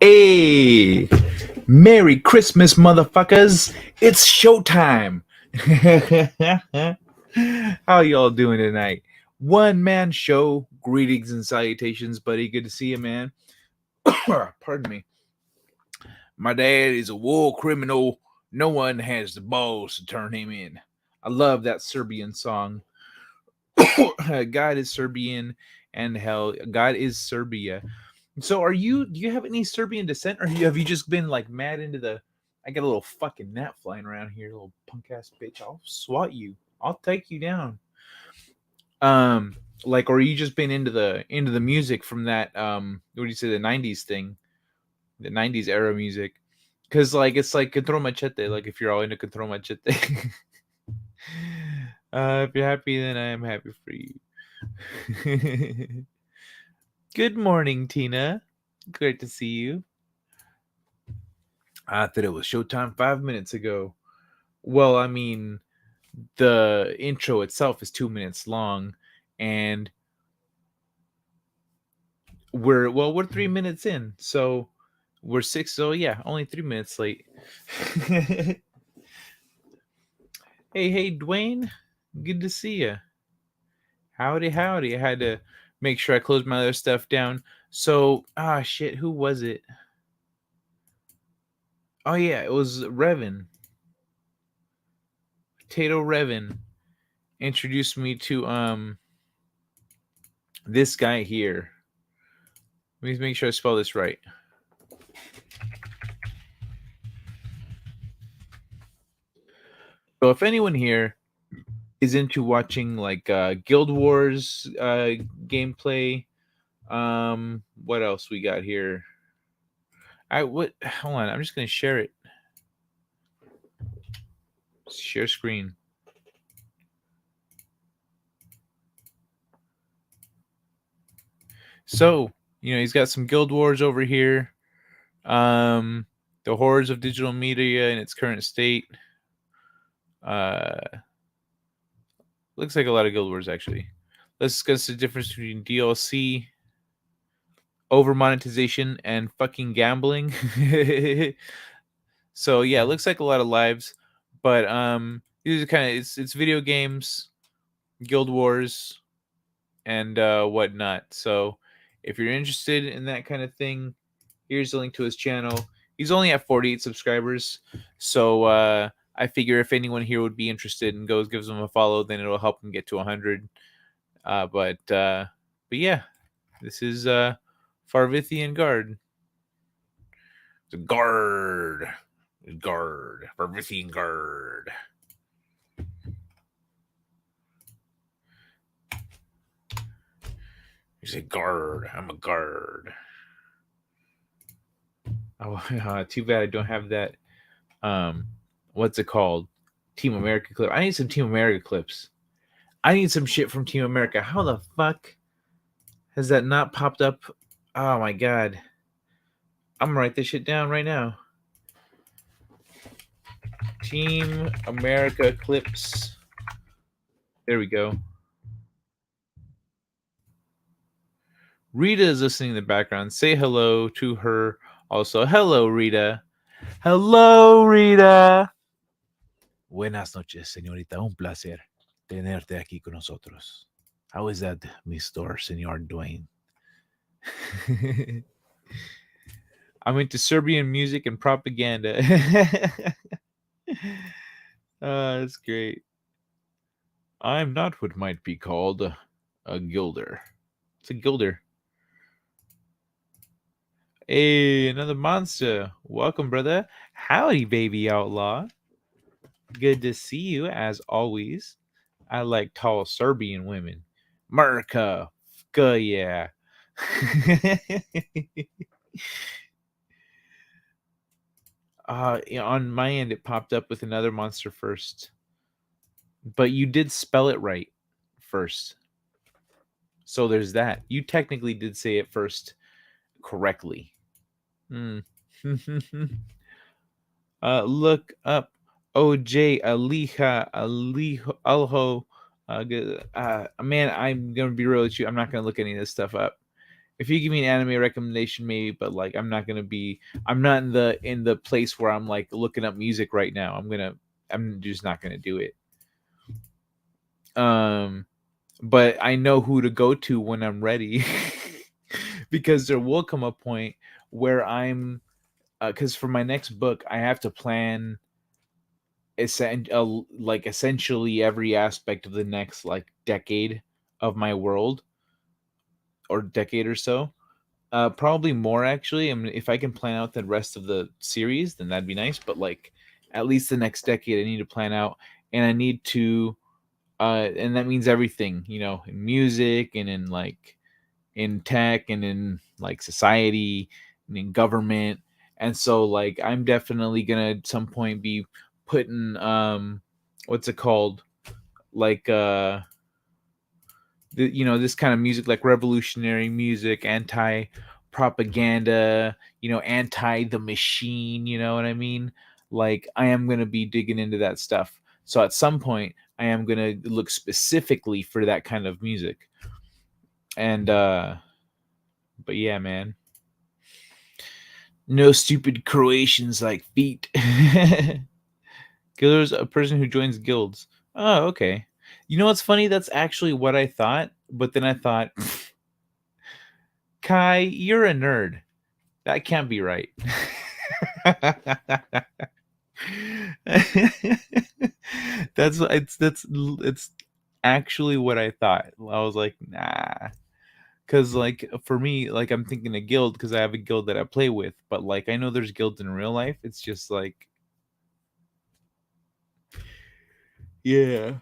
Hey, Merry Christmas, motherfuckers! It's showtime. How y'all doing tonight? One man show. Greetings and salutations, buddy. Good to see you, man. Pardon me. My dad is a war criminal. No one has the balls to turn him in. I love that Serbian song. God is Serbian, and hell, God is Serbia. So, do you have any Serbian descent, or have you just been like mad into the? I got a little fucking gnat flying around here, little punk ass bitch. I'll swat you. I'll take you down. Like, or you just been into the music from that what do you say, the '90s thing, the '90s era music? Because like it's like Control Machete. Like if you're all into Control Machete, if you're happy, then I am happy for you. Good morning, Tina. Great to see you. I thought it was showtime 5 minutes ago. Well, I mean, the intro itself is 2 minutes long, and we're 3 minutes in, so we're six. So yeah, only 3 minutes late. Hey, Dwayne, good to see you. Howdy. I had to make sure I closed my other stuff down. So shit, who was it? Oh yeah, it was Revan. Potato Revan introduced me to this guy here. Let me make sure I spell this right. So if anyone here is into watching like Guild Wars gameplay, what else we got here? Hold on, I'm just gonna share it. Share screen. So, he's got some Guild Wars over here. The horrors of digital media in its current state. Looks like a lot of Guild Wars, actually. Let's discuss the difference between DLC, over monetization, and fucking gambling. So yeah, it looks like a lot of lives, but these are kind of it's video games, Guild Wars, and whatnot. So if you're interested in that kind of thing, here's the link to his channel. He's only at 48 subscribers, so I figure if anyone here would be interested and gives him a follow, then it'll help him get to 100. But yeah, this is Farvithian Guard. The Guard, Farvithian Guard. He's a guard. I'm a guard. Oh, too bad I don't have that. What's it called? Team America clip. I need some Team America clips. I need some shit from Team America. How the fuck has that not popped up? Oh my god. I'm gonna write this shit down right now. Team America clips. There we go. Rita is listening in the background. Say hello to her also. Hello, Rita. Hello, Rita. Buenas noches, señorita. Un placer tenerte aquí con nosotros. How is that, Mr. Señor Dwayne? I'm into Serbian music and propaganda. That's great. I'm not what might be called a gilder. It's a gilder. Hey, another monster. Welcome, brother. Howdy, baby outlaw. Good to see you, as always. I like tall Serbian women. Merka. Yeah. On my end, it popped up with another monster first. But you did spell it right first. So there's that. You technically did say it first correctly. Look up OJ Alho. Man, I'm gonna be real with you. I'm not gonna look any of this stuff up. If you give me an anime recommendation, maybe, but like I'm not in the place where I'm like looking up music right now. I'm just not gonna do it. But I know who to go to when I'm ready. Because there will come a point where I'm because for my next book I have to plan like essentially every aspect of the next like decade of my world, or decade or so. Probably more actually. I mean, if I can plan out the rest of the series, then that'd be nice. But like, at least the next decade, I need to plan out, and I need to, and that means everything, in music and in like in tech and in like society and in government. And so like, I'm definitely gonna at some point be putting what's it called, like this kind of music, like revolutionary music, anti propaganda, anti the machine, you know what I mean? Like, I am going to be digging into that stuff. So at some point I am going to look specifically for that kind of music. And but yeah, man, no stupid Croatians like feet. Guilders, a person who joins guilds. Oh, okay. You know what's funny? That's actually what I thought, but then I thought, Kai, you're a nerd. That can't be right. It's actually what I thought. I was like, nah. Cause like for me, like I'm thinking a guild because I have a guild that I play with, but like I know there's guilds in real life. It's just like, yeah,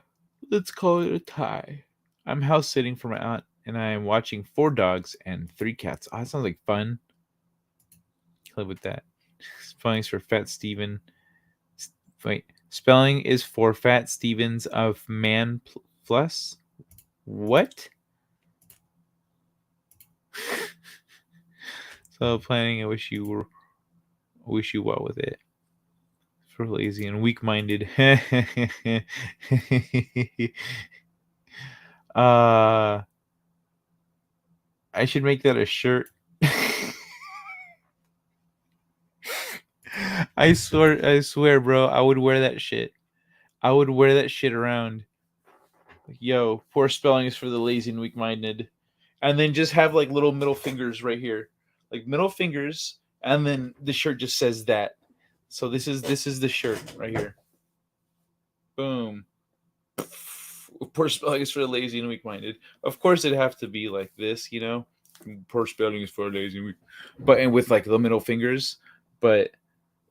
let's call it a tie. I'm house sitting for my aunt and I am watching 4 dogs and 3 cats. Oh, that sounds like fun. Live with that. Spelling's for Fat Steven. Wait, spelling is for Fat Stevens of Man Plus. What? So planning. I wish you well with it. For lazy and weak-minded. uh, I should make that a shirt. I swear, bro. I would wear that shit. I would wear that shit around. Like, yo, poor spelling is for the lazy and weak-minded, and then just have like little middle fingers right here, like middle fingers, and then the shirt just says that. So this is the shirt right here. Boom. Poor spelling is for the lazy and weak-minded. Of course, it'd have to be like this, Poor spelling is for lazy and weak, but and with like the middle fingers, but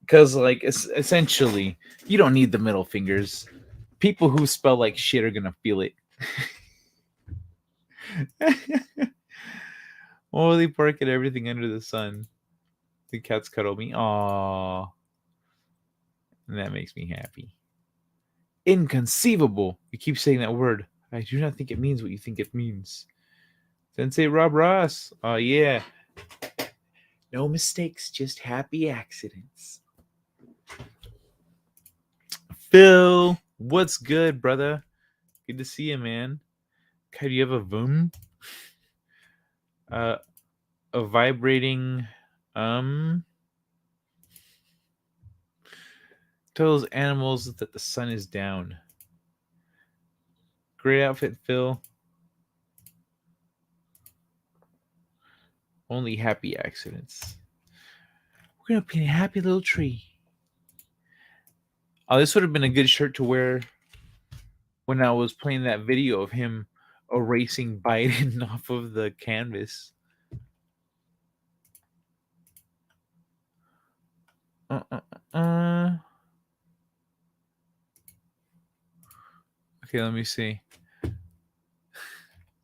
because like it's essentially you don't need the middle fingers. People who spell like shit are gonna feel it. Holy bark at everything under the sun. The cats cuddle me. Aww. And that makes me happy. Inconceivable. You keep saying that word. I do not think it means what you think it means. Sensei Rob Ross. Oh, yeah. No mistakes, just happy accidents. Phil, what's good, brother? Good to see you, man. Okay, do you have a voom? A vibrating tells animals that the sun is down. Great outfit, Phil. Only happy accidents. We're gonna paint a happy little tree. Oh, this would have been a good shirt to wear when I was playing that video of him erasing Biden off of the canvas. Okay, let me see.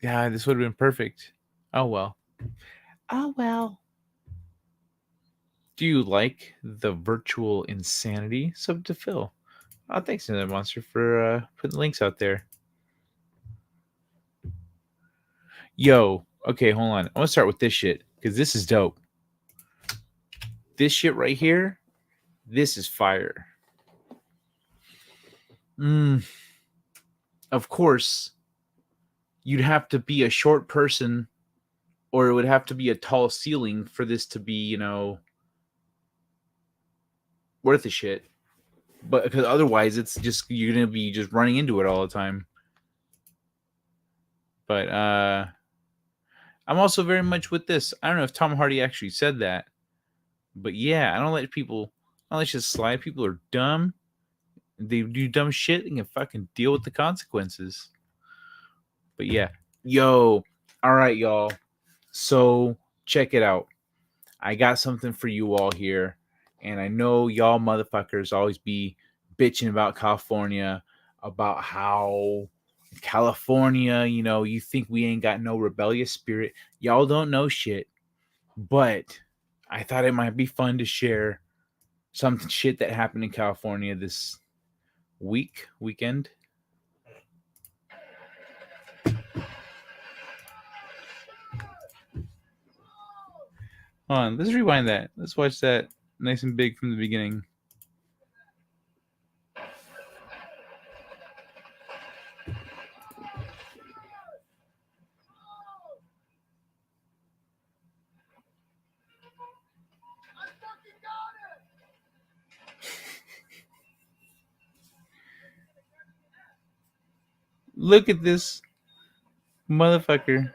Yeah, this would have been perfect. Oh well. Oh well. Do you like the virtual insanity? Sub to Phil. Oh, thanks, Another Monster, for putting links out there. Yo, okay, hold on. I'm gonna start with this shit because this is dope. This shit right here, this is fire. Of course, you'd have to be a short person or it would have to be a tall ceiling for this to be, worth a shit. But because otherwise, it's just you're gonna be just running into it all the time. But I'm also very much with this. I don't know if Tom Hardy actually said that, but yeah, I don't let shit slide. People are dumb. They do dumb shit and can fucking deal with the consequences. But yeah, yo, all right, y'all. So check it out. I got something for you all here, and I know y'all motherfuckers always be bitching about California, about how California, you think we ain't got no rebellious spirit. Y'all don't know shit, but I thought it might be fun to share some shit that happened in California this weekend. Hold on, let's rewind that. Let's watch that nice and big from the beginning. Look at this motherfucker.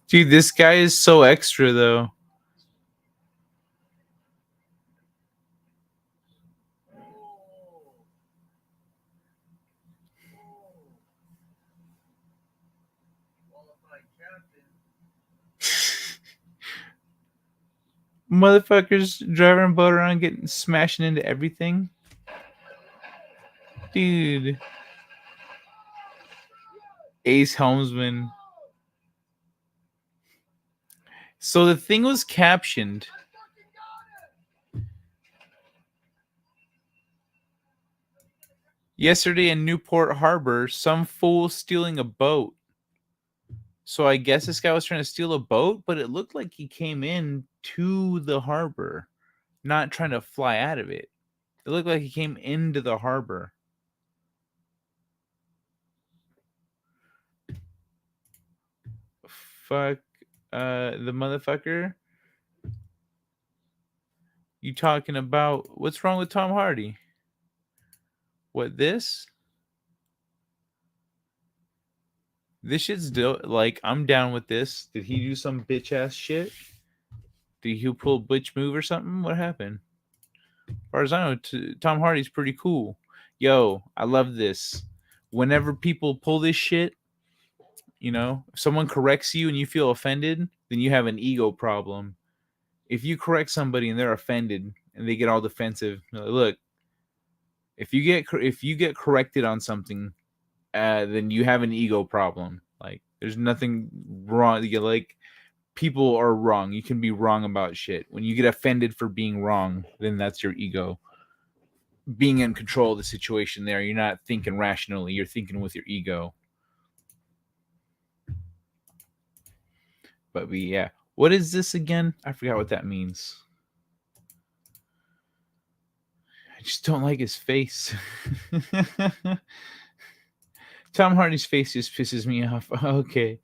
Dude, this guy is so extra though. Motherfuckers driving a boat around, getting smashing into everything. Dude. Ace Helmsman. So the thing was captioned. Yesterday in Newport Harbor, some fool stealing a boat. So I guess this guy was trying to steal a boat, but it looked like he came in to the harbor, not trying to fly out of it. It looked like he came into the harbor. Fuck the motherfucker. You talking about what's wrong with Tom Hardy? What this? This shit's like I'm down with this. Did he do some bitch ass shit? Did he pull a bitch move or something? What happened? As far as I know, Tom Hardy's pretty cool. Yo, I love this. Whenever people pull this shit, if someone corrects you and you feel offended, then you have an ego problem. If you correct somebody and they're offended and they get all defensive, look, if you get corrected on something, then you have an ego problem. Like there's nothing wrong. Like people are wrong. You can be wrong about shit. When you get offended for being wrong, then that's your ego being in control of the situation. There, you're not thinking rationally. You're thinking with your ego. But yeah, what is this again? I forgot what that means. I just don't like his face. Tom Hardy's face just pisses me off. Okay.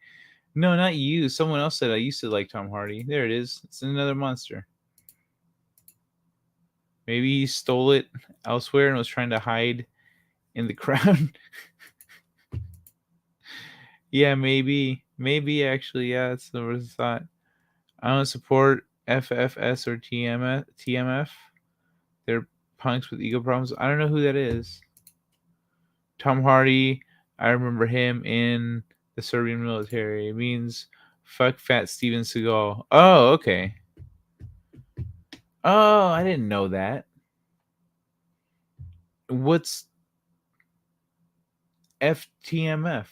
No, not you. Someone else said I used to like Tom Hardy. There it is. It's another monster. Maybe he stole it elsewhere and was trying to hide in the crowd. Yeah, maybe. Maybe actually, yeah, that's the thought. I don't support M.F.S or TMF. They're punks with ego problems. I don't know who that is. Tom Hardy, I remember him in the Serbian military. It means fuck fat Steven Seagal. Oh, okay. Oh, I didn't know that. What's FTMF?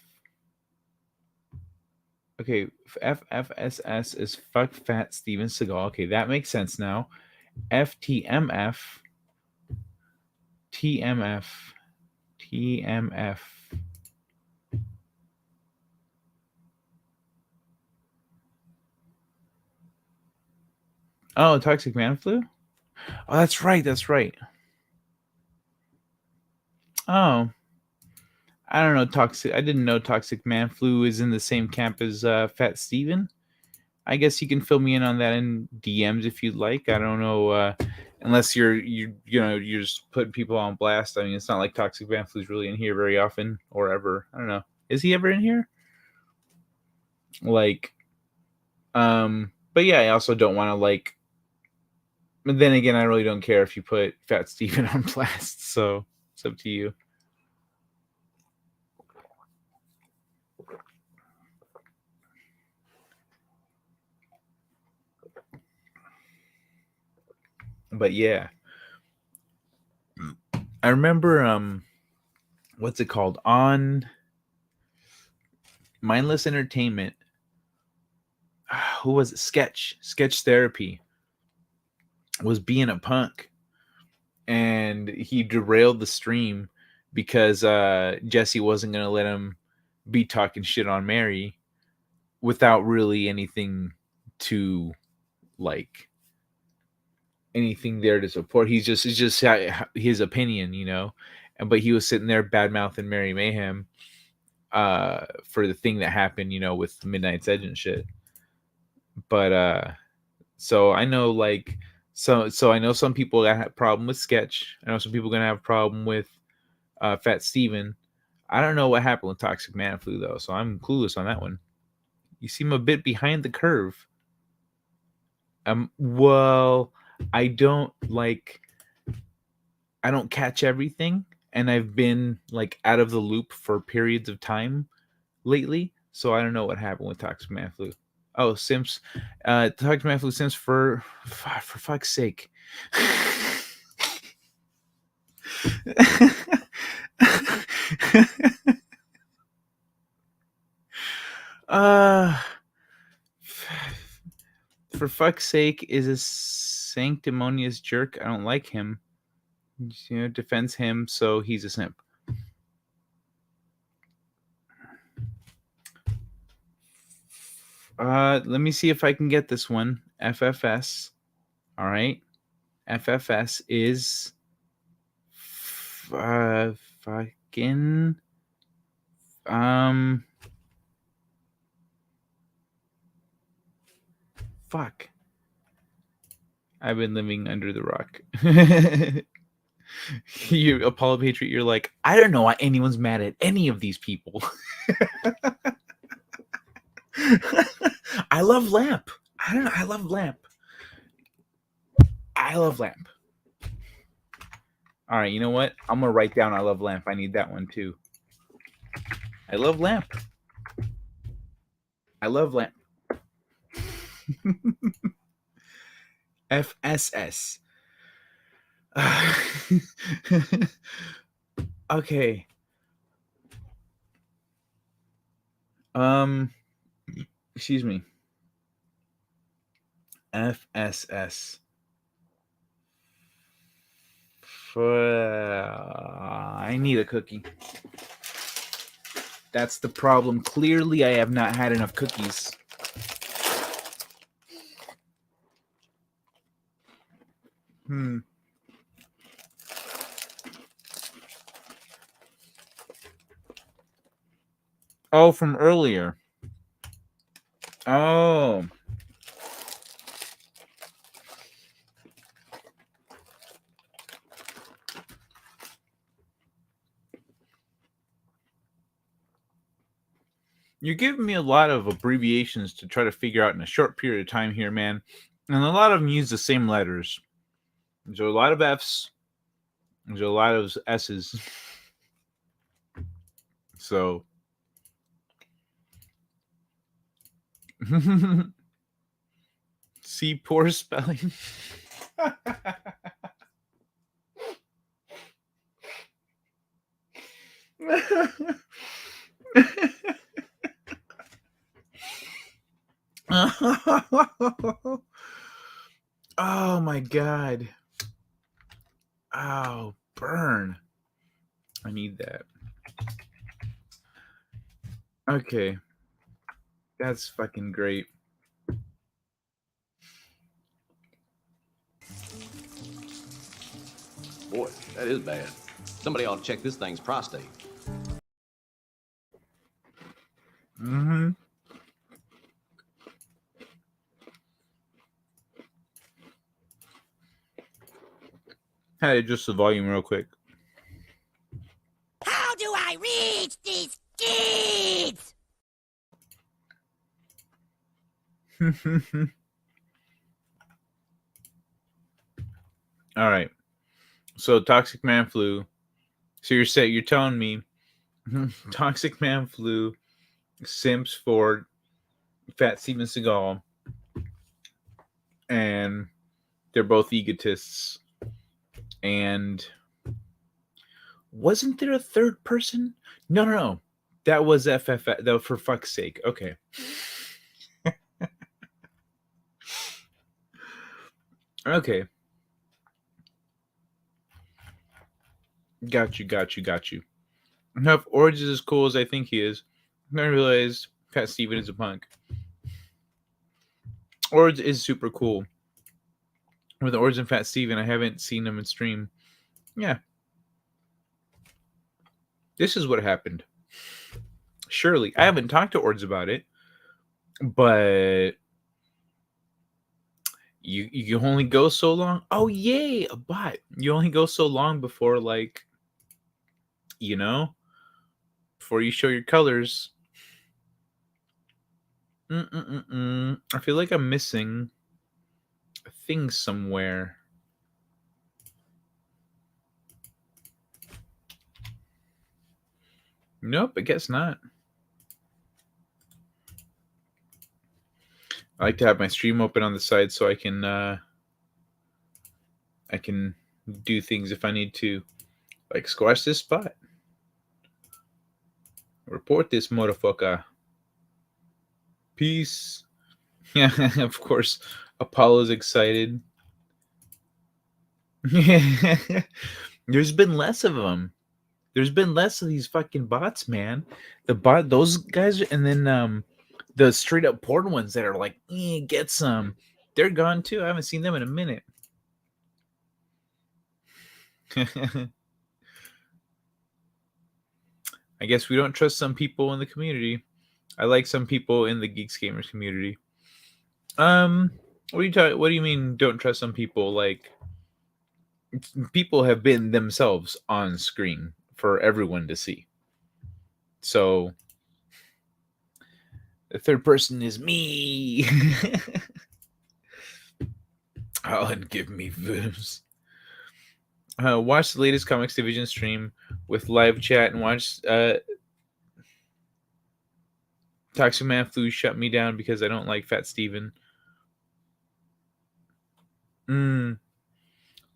Okay, FFSS is fuck fat Steven Seagal. Okay, that makes sense now. FTMF. TMF. TMF. Oh, toxic man flu. Oh, that's right. That's right. Oh, I don't know. Toxic. I didn't know toxic man flu is in the same camp as Fat Steven. I guess you can fill me in on that in DMs if you'd like. I don't know, unless you're just putting people on blast. I mean, it's not like Toxic Man Flu's really in here very often or ever. I don't know. Is he ever in here? Like, but yeah, I also don't want to like. But then again, I really don't care if you put Fat Steven on blast. So it's up to you. But yeah, I remember what's it called on Mindless Entertainment. Who was it? Sketch Therapy was being a punk, and he derailed the stream because Jesse wasn't gonna let him be talking shit on Mary without really anything to like anything there to support. It's just his opinion, you know. And but he was sitting there bad mouthing Mary Mayhem for the thing that happened, you know, with Midnight's Edge and shit. But so I know like so I know some people that have a problem with Sketch. I know some people are gonna have a problem with Fat Steven. I don't know what happened with Toxic Man Flu though, so I'm clueless on that one. You seem a bit behind the curve. Well, I don't like I don't catch everything, and I've been like out of the loop for periods of time lately, so I don't know what happened with Toxic Man Flu. Oh, Sims, Toxic Man Flu Sims for fuck's sake. uh for fuck's sake is a sanctimonious jerk. I don't like him. You know, defends him, so he's a simp. Let me see if I can get this one. FFS. All right. FFS is fucking fuck. I've been living under the rock. You Apollo Patriot, you're like, I don't know why anyone's mad at any of these people. I love Lamp. I don't know. I love Lamp. I love Lamp. All right, you know what? I'm gonna write down I love Lamp. I need that one too. I love Lamp. I love Lamp. FSS. Okay. Excuse me. FSS. I need a cookie. That's the problem. Clearly, I have not had enough cookies. Oh, from earlier. Oh. You're giving me a lot of abbreviations to try to figure out in a short period of time here, man. And a lot of them use the same letters. There's a lot of F's. There's a lot of S's. So. See, poor spelling. Oh my god. Oh, burn. I need that. Okay. That's fucking great. Boy, that is bad. Somebody ought to check this thing's prostate. Mm-hmm. Had to adjust the volume real quick. How do I reach these kids? All right. So Toxic Man Flu. So you're telling me Toxic Man Flu simps for Fat Steven Seagal, and they're both egotists. And wasn't there a third person? No. That was F.F. Though, for fuck's sake. Okay. Okay. Got you. Now, if Orange is as cool as I think he is, I realized Fat Steven is a punk. Orange is super cool. With Orange and Fat Steven, I haven't seen them in stream. Yeah. This is what happened. Surely. I haven't talked to Orange about it, but you only go so long. Oh, yay, a bot. You only go so long before, like, before you show your colors. I feel like I'm missing a thing somewhere. Nope, I guess not. I like to have my stream open on the side so I can do things if I need to, like squash this spot, report this motherfucker. Peace. Yeah, of course. Apollo's excited. There's been less of them. There's been less of these fucking bots, man. Those guys, and then the straight up porn ones that are like, get some. They're gone too. I haven't seen them in a minute. I guess we don't trust some people in the community. I like some people in the Geeks Gamers community. What do you mean don't trust some people? Like, people have been themselves on screen for everyone to see. So the third person is me. And give me views. Watch the latest Comics Division stream with live chat and watch Toxic Man Flu shut me down because I don't like Fat Steven.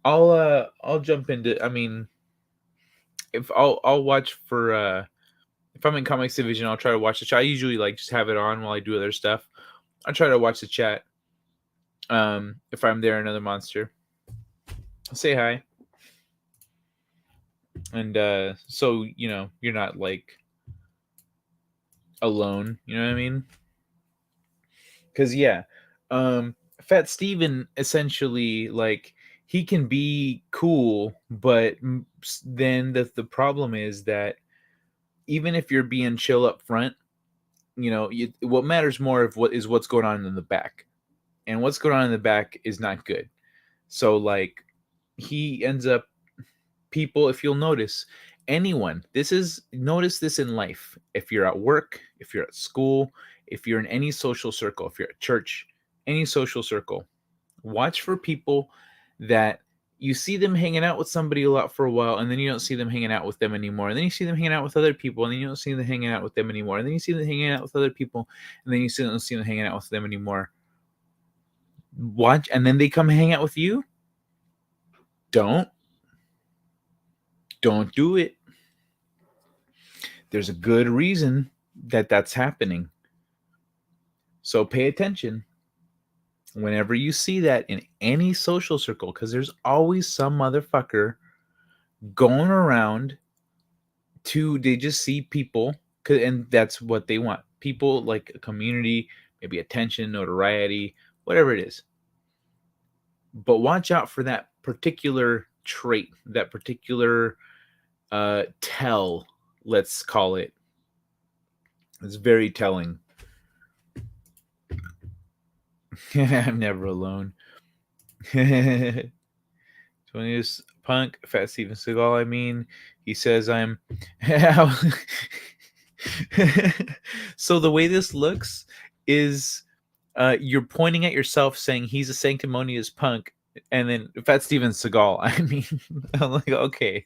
I'll jump into, I mean, if I'll watch for if I'm in Comics Division, I'll try to watch the chat. I usually like just have it on while I do other stuff. I'll try to watch the chat. If I'm there, another monster. Say hi. And so you're not like alone, you know what I mean? Because Fat Steven essentially, like, he can be cool, but then the problem is that even if you're being chill up front, what matters more of what's going on in the back, and what's going on in the back is not good. So, like, he ends up, people, if you'll notice, notice this in life. If you're at work, if you're at school, if you're in any social circle, if you're at church, any social circle, watch for people that you see them hanging out with somebody a lot for a while, and then you don't see them hanging out with them anymore. And then you see them hanging out with other people, and then you don't see them hanging out with them anymore. And then you see them hanging out with other people, and then you don't see them hanging out with them anymore. Watch, and then they come hang out with you. Don't do it. There's a good reason that's happening. So pay attention whenever you see that in any social circle, because there's always some motherfucker going around they just see people, and that's what they want. People like a community, maybe attention, notoriety, whatever it is. But watch out for that particular trait, that particular tell, let's call it. It's very telling. I'm never alone. 20th punk, Fat Steven Seagal. I mean, he says I'm. So the way this looks is you're pointing at yourself saying he's a sanctimonious punk, and then Fat Steven Seagal. I mean, I'm like, okay.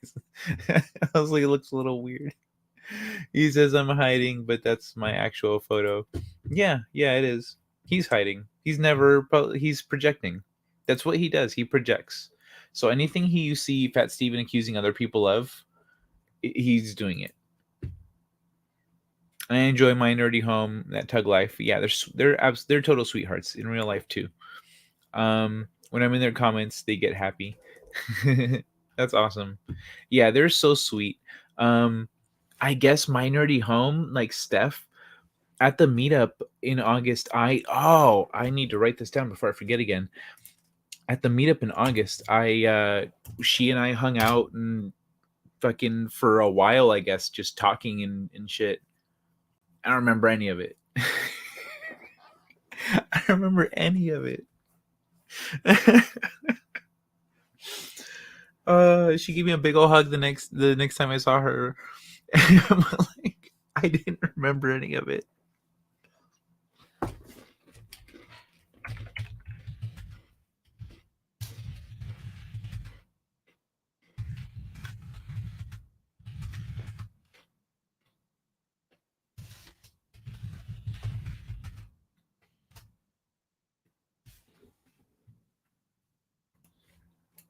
I was like, it looks a little weird. He says I'm hiding, but that's my actual photo. Yeah, it is. He's hiding. He's projecting. That's what he does. He projects. So anything you see Fat Steven accusing other people of, he's doing it. I enjoy my nerdy home, that Tug Life. Yeah, they're total sweethearts in real life too. When I'm in their comments, they get happy. That's awesome. Yeah, they're so sweet. I guess my nerdy home, like Steph, at the meetup in August, I need to write this down before I forget again. At the meetup in August, she and I hung out and fucking for a while, I guess, just talking and shit. I don't remember any of it. I don't remember any of it. She gave me a big old hug the next time I saw her. I'm like, I didn't remember any of it.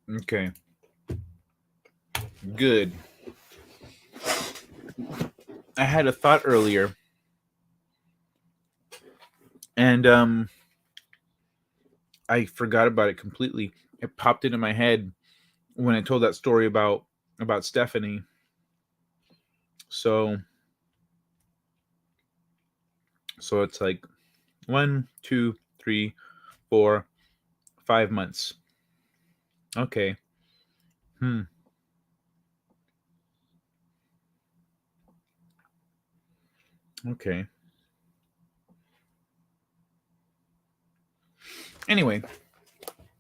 Okay. Good. I had a thought earlier, and I forgot about it completely. It popped into my head when I told that story about Stephanie. So it's like 1, 2, 3, 4, 5 months. Okay. Okay. Anyway,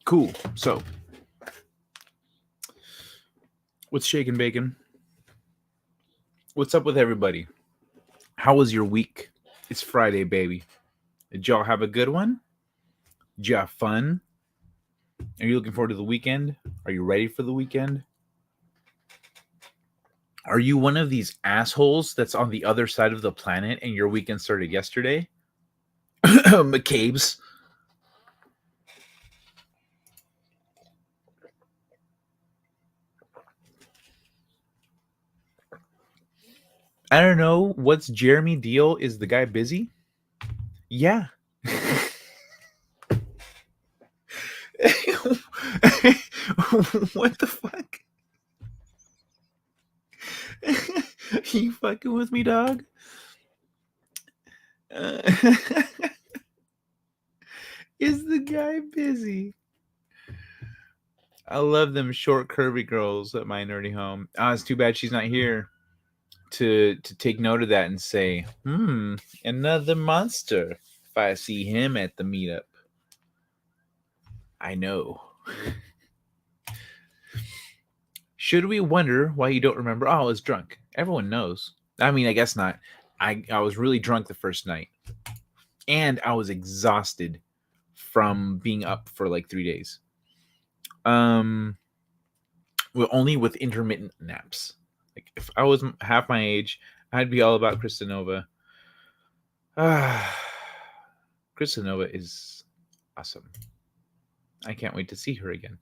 cool. So, what's shaking bacon? What's up with everybody? How was your week? It's Friday, baby. Did y'all have a good one? Did you have fun? Are you looking forward to the weekend? Are you ready for the weekend? Are you one of these assholes that's on the other side of the planet and your weekend started yesterday? McCabe's. I don't know. What's Jeremy deal? Is the guy busy? Yeah. What the fuck? You fucking with me, dog? Is the guy busy? I love them short, curvy girls at my nerdy home. It's too bad she's not here to take note of that and say, another monster. If I see him at the meetup, I know. Should we wonder why you don't remember? Oh, I was drunk. Everyone knows. I mean, I guess not. I was really drunk the first night. And I was exhausted from being up for like 3 days. Well, only with intermittent naps. Like if I was half my age, I'd be all about Christinova. Christinova is awesome. I can't wait to see her again.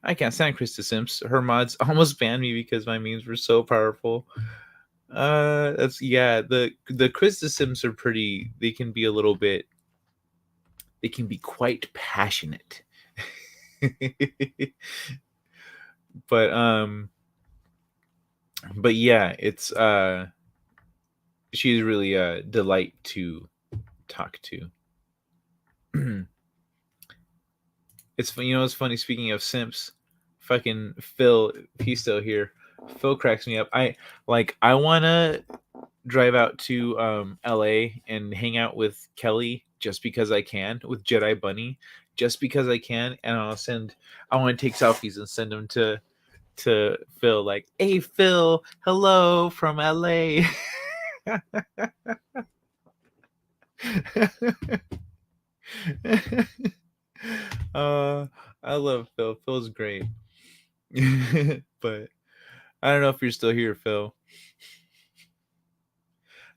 I can't stand Krista Simps. Her mods almost banned me because my memes were so powerful. The Krista Simps are pretty. They can be a little bit. They can be quite passionate. But yeah, it's she's really a delight to talk to. It's funny, it's funny. Speaking of simps, fucking Phil, if he's still here, Phil cracks me up. I wanna drive out to LA and hang out with Kelly just because I can, with Jedi Bunny just because I can, and I want to take selfies and send them to Phil, like, hey Phil, hello from LA. uh I love Phil. Phil's great. But I don't know if you're still here, Phil.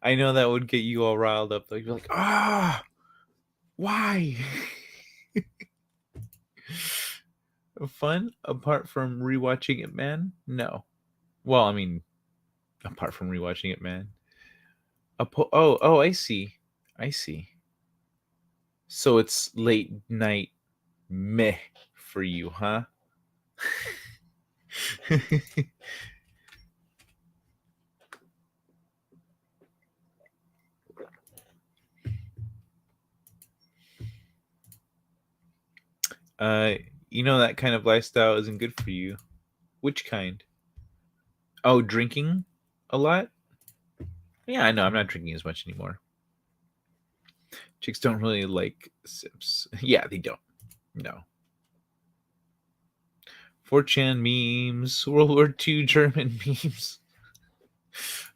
I know that would get you all riled up. Like, you're like, why? Fun apart from rewatching it, man? No. Well, I mean, apart from rewatching it, man. Oh, I see. I see. So it's late night meh for you, huh? uh, that kind of lifestyle isn't good for you. Which kind? Oh, drinking a lot? Yeah, I know. I'm not drinking as much anymore. Chicks don't really like sips. Yeah, they don't. No. 4chan memes, World War II German memes.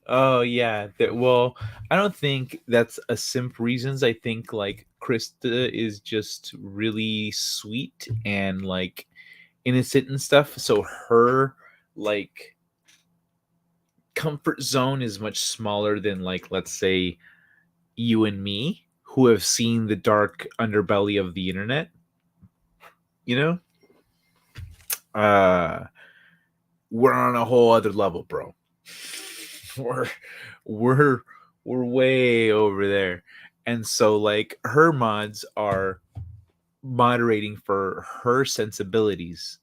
Oh yeah. Well, I don't think that's a simp reasons. I think like Krista is just really sweet and like innocent and stuff. So her like comfort zone is much smaller than, like, let's say you and me, who have seen the dark underbelly of the internet. You know? We're on a whole other level, bro. we're we're we're way over there. And so like her mods are moderating for her sensibilities,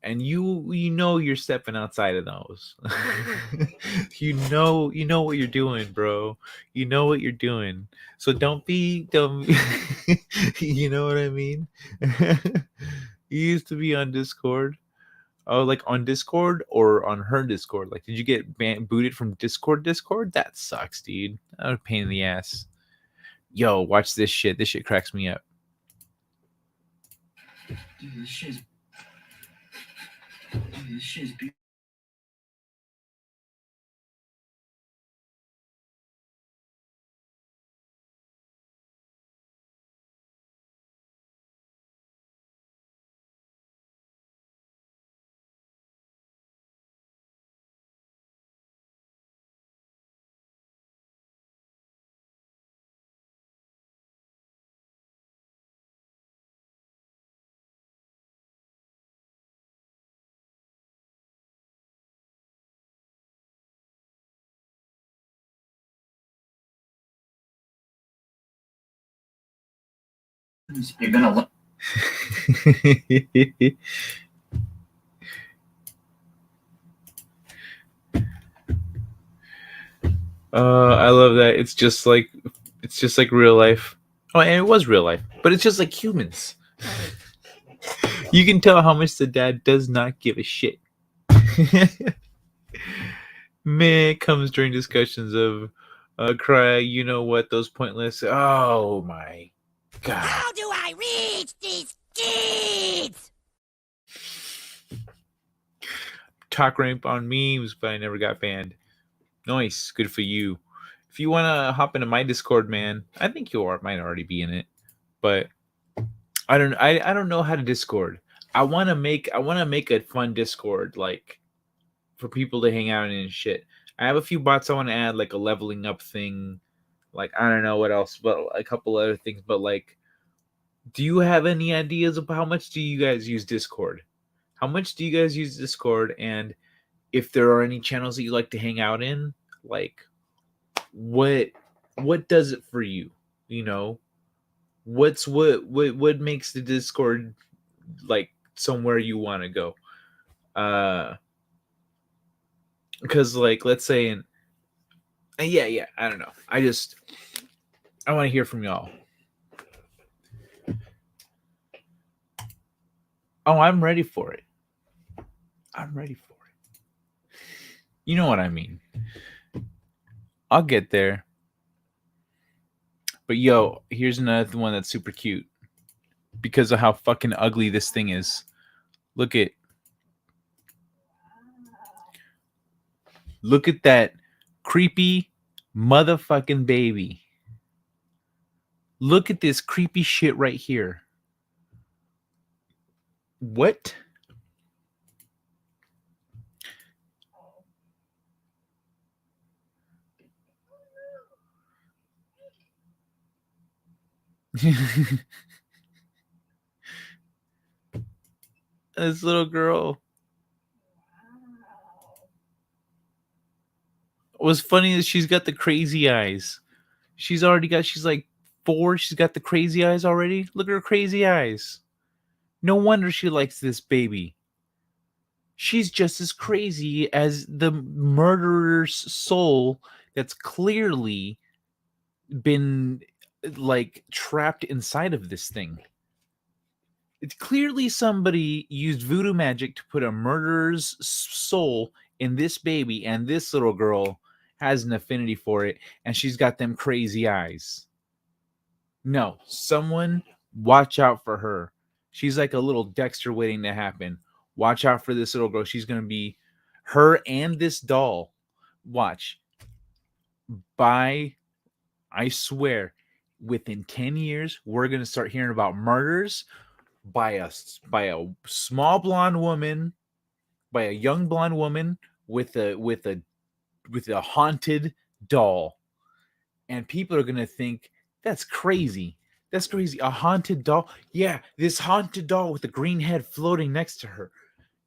and you're stepping outside of those. You know what you're doing, bro. You know what you're doing. So don't you know what I mean? You used to be on Discord. Oh, like on Discord or on her Discord? Like, did you get booted from Discord? That sucks, dude. That was a pain in the ass. Yo, watch this shit. This shit cracks me up. Dude, this shit's beautiful. You're gonna look. I love that. It's just like real life. Oh, and it was real life, but it's just like humans. You can tell how much the dad does not give a shit. Man, it comes during discussions of cry, you know what, those pointless. Oh my god. How do I reach these kids? Talk ramp on memes, but I never got banned. Nice, good for you. If you want to hop into my Discord, man, I think you might already be in it, but I don't know how to Discord. I want to make a fun Discord, like for people to hang out in and shit. I have a few bots I want to add, like a leveling up thing, like I don't know what else, but a couple other things. But like, do you have any ideas of how much do you guys use Discord? How much do you guys use Discord? And if there are any channels that you like to hang out in, like what does it for you? You know, what makes the Discord like somewhere you want to go? Because like let's say yeah, I don't know. I want to hear from y'all. Oh, I'm ready for it. I'm ready for it. You know what I mean. I'll get there. But yo, here's another one that's super cute because of how fucking ugly this thing is. Look at that creepy motherfucking baby. Look at this creepy shit right here. What? This little girl. What's funny is she's got the crazy eyes. She's like 4. She's got the crazy eyes already. Look at her crazy eyes. No wonder she likes this baby. She's just as crazy as the murderer's soul that's clearly been like trapped inside of this thing. It's clearly somebody used voodoo magic to put a murderer's soul in this baby, and this little girl has an affinity for it, and she's got them crazy eyes. No, someone watch out for her. She's like a little Dexter waiting to happen. Watch out for this little girl. She's going to be her and this doll. Watch. I swear, within 10 years, we're going to start hearing about murders by a small blonde woman, by a young blonde woman with a haunted doll. And people are going to think that's crazy. That's crazy. A haunted doll? Yeah, this haunted doll with a green head floating next to her.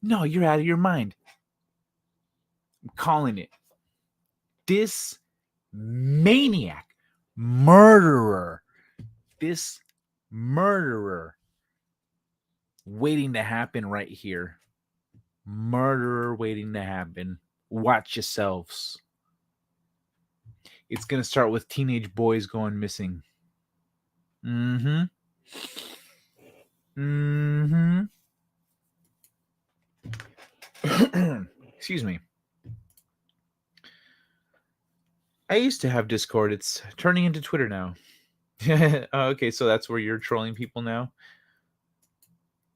No, you're out of your mind. I'm calling it. This maniac, murderer, this murderer waiting to happen right here. Murderer waiting to happen. Watch yourselves. It's going to start with teenage boys going missing. Mm-hmm. Excuse me. I used to have Discord. It's turning into Twitter now. Okay, so that's where you're trolling people now?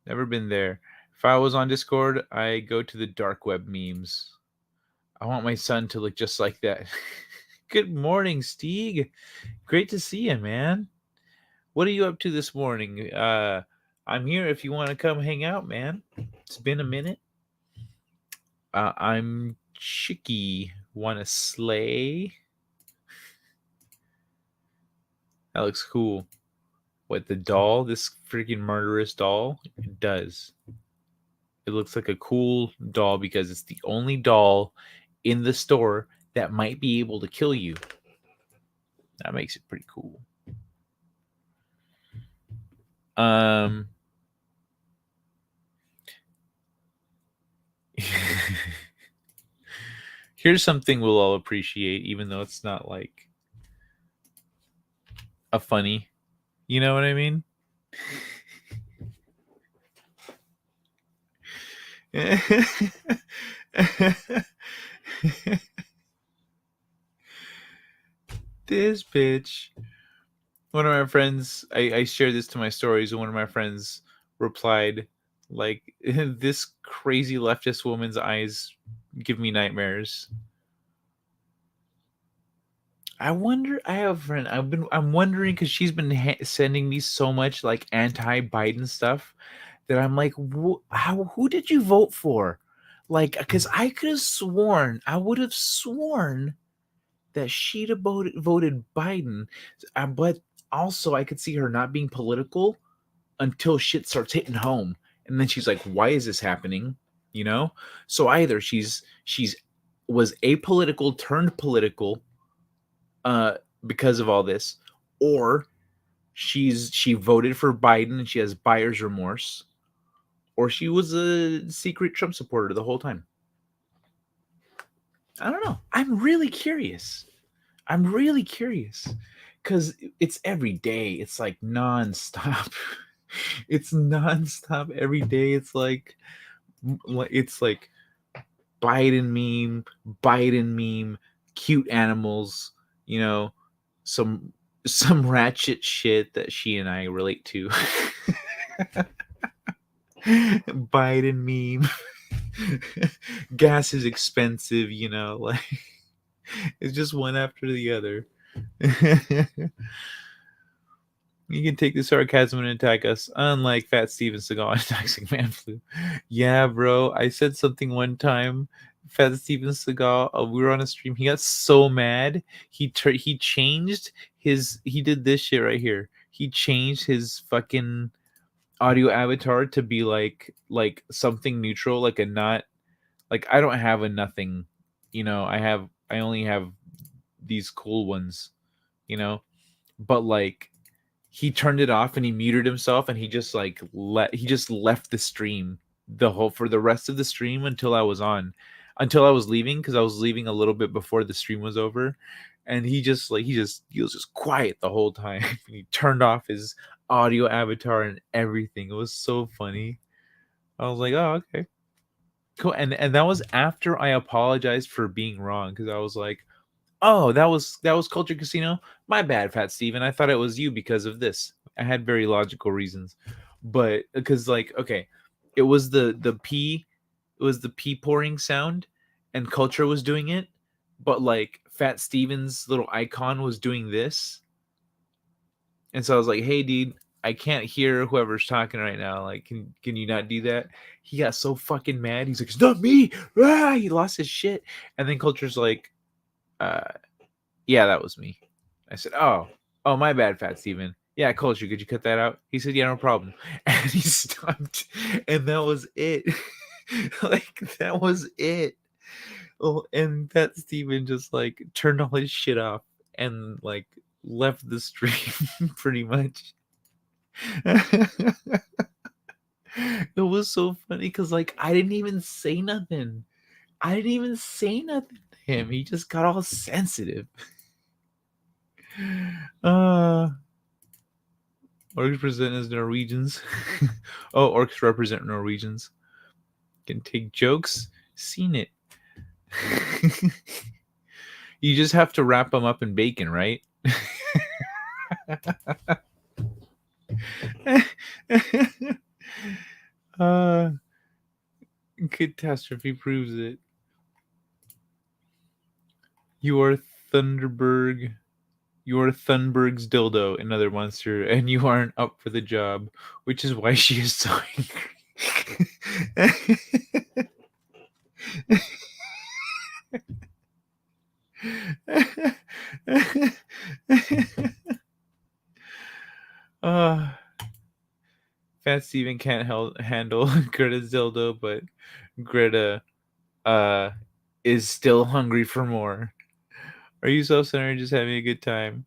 Never been there. If I was on Discord, I go to the dark web memes. I want my son to look just like that. Good morning, Steeg. Great to see you, man. What are you up to this morning? I'm here if you want to come hang out, man. It's been a minute. I'm Chicky. Want to slay? That looks cool. What, the doll? This freaking murderous doll? It does. It looks like a cool doll because it's the only doll in the store that might be able to kill you. That makes it pretty cool. Here's something we'll all appreciate, even though it's not like a funny. You know what I mean? This bitch. One of my friends, I shared this to my stories, and one of my friends replied, like, this crazy leftist woman's eyes give me nightmares. I wonder. I have a friend. I'm wondering because she's been sending me so much like anti-Biden stuff that I'm like, who did you vote for? Like, because I could have sworn, I would have sworn that she'd have voted Biden, but also I could see her not being political until shit starts hitting home, and then she's like, "Why is this happening?" You know. So either she's was apolitical turned political because of all this, or she voted for Biden and she has buyer's remorse, or she was a secret Trump supporter the whole time. I don't know. I'm really curious because it's every day. It's like nonstop. It's nonstop every day. It's like Biden meme, cute animals, you know, some ratchet shit that she and I relate to. Biden meme. Gas is expensive, you know, like it's just one after the other. You can take the sarcasm and attack us, unlike Fat Steven Seagal attacking Man Flu. Yeah, bro. I said something one time. Fat Steven Seagal, we were on a stream. He got so mad. He changed his. He did this shit right here. He changed his fucking audio avatar to be like something neutral, like a not like I don't have a nothing. You know, I only have these cool ones. You know, but like he turned it off and he muted himself and he just like he just left the stream the whole for the rest of the stream until I was leaving, because I was leaving a little bit before the stream was over, and he was just quiet the whole time. He turned off his audio avatar and everything. It was so funny. I was like, oh, okay, cool. And that was after I apologized for being wrong, because I was like, oh, that was Culture Casino. My bad, Fat Steven. I thought it was you because of this. I had very logical reasons, but because like okay, it was the pee pouring sound, and Culture was doing it, but like Fat Steven's little icon was doing this, and so I was like, hey, dude. I can't hear whoever's talking right now. Like, can you not do that? He got so fucking mad. He's like, it's not me. Ah! He lost his shit. And then Culture's like, uh, yeah, that was me. I said, oh, my bad, Fat Steven. Yeah, Culture, could you cut that out? He said, yeah, no problem. And he stopped, and that was it. Like, that was it. Oh, and Fat Steven just like turned all his shit off and like left the stream pretty much. It was so funny because like I didn't even say nothing. To him. He just got all sensitive. Orcs present as Norwegians. Oh, orcs represent Norwegians. Can take jokes. Seen it. You just have to wrap them up in bacon, right? Catastrophe proves it. You are Thunderberg. You are Thunberg's dildo, another monster, and you aren't up for the job, which is why she is so angry. uh, Fat Steven can't handle Greta's dildo, but Greta is still hungry for more. Are you self-centered, just having a good time?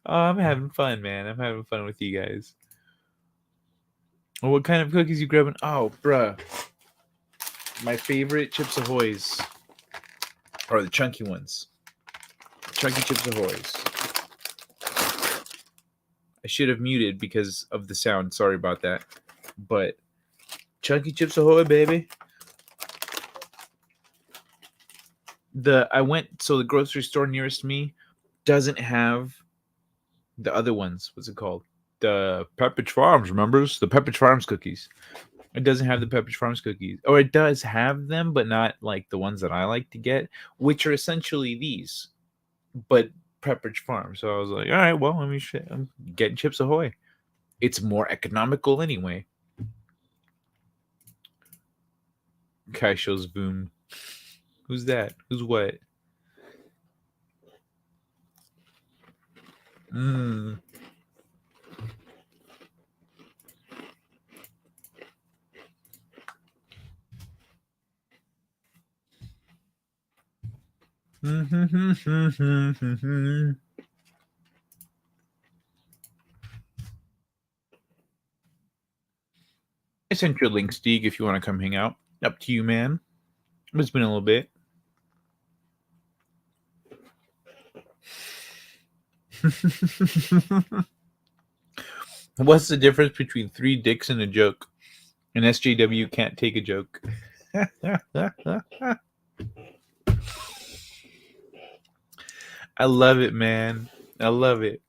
Oh, I'm having fun, man. I'm having fun with you guys. Oh, what kind of cookies you grabbing? Oh, bruh. My favorite Chips Ahoy's are the chunky ones. Chunky Chips Ahoy's. I should have muted because of the sound. Sorry about that. But Chunky Chips Ahoy, baby. The grocery store nearest me doesn't have the other ones. What's it called? The Pepperidge Farms, remembers? The Pepperidge Farms cookies. It doesn't have the Pepperidge Farms cookies. Or it does have them, but not like the ones that I like to get, which are essentially these, but Pepperidge Farms. So I was like, all right, well, I'm getting Chips Ahoy. It's more economical anyway. Kai shows boom. Who's that? Who's what? Mmm. I sent you a link, Steeg, if you want to come hang out. Up to you, man. It's been a little bit. What's the difference between 3 dicks and a joke? An SJW can't take a joke. I love it, man. I love it.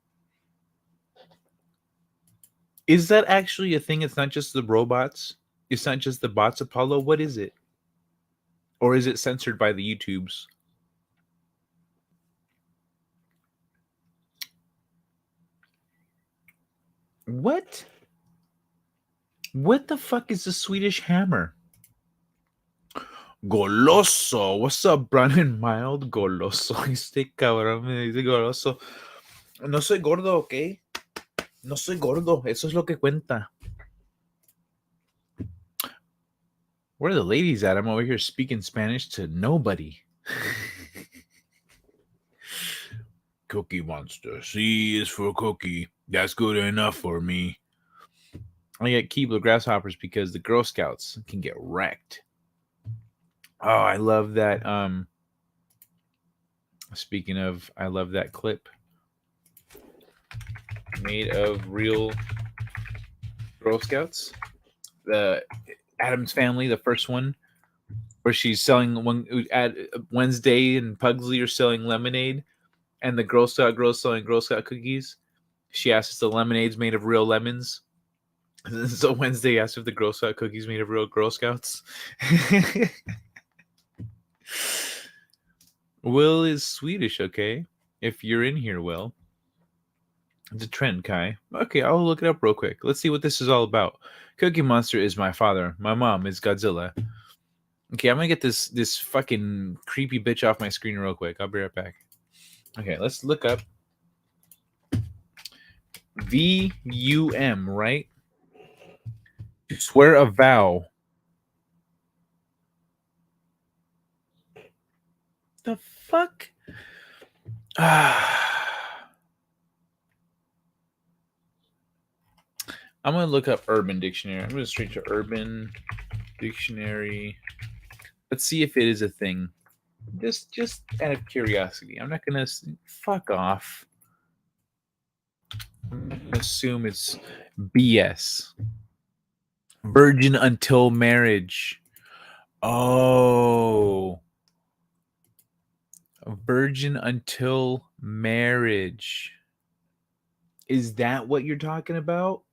Is that actually a thing? It's not just the robots? It's not just the bots, Apollo? What is it? Or is it censored by the YouTubes? What? What the fuck is the Swedish hammer? Goloso. What's up, Brandon Mild? Goloso. Este cabrón me dice goloso. No soy gordo, ¿ok? No soy gordo. Eso es lo que cuenta. Where are the ladies at? I'm over here speaking Spanish to nobody. Cookie Monster. C is for cookie. That's good enough for me. I get Keebler grasshoppers because the Girl Scouts can get wrecked. Oh, I love that. Speaking of, I love that clip. Made of real Girl Scouts. The Addams Family, the first one, where she's selling one at Wednesday and Pugsley are selling lemonade, and the Girl Scout girls selling Girl Scout cookies. She asks if the lemonade's made of real lemons. So Wednesday asked if the Girl Scout cookies made of real Girl Scouts. Will is Swedish, okay? If you're in here, Will. It's a trend, Kai. Okay, I'll look it up real quick. Let's see what this is all about. Cookie Monster is my father. My mom is Godzilla. Okay, I'm gonna get this fucking creepy bitch off my screen real quick. I'll be right back. Okay, let's look up VUM, right? To swear a vow. The fuck? I'm gonna look up Urban Dictionary. I'm gonna straight to Urban Dictionary. Let's see if it is a thing. Just out of curiosity. I'm not gonna fuck off. I'm gonna assume it's BS. Virgin until marriage. Oh. Virgin until marriage. Is that what you're talking about?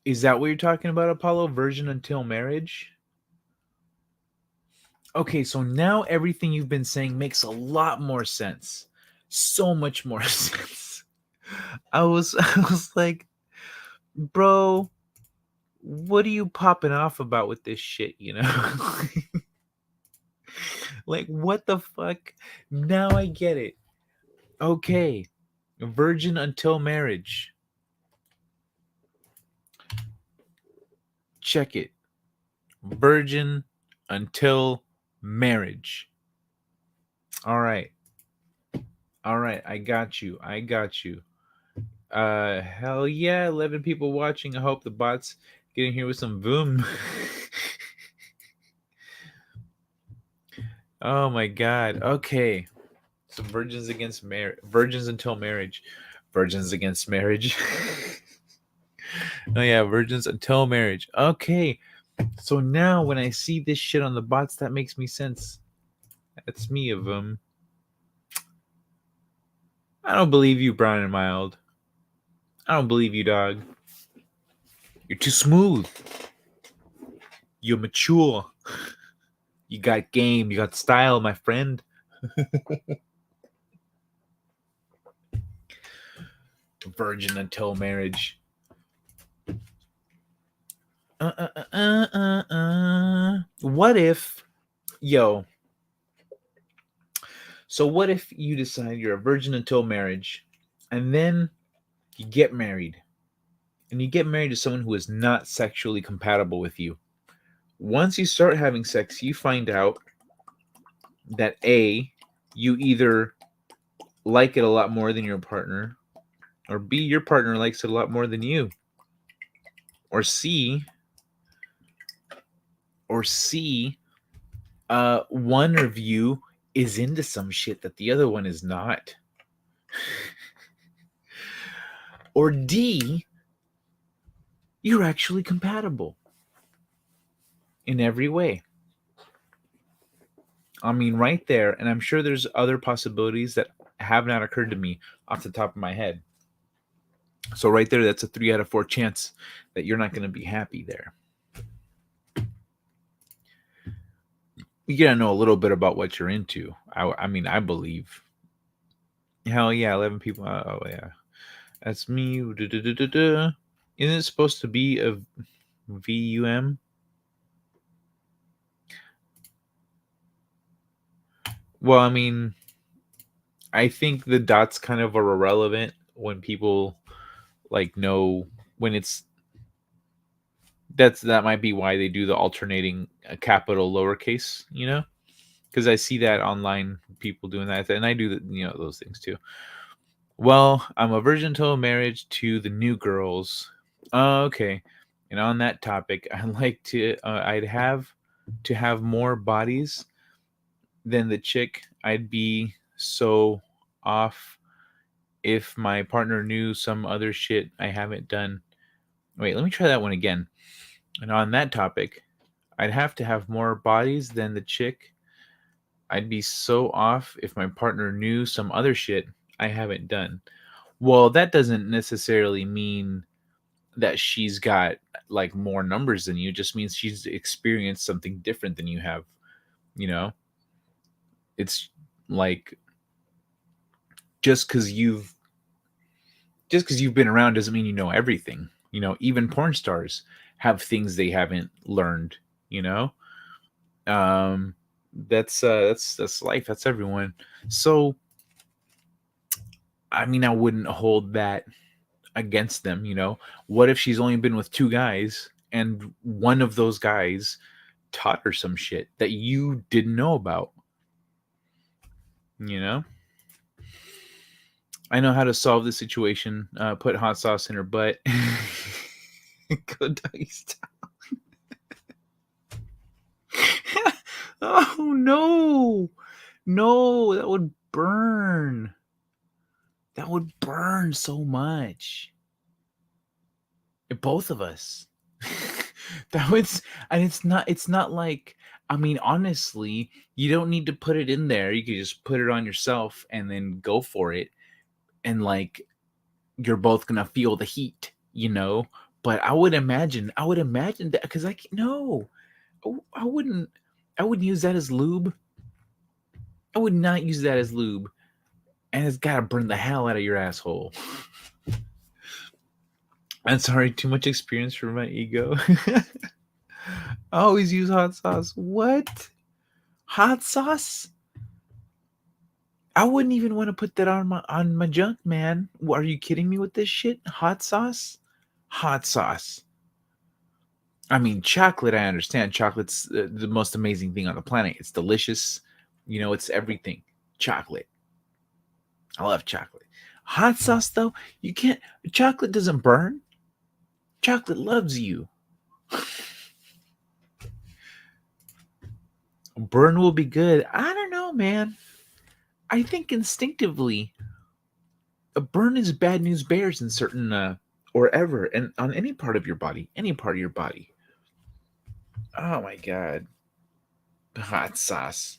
Is that what you're talking about, Apollo? Virgin until marriage? Okay, so now everything you've been saying makes a lot more sense. So much more sense. I was like, bro, what are you popping off about with this shit, you know? Like, what the fuck? Now I get it. Okay. Virgin until marriage. Check it. Virgin until marriage. All right. All right. I got you. I got you. Hell yeah. 11 people watching. I hope the bots get in here with some boom. Oh my God. Okay. So virgins against marriage. Virgins until marriage. Virgins against marriage. Oh yeah, virgins until marriage. Okay. So now when I see this shit on the bots, that makes me sense. That's me of them. I don't believe you, Brown and Mild. I don't believe you, dog. You're too smooth. You're mature. You got game. You got style, my friend. Virgin until marriage. What if, yo? So what if you decide you're a virgin until marriage, and then you get married, and you get married to someone who is not sexually compatible with you? Once you start having sex, you find out that A, you either like it a lot more than your partner, or B, your partner likes it a lot more than you, or C, one of you is into some shit that the other one is not, or D, you're actually compatible. in every way. I mean, right there. And I'm sure there's other possibilities that have not occurred to me off the top of my head. So right there, that's a 3 out of 4 chance that you're not going to be happy there. You gotta know a little bit about what you're into. I mean, I believe. Hell yeah, 11 people. Oh yeah, that's me. Isn't it supposed to be a VUM? Well, I mean, I think the dots kind of are irrelevant when people like know when it's that might be why they do the alternating capital lowercase, you know, because I see that online people doing that, and I do those things too. Well, I'm a virgin till marriage to the new girls. Okay, and on that topic, I'd have to have more bodies than the chick. I'd be so off if my partner knew some other shit I haven't done. Wait, let me try that one again. And on that topic, I'd have to have more bodies than the chick. I'd be so off if my partner knew some other shit I haven't done. Well, that doesn't necessarily mean that she's got like more numbers than you. It just means she's experienced something different than you have, you know? It's like just cuz you've been around doesn't mean you know everything. You know, even porn stars have things they haven't learned, you know? Um that's life. That's everyone. So, I mean, I wouldn't hold that against them, you know? What if she's only been with 2 guys and one of those guys taught her some shit that you didn't know about, you know? I know how to solve this situation. Put hot sauce in her butt. Go doggy style. Oh no. No, that would burn. That would burn so much. Both of us. That was, and it's not like, I mean, honestly, you don't need to put it in there. You could just put it on yourself and then go for it. And like you're both gonna feel the heat, you know. But I would imagine that because no, I wouldn't, I wouldn't use that as lube. I would not use that as lube, and it's gotta burn the hell out of your asshole. I'm sorry, too much experience for my ego. I always use hot sauce. What? Hot sauce? I wouldn't even want to put that on my junk, man. Are you kidding me with this shit? Hot sauce? Hot sauce. I mean, chocolate, I understand. Chocolate's the most amazing thing on the planet. It's delicious. You know, it's everything. Chocolate. I love chocolate. Hot sauce, though, you can't. Chocolate doesn't burn. Chocolate loves you. Burn will be good. I don't know, man. I think instinctively, a burn is bad news bears in certain, or ever, and on any part of your body, any part of your body. Oh my god. Hot sauce.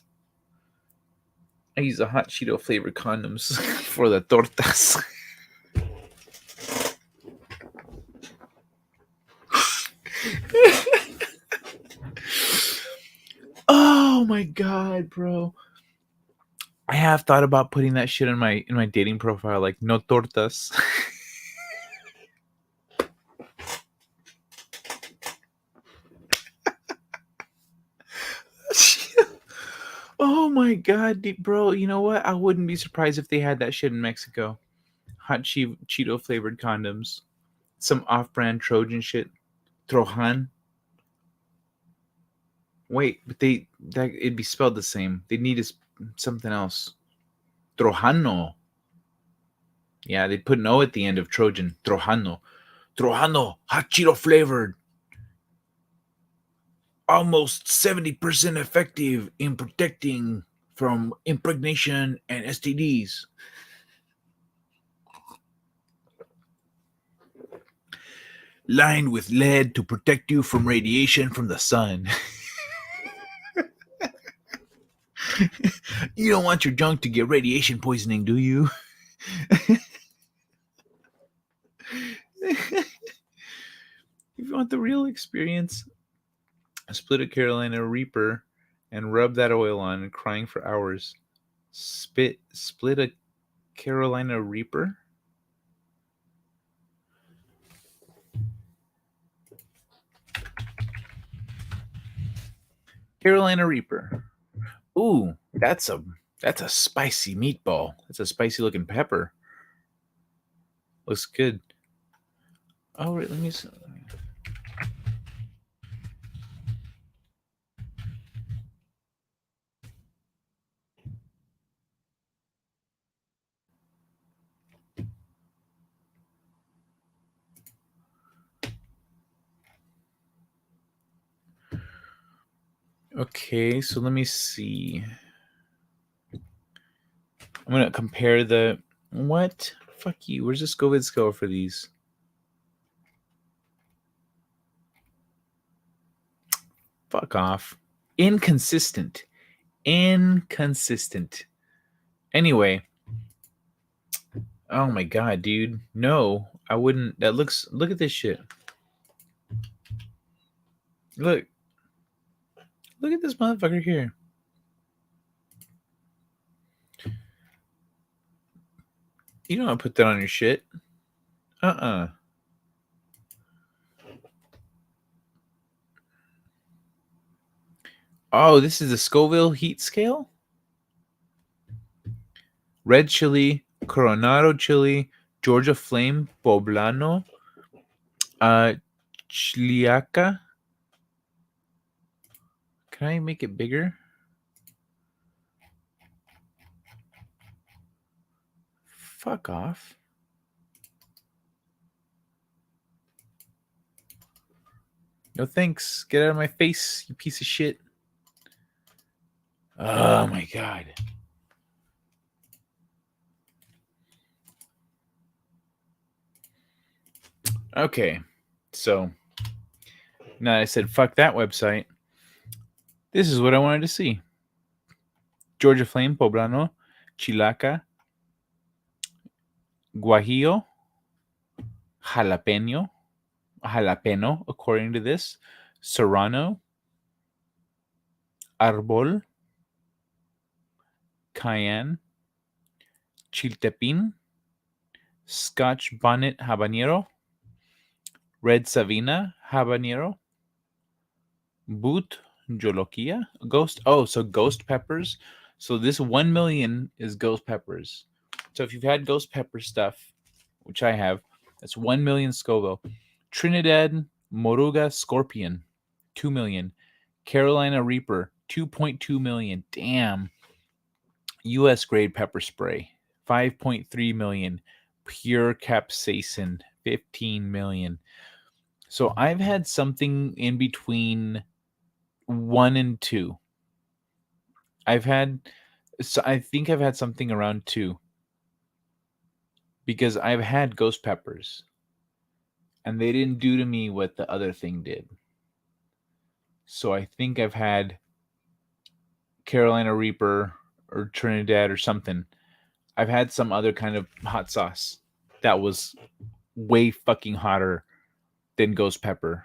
I use a hot Cheeto flavored condoms for the tortas. Oh my god, bro. I have thought about putting that shit in my dating profile, like no tortas. Oh my god, bro. You know what? I wouldn't be surprised if they had that shit in Mexico. Hot Cheeto flavored condoms. Some off-brand Trojan shit. Trojan. Wait, but it'd be spelled the same. They'd need something else. Trojano. Yeah, they put an O at the end of Trojan. Trojano. Trojano. Hot Cheeto flavored. Almost 70% effective in protecting from impregnation and STDs. Lined with lead to protect you from radiation from the sun. You don't want your junk to get radiation poisoning, do you? If you want the real experience, split a Carolina Reaper and rub that oil on, crying for hours. Split a Carolina Reaper? Carolina Reaper. Ooh, that's a spicy meatball. That's a spicy looking pepper. Looks good. Oh, wait, let me see. Okay, so let me see. I'm gonna compare the what? Fuck you. Where's the Scoville scale for these? Fuck off. Inconsistent. Inconsistent. Anyway. Oh my god, dude. No, I wouldn't. That looks. Look at this shit. Look. Look at this motherfucker here. You don't want to put that on your shit. Oh, this is the Scoville heat scale? Red chili, Coronado chili, Georgia flame, poblano, chiliaca. Can I make it bigger? Fuck off. No thanks. Get out of my face, you piece of shit. Oh my god. Okay. So now that I said fuck that website, this is what I wanted to see. Georgia flame, poblano, chilaca, guajillo, jalapeno, according to this, serrano, arbol, cayenne, chiltepin, Scotch bonnet habanero, red savina habanero, boot jolokia, ghost. Oh, so ghost peppers. So this 1 million is ghost peppers. So if you've had ghost pepper stuff, which I have, that's 1 million Scoville. Trinidad Moruga Scorpion, 2 million. Carolina Reaper, 2.2 million. Damn. US grade pepper spray, 5.3 million. Pure capsaicin, 15 million. So I've had something in between 1 and 2. I think I've had something around 2. Because I've had ghost peppers. And they didn't do to me what the other thing did. So I think I've had Carolina Reaper or Trinidad or something. I've had some other kind of hot sauce that was way fucking hotter than ghost pepper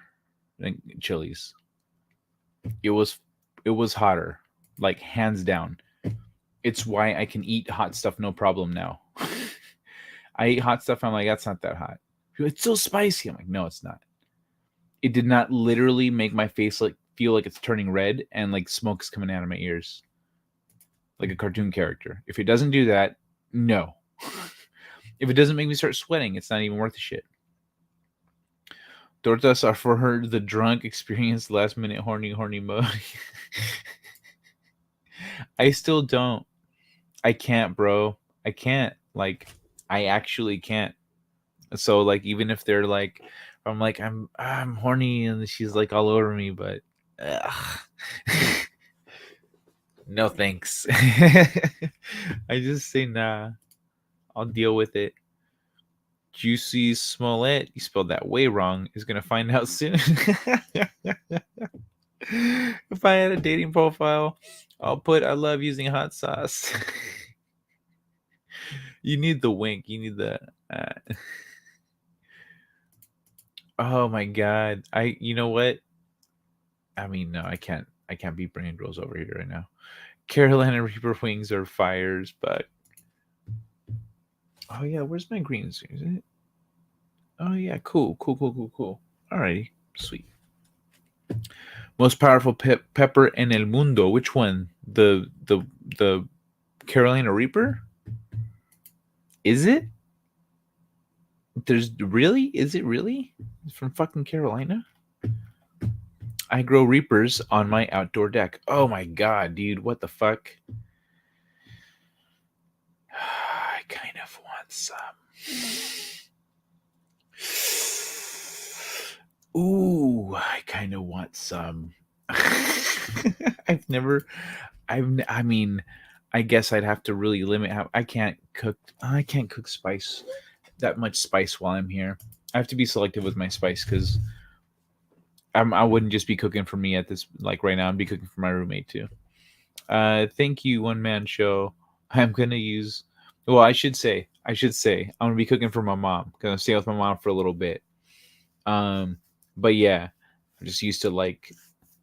and chilies. It was hotter, like hands down. It's why I can eat hot stuff no problem now. I eat hot stuff. I'm like, that's not that hot. It's so spicy. I'm like, no, it's not. It did not literally make my face like feel like it's turning red and like smoke is coming out of my ears, like a cartoon character. If it doesn't do that, no. If it doesn't make me start sweating, it's not even worth the shit. Tortas are for her the drunk experience, last minute horny mode. I still don't. I can't, bro. I can't. Like, I actually can't. So like, even if they're like, I'm like, I'm horny, and she's like all over me, but no thanks. I just say nah. I'll deal with it. Juicy Smollett, you spelled that way wrong, is gonna find out soon. If I had a dating profile, I'll put I love using hot sauce. You need the wink. You need the. Oh my god! You know what? I mean, no, I can't. I can't be brain girls over here right now. Carolina Reaper wings are fires, but oh yeah, where's my greens? Is it? Oh yeah, cool. Alrighty, sweet. Most powerful pepper en el mundo. Which one? The Carolina Reaper? Is it? There's really? Is it really? It's from fucking Carolina? I grow reapers on my outdoor deck. Oh my god, dude, what the fuck? I kind of want some. Ooh, I kind of want some. I mean, I guess I'd have to really limit how I can't cook spice, that much spice while I'm here. I have to be selective with my spice because I wouldn't just be cooking for me at this, like right now. I'd be cooking for my roommate too. Thank you, one man show. I'm gonna use. Well, I should say I'm gonna be cooking for my mom. Gonna stay with my mom for a little bit. But yeah, I'm just used to like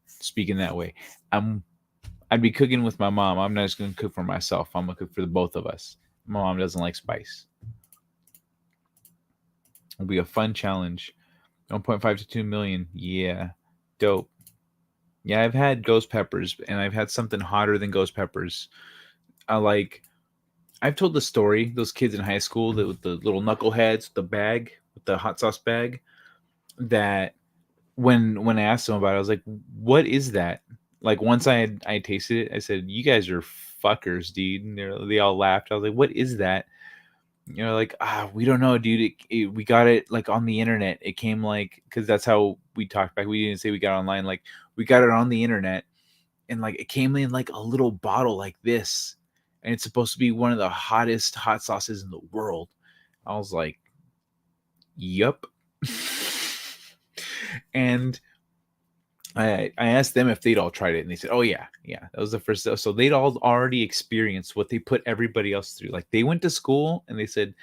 speaking that way. I'd be cooking with my mom. I'm not just gonna cook for myself. I'm gonna cook for the both of us. My mom doesn't like spice. It'll be a fun challenge. 1.5 to 2 million. Yeah, dope. Yeah, I've had ghost peppers, and I've had something hotter than ghost peppers. I've told the story. Those kids in high school with the little knuckleheads, the bag, with the hot sauce bag. That when I asked them about it, I was like, "What is that?" Like once I tasted it, I said, "You guys are fuckers, dude." And they all laughed. I was like, "What is that?" Like, we don't know, dude. We got it like on the internet. It came like because that's how we talked back. We didn't say we got it online. Like we got it on the internet, and like it came in like a little bottle like this, and it's supposed to be one of the hottest hot sauces in the world. I was like, "Yup." And I asked them if they'd all tried it, and they said, "Oh yeah, that was the first." So they'd all already experienced what they put everybody else through. Like they went to school and they said,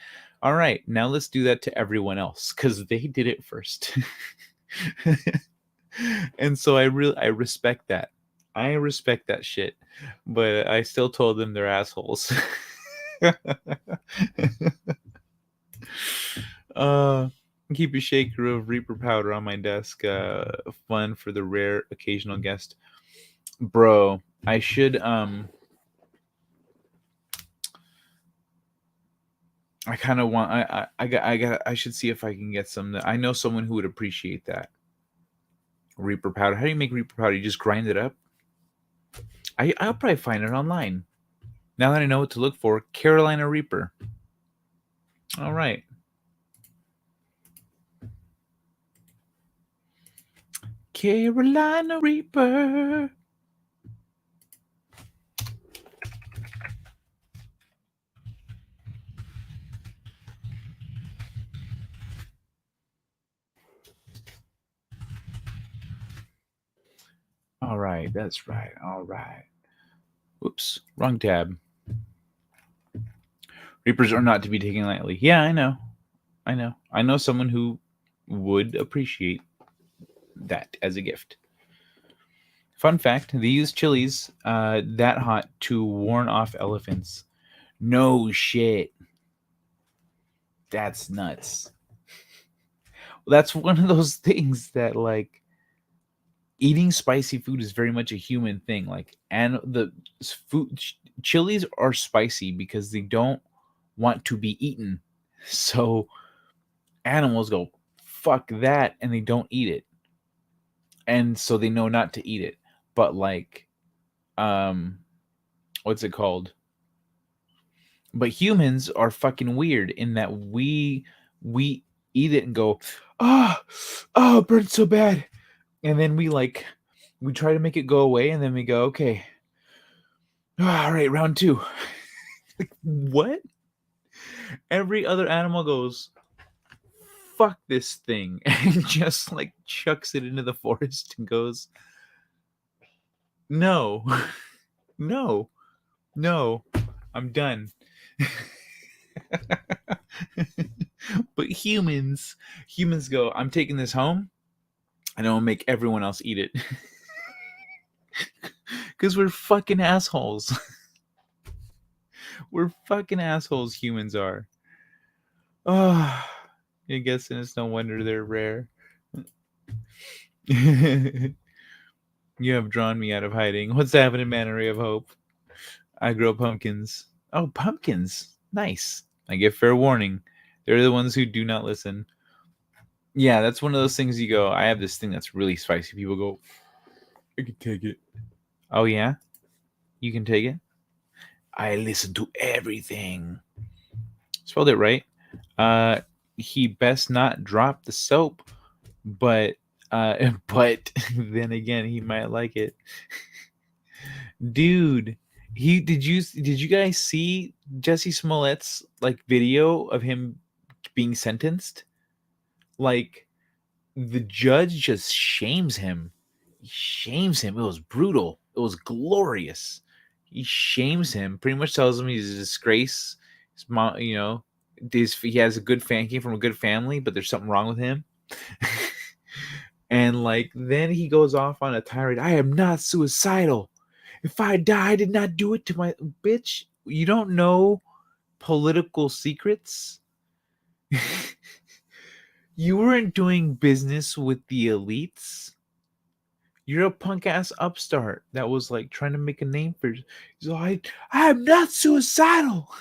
"All right, now let's do that to everyone else," because they did it first. And so I respect that. I respect that shit, but I still told them they're assholes. uh Keep a shaker of Reaper powder on my desk. Fun for the rare occasional guest. Bro, I should I kind of want I should see if I can get some. I know someone who would appreciate that. Reaper powder. How do you make Reaper powder? You just grind it up? I'll probably find it online. Now that I know what to look for, Carolina Reaper. All right. Carolina Reaper. All right, that's right. All right. Oops, wrong tab. Reapers are not to be taken lightly. Yeah, I know. I know someone who would appreciate that as a gift. Fun fact, they use chilies that hot to warn off elephants. No shit. That's nuts. That's one of those things that like eating spicy food is very much a human thing. Like, and the food chilies are spicy because they don't want to be eaten. So animals go, fuck that, and they don't eat it. And so they know not to eat it. But like, what's it called? But humans are fucking weird in that we eat it and go, oh, it burns so bad. And then we try to make it go away, and then we go, okay, all right, round two. Like, what? Every other animal goes, fuck this thing, and just like chucks it into the forest and goes, No. No. No. I'm done. But humans go, I'm taking this home and I'll make everyone else eat it. Because we're fucking assholes. We're fucking assholes, humans are. Oh, I guess it's no wonder they're rare. You have drawn me out of hiding. What's happening, man? A ray of hope. I grow pumpkins. Oh, pumpkins. Nice. I give fair warning. They're the ones who do not listen. Yeah, that's one of those things you go, I have this thing that's really spicy. People go, I can take it. Oh, yeah? You can take it? I listen to everything. Spelled it right. He best not drop the soap, but but then again, he might like it. Dude, did you guys see Jesse Smollett's like video of him being sentenced? Like the judge just shames him. He shames him. It was brutal. It was glorious. He shames him. Pretty much tells him he's a disgrace. His mom, he has a good fan. Came from a good family, but there's something wrong with him. And like then he goes off on a tirade. I am not suicidal. If I die, I did not do it to my bitch. You don't know political secrets. You weren't doing business with the elites. You're a punk ass upstart that was like trying to make a name for. So I am not suicidal.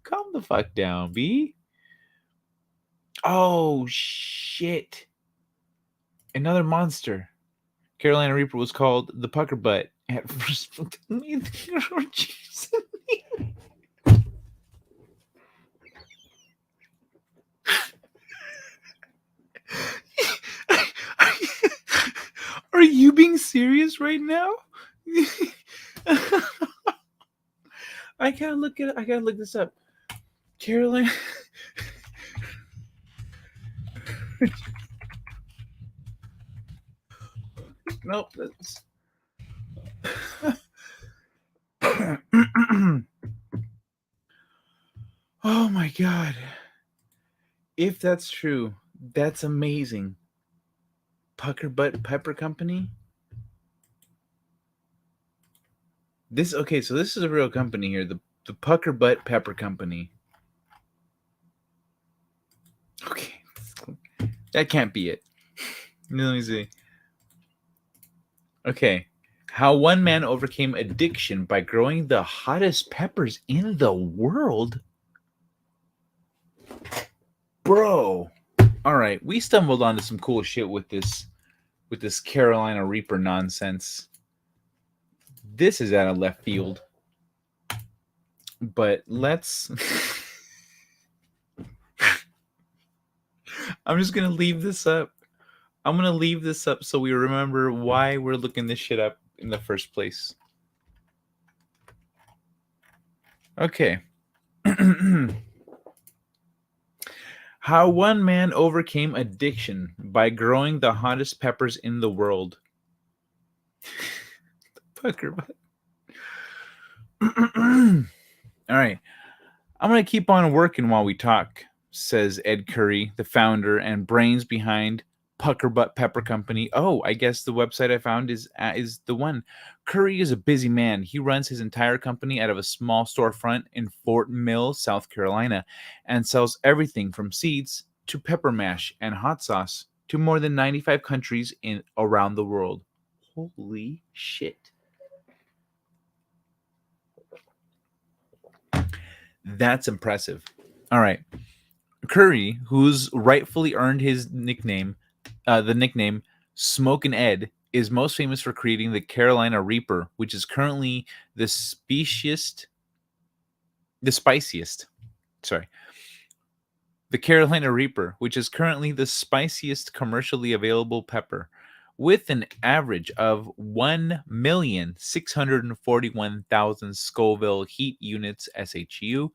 Calm the fuck down, B. Oh shit! Another monster. Carolina Reaper was called the Pucker Butt at first. Are you being serious right now? I gotta look this up. Carolina. Nope. That's... Oh my god. If that's true, that's amazing. Pucker Butt Pepper Company? So this is a real company here. The Pucker Butt Pepper Company. Okay. That can't be it. Let me see. Okay. How one man overcame addiction by growing the hottest peppers in the world? Bro. All right. We stumbled onto some cool shit with this Carolina Reaper nonsense. This is out of left field. But let's I'm just going to leave this up. I'm going to leave this up so we remember why we're looking this shit up in the first place. Okay. How one man overcame addiction by growing the hottest peppers in the world. Pucker butt. All right. I'm going to keep on working while we talk, says Ed Curry, the founder and brains behind Pucker Butt Pepper Company. Oh, I guess the website I found is the one. Curry is a busy man. He runs his entire company out of a small storefront in Fort Mill, South Carolina, and sells everything from seeds to pepper mash and hot sauce to more than 95 countries around the world. Holy shit. That's impressive. All right. Curry, who's rightfully earned his nickname, the nickname Smokin' Ed, is most famous for creating the Carolina Reaper, which is currently the spiciest. The Carolina Reaper, which is currently the spiciest commercially available pepper, with an average of 1,641,000 Scoville heat units (SHU).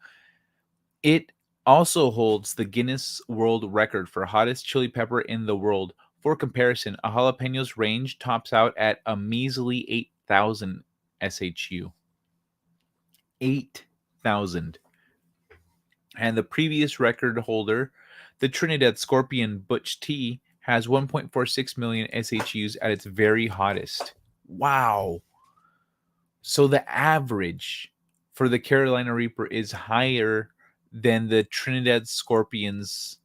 It also holds the Guinness World Record for hottest chili pepper in the world, For comparison, a jalapeno's range tops out at a measly 8,000 SHU. 8,000. And the previous record holder, the Trinidad Scorpion Butch T, has 1.46 million SHUs at its very hottest. Wow. So the average for the Carolina Reaper is higher than the Trinidad Scorpion's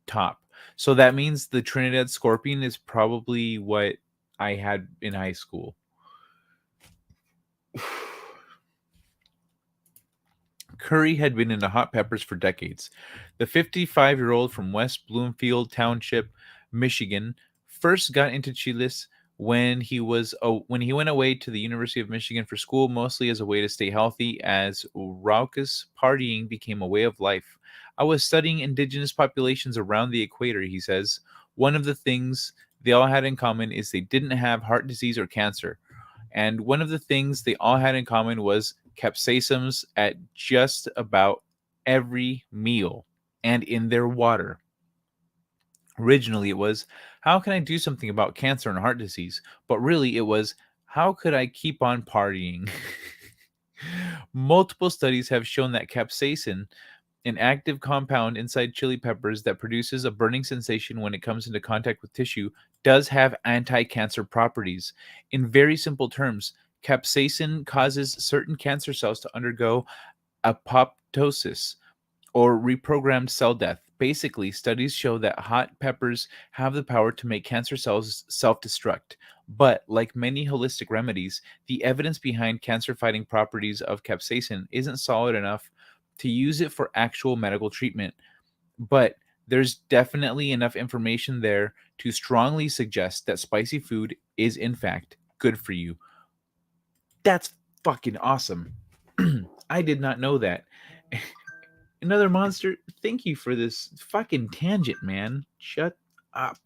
top. So that means the Trinidad Scorpion is probably what I had in high school. Curry had been into hot peppers for decades. The 55-year-old from West Bloomfield Township, Michigan, first got into chiles when he went away to the University of Michigan for school, mostly as a way to stay healthy, as raucous partying became a way of life. I was studying indigenous populations around the equator, he says. One of the things they all had in common is they didn't have heart disease or cancer. And one of the things they all had in common was capsaicums at just about every meal and in their water. Originally, it was, how can I do something about cancer and heart disease? But really, it was, how could I keep on partying? Multiple studies have shown that capsaicin, an active compound inside chili peppers that produces a burning sensation when it comes into contact with tissue, does have anti-cancer properties. In very simple terms, capsaicin causes certain cancer cells to undergo apoptosis, or reprogrammed cell death. Basically, studies show that hot peppers have the power to make cancer cells self-destruct. But like many holistic remedies, the evidence behind cancer-fighting properties of capsaicin isn't solid enough to use it for actual medical treatment. But there's definitely enough information there to strongly suggest that spicy food is in fact good for you. That's fucking awesome. I did not know that. Another monster. Thank you for this fucking tangent, man. Shut up.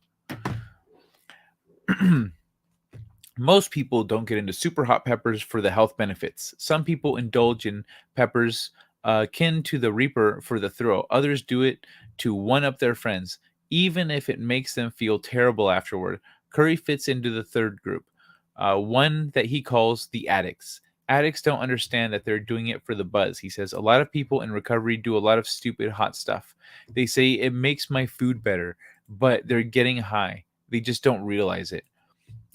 Most people don't get into super hot peppers for the health benefits. Some people indulge in peppers akin to the Reaper for the thrill. Others do it to one up their friends, even if it makes them feel terrible afterward. Curry fits into the third group, one that he calls the addicts. Addicts don't understand that they're doing it for the buzz, he says. A lot of people in recovery do a lot of stupid hot stuff. They say it makes my food better, but they're getting high. They just don't realize it.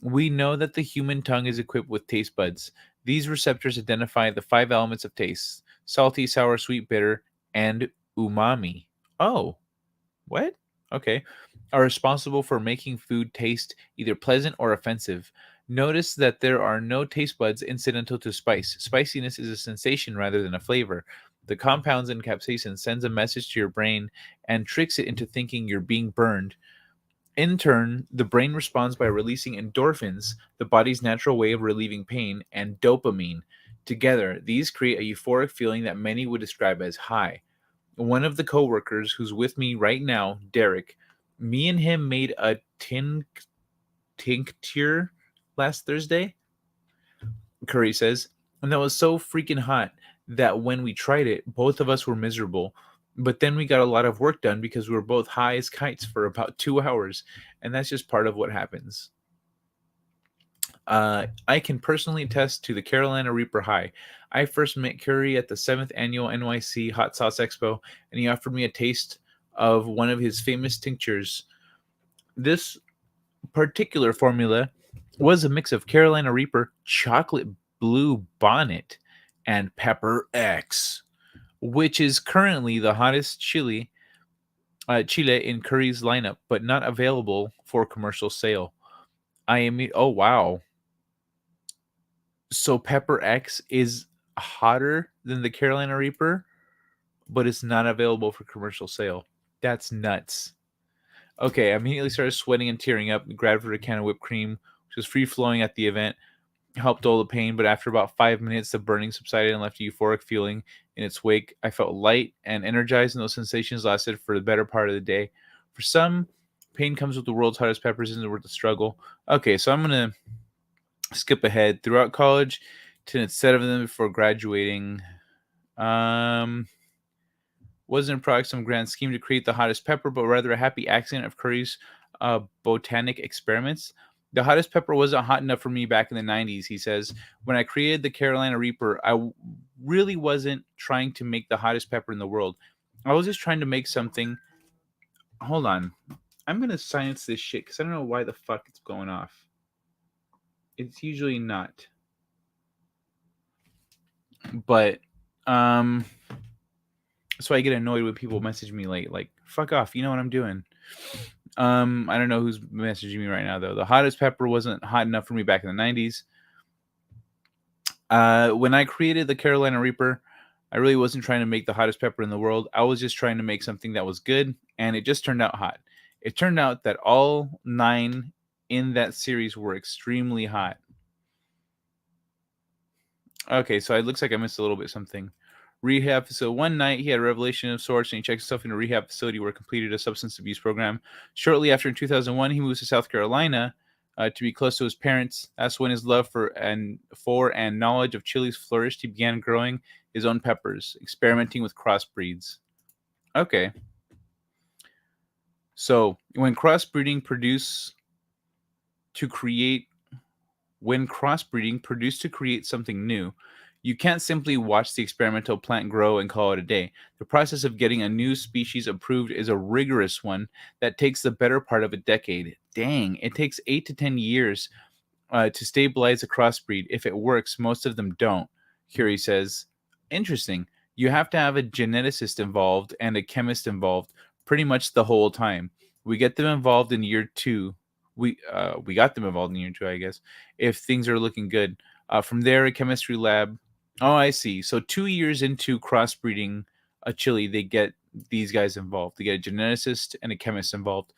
We know that the human tongue is equipped with taste buds. These receptors identify the 5 elements of taste: salty, sour, sweet, bitter, and umami. Oh, what? Okay. Are responsible for making food taste either pleasant or offensive. Notice that there are no taste buds incidental to spice. Spiciness is a sensation rather than a flavor. The compounds in capsaicin sends a message to your brain and tricks it into thinking you're being burned. In turn, the brain responds by releasing endorphins, the body's natural way of relieving pain, and dopamine. Together, these create a euphoric feeling that many would describe as high. One of the coworkers who's with me right now, Derek, me and him made a tincture last Thursday, Curry says, and that was so freaking hot that when we tried it, both of us were miserable. But then we got a lot of work done because we were both high as kites for about 2 hours, and that's just part of what happens. I can personally attest to the Carolina Reaper high. I first met Curry at the 7th annual NYC Hot Sauce Expo, and he offered me a taste of one of his famous tinctures. This particular formula was a mix of Carolina Reaper, chocolate blue bonnet, and Pepper X, which is currently the hottest chile in Curry's lineup, but not available for commercial sale. Oh wow. So Pepper X is hotter than the Carolina Reaper, but it's not available for commercial sale. That's nuts. Okay, I immediately started sweating and tearing up, grabbed for a can of whipped cream, which was free flowing at the event. Helped dull the pain, but after about 5 minutes, the burning subsided and left a euphoric feeling in its wake. I felt light and energized, and those sensations lasted for the better part of the day. For some, pain comes with the world's hottest peppers, isn't worth the struggle. Okay, so I'm going to skip ahead. Throughout college, 10 of them before graduating. Wasn't a product some grand scheme to create the hottest pepper, but rather a happy accident of Curry's botanic experiments. The hottest pepper wasn't hot enough for me back in the 90s, he says. When I created the Carolina Reaper, really wasn't trying to make the hottest pepper in the world. I was just trying to make something. Hold on. I'm going to silence this shit because I don't know why the fuck it's going off. It's usually not. But, so I get annoyed when people message me late. Like, fuck off. You know what I'm doing. I don't know who's messaging me right now, though. The hottest pepper wasn't hot enough for me back in the 90s. When I created the Carolina Reaper, I really wasn't trying to make the hottest pepper in the world. I was just trying to make something that was good, and it just turned out hot. It turned out that all 9 in that series were extremely hot. Okay, so it looks like I missed a little bit something. Rehab. So one night he had a revelation of sorts, and he checked himself in a rehab facility where he completed a substance abuse program. Shortly after, in 2001, he moves to South Carolina to be close to his parents. That's when his love for and knowledge of chilies flourished. He began growing his own peppers, experimenting with crossbreeds. Okay. So when crossbreeding produced to create something new, you can't simply watch the experimental plant grow and call it a day. The process of getting a new species approved is a rigorous one that takes the better part of a decade. Dang, it takes 8 to 10 years to stabilize a crossbreed. If it works, most of them don't. Curie says, interesting. You have to have a geneticist involved and a chemist involved pretty much the whole time. We get them involved in year 2. We got them involved in year 2, I guess, if things are looking good. From there, a chemistry lab. Oh, I see. So 2 years into crossbreeding a chili, they get these guys involved. They get a geneticist and a chemist involved.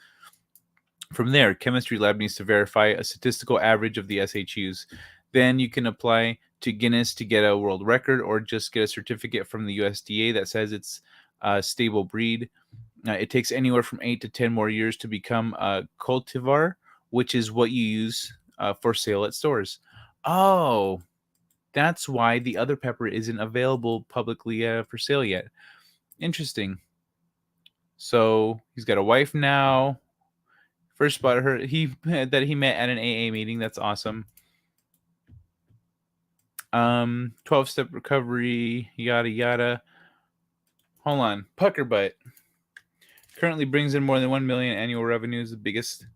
From there, chemistry lab needs to verify a statistical average of the SHUs. Then you can apply to Guinness to get a world record, or just get a certificate from the USDA that says it's a stable breed. It takes anywhere from 8 to 10 more years to become a cultivar, which is what you use for sale at stores. Oh, that's why the other pepper isn't available publicly for sale yet. Interesting. So he's got a wife now. First spotted her that he met at an AA meeting. That's awesome. 12-step recovery, yada yada. Hold on. Pucker butt currently brings in more than 1 million annual revenues, the biggest.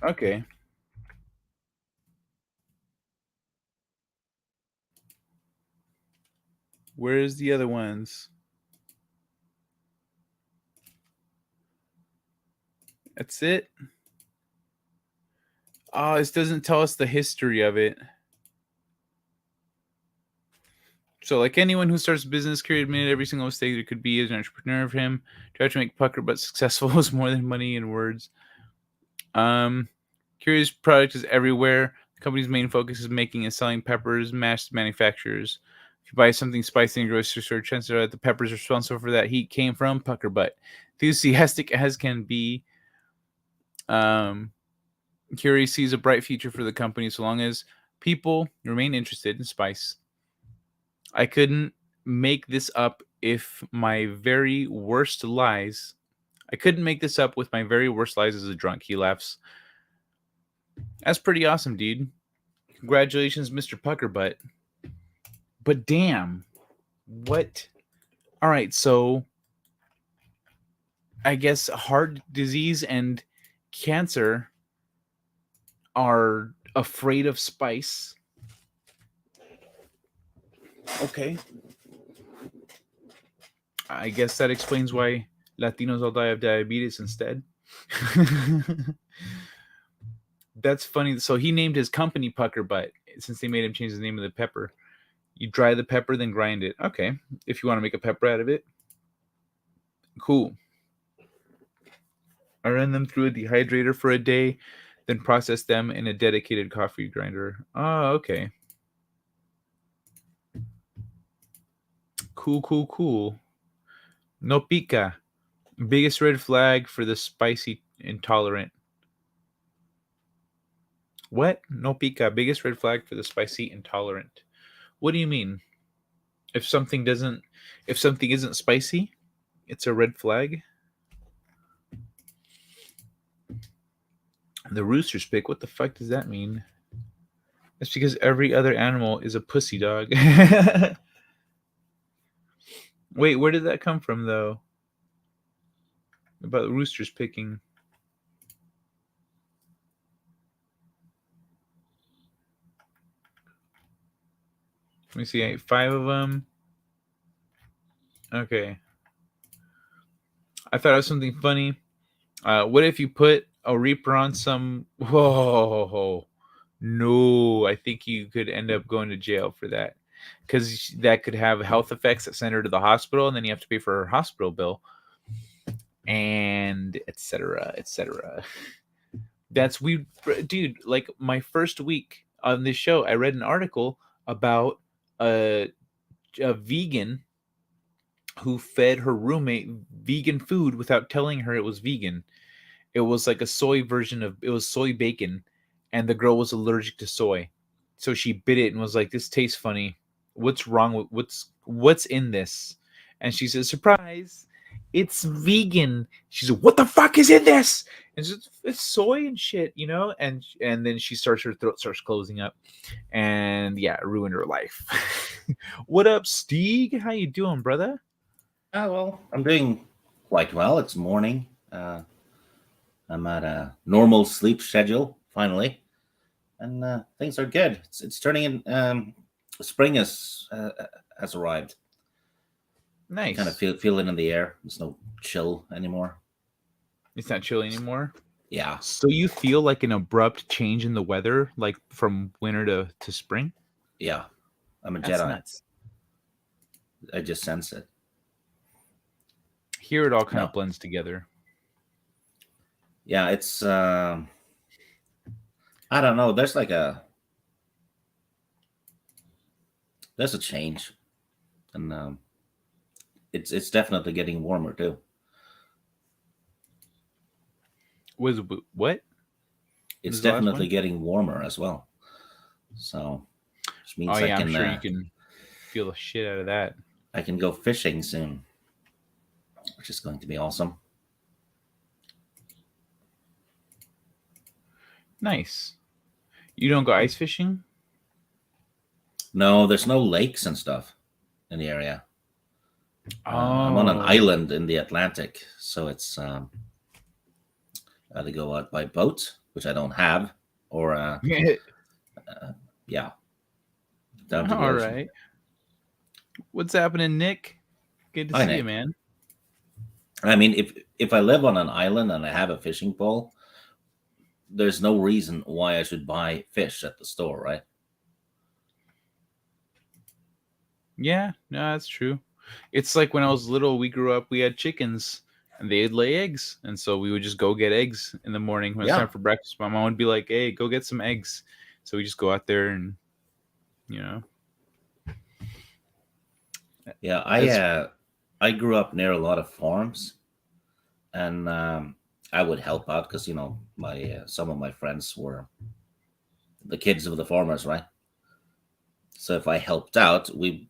Okay. Where's the other ones? That's it. Oh, this doesn't tell us the history of it. So, like anyone who starts a business, Curie admitted every single mistake there could be as an entrepreneur of him. Tried to make pucker but successful was more than money and words. Curie's product is everywhere. The company's main focus is making and selling peppers, mass manufacturers. If you buy something spicy in a grocery store, chances are that the peppers responsible for that heat came from pucker butt. Enthusiastic as can be, Curie sees a bright future for the company so long as people remain interested in spice. I couldn't make this up if my very worst lies. I couldn't make this up with my very worst lies as a drunk. He laughs. That's pretty awesome, dude. Congratulations, Mr. Puckerbutt. But damn, what? All right, so I guess heart disease and cancer are afraid of spice. Okay. I guess that explains why Latinos all die of diabetes instead. That's funny. So he named his company Pucker Butt since they made him change the name of the pepper. You dry the pepper, then grind it. Okay. If you want to make a pepper out of it. Cool. I run them through a dehydrator for a day, then process them in a dedicated coffee grinder. Oh, okay. Cool. No pica. Biggest red flag for the spicy intolerant. What? No pica. Biggest red flag for the spicy intolerant. What do you mean? If something isn't spicy? It's a red flag. The rooster's pick. What the fuck does that mean? That's because every other animal is a pussy dog. Wait, where did that come from, though? About the roosters picking. Let me see. 5 of them. Okay. I thought it was something funny. What if you put a Reaper on some? Whoa. No, I think you could end up going to jail for that. Because that could have health effects that send her to the hospital, and then you have to pay for her hospital bill. And etc. etc. That's weird, dude. Like my first week on this show, I read an article about a vegan who fed her roommate vegan food without telling her it was vegan. It was like a soy version of it was soy bacon, and the girl was allergic to soy, so she bit it and was like, "This tastes funny. What's wrong with what's in this?" And she says, "Surprise, it's vegan." She's like, "What the fuck is in this?" And it's soy and shit, you know. And then her throat starts closing up, and yeah, it ruined her life. What up, Steeg? How you doing, brother? Well, I'm doing quite well. It's morning. I'm at a normal sleep schedule finally, and things are good. It's turning in. Spring has arrived. Nice. Kind of feel it in the air. There's no chill anymore. It's not chilly anymore. Yeah, So you feel like an abrupt change in the weather, like from winter to spring? yeah. I'm a That's Jedi. nuts. I just sense it. Here it all kind No. of blends together. Yeah, it's. I don't know. There's a change, and it's definitely getting warmer too. Was what? It's is the last definitely one? getting warmer as well. So, which means Oh I yeah, I'm can sure you can feel the shit out of that. I can go fishing soon, which is going to be awesome. Nice. You don't go ice fishing? No, there's no lakes and stuff in the area. Oh, I'm on an island in the Atlantic, so it's either go out by boat, which I don't have, or yeah, down to the all ocean. right. What's happening, Nick? Good to Hi, see you, Nick. man. I mean, if I live on an island and I have a fishing pole, there's no reason why I should buy fish at the store, right? Yeah, no, that's true. It's like when I was little, we grew up, we had chickens and they'd lay eggs. And so we would just go get eggs in the morning when it's Yeah. time for breakfast. My mom would be like, "Hey, go get some eggs." So we just go out there and, you know, Yeah, it's, I grew up near a lot of farms, and I would help out because my some of my friends were the kids of the farmers, right? So if I helped out, we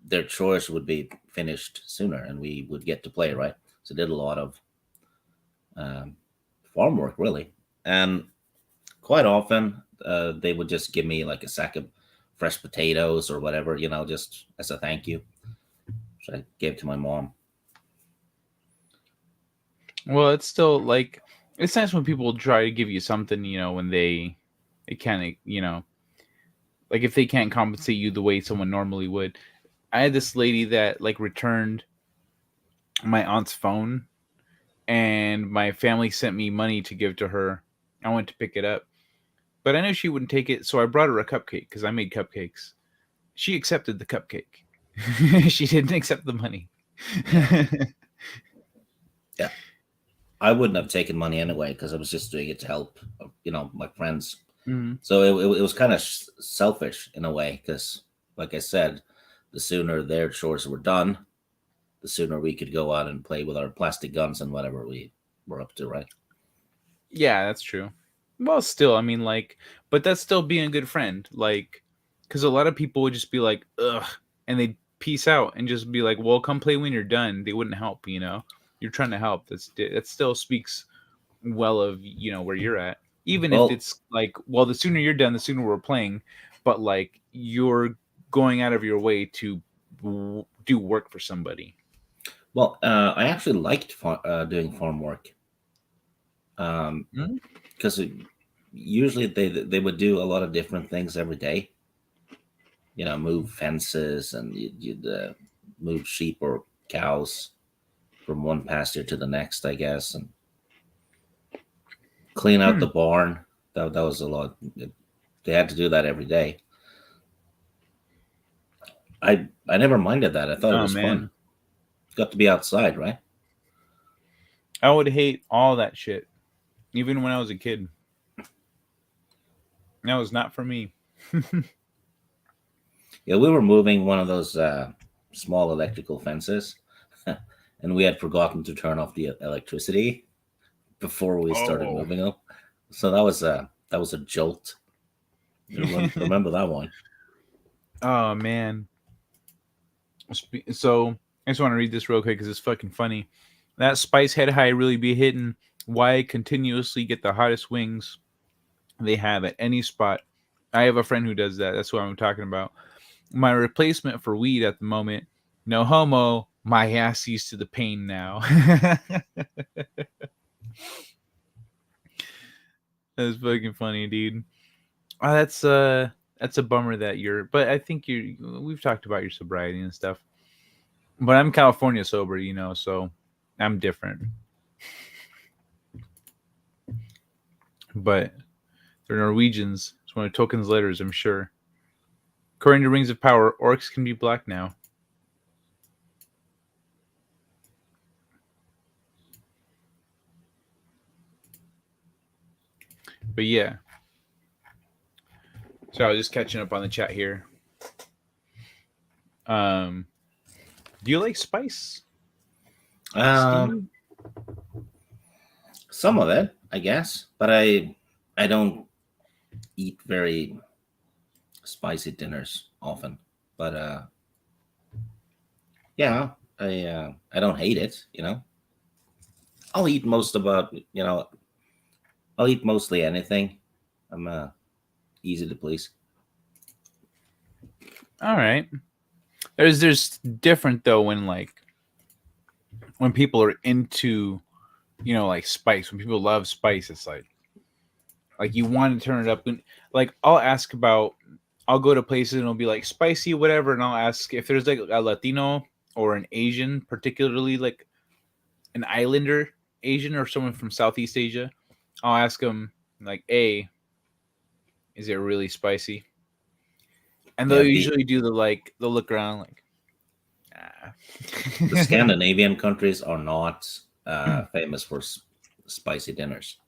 their chores would be finished sooner, and we would get to play, right? So did a lot of um, farm work, really, and quite often they would just give me like a sack of fresh potatoes or whatever, just as a thank you, which I gave to my mom. well, it's still like, it's nice when people try to give you something, you know, when they kind of, you know, like if they can't compensate you the way someone normally would. I had this lady that like returned my aunt's phone, and my family sent me money to give to her. I went to pick it up, but I knew she wouldn't take it, so I brought her a cupcake because I made cupcakes. She accepted the cupcake. She didn't accept the money. Yeah, I wouldn't have taken money anyway because I was just doing it to help, my friends. Mhm. So it was kind of selfish in a way because, like I said, the sooner their chores were done, the sooner we could go out and play with our plastic guns and whatever we were up to, right? Yeah, that's true. Well, still, I mean, like, but that's still being a good friend. Like, because a lot of people would just be like, ugh, and they'd peace out and just be like, well, come play when you're done. They wouldn't help, you know. You're trying to help. That still speaks well of, you know, where you're at. Even if Well, it's like, well, the sooner you're done, the sooner we're playing. But like, you're going out of your way to do work for somebody. well, I actually liked doing farm work Mhm. because usually they would do a lot of different things every day. You know, move fences, and you'd move sheep or cows from one pasture to the next, I guess, and clean out Hmm. the barn. That was a lot. They had to do that every day. I never minded that. I thought it Oh was fun. man, Got to be outside, right? I would hate all that shit, even when I was a kid. That was not for me. Yeah, we were moving one of those small electrical fences, and we had forgotten to turn off the electricity before we started Oh, moving them. So that was a jolt. You remember that one? oh man. So I just want to read this real quick because it's fucking funny. That spice head high really be hitting. Why continuously get the hottest wings they have at any spot? I have a friend who does that. That's what I'm talking about. My replacement for weed at the moment. No homo. My ass used to the pain now. That's fucking funny, dude. Oh, that's a bummer that you're. But I think you. We've talked about your sobriety and stuff. But I'm California sober, you know, so I'm different. But they're Norwegians. It's one of Tolkien's letters, I'm sure. According to Rings of Power, orcs can be black now. But yeah. So I was just catching up on the chat here. Um, do you like spice, Um, Steve? some of it, I guess, but I don't eat very spicy dinners often. But yeah, I don't hate it. You know, I'll eat most about I'll eat mostly anything. I'm easy to please. All right. There's different though when people are into, you know, like spice. When people love spice, it's like you want to turn it up. And like I'll go to places and it'll be like spicy whatever, and I'll ask if there's like a Latino or an Asian, particularly like an islander Asian or someone from Southeast Asia. I'll ask them like, "A, is it really spicy?" And they'll Yeah, usually do they'll look around like, ah. the Scandinavian countries are not famous for spicy dinners.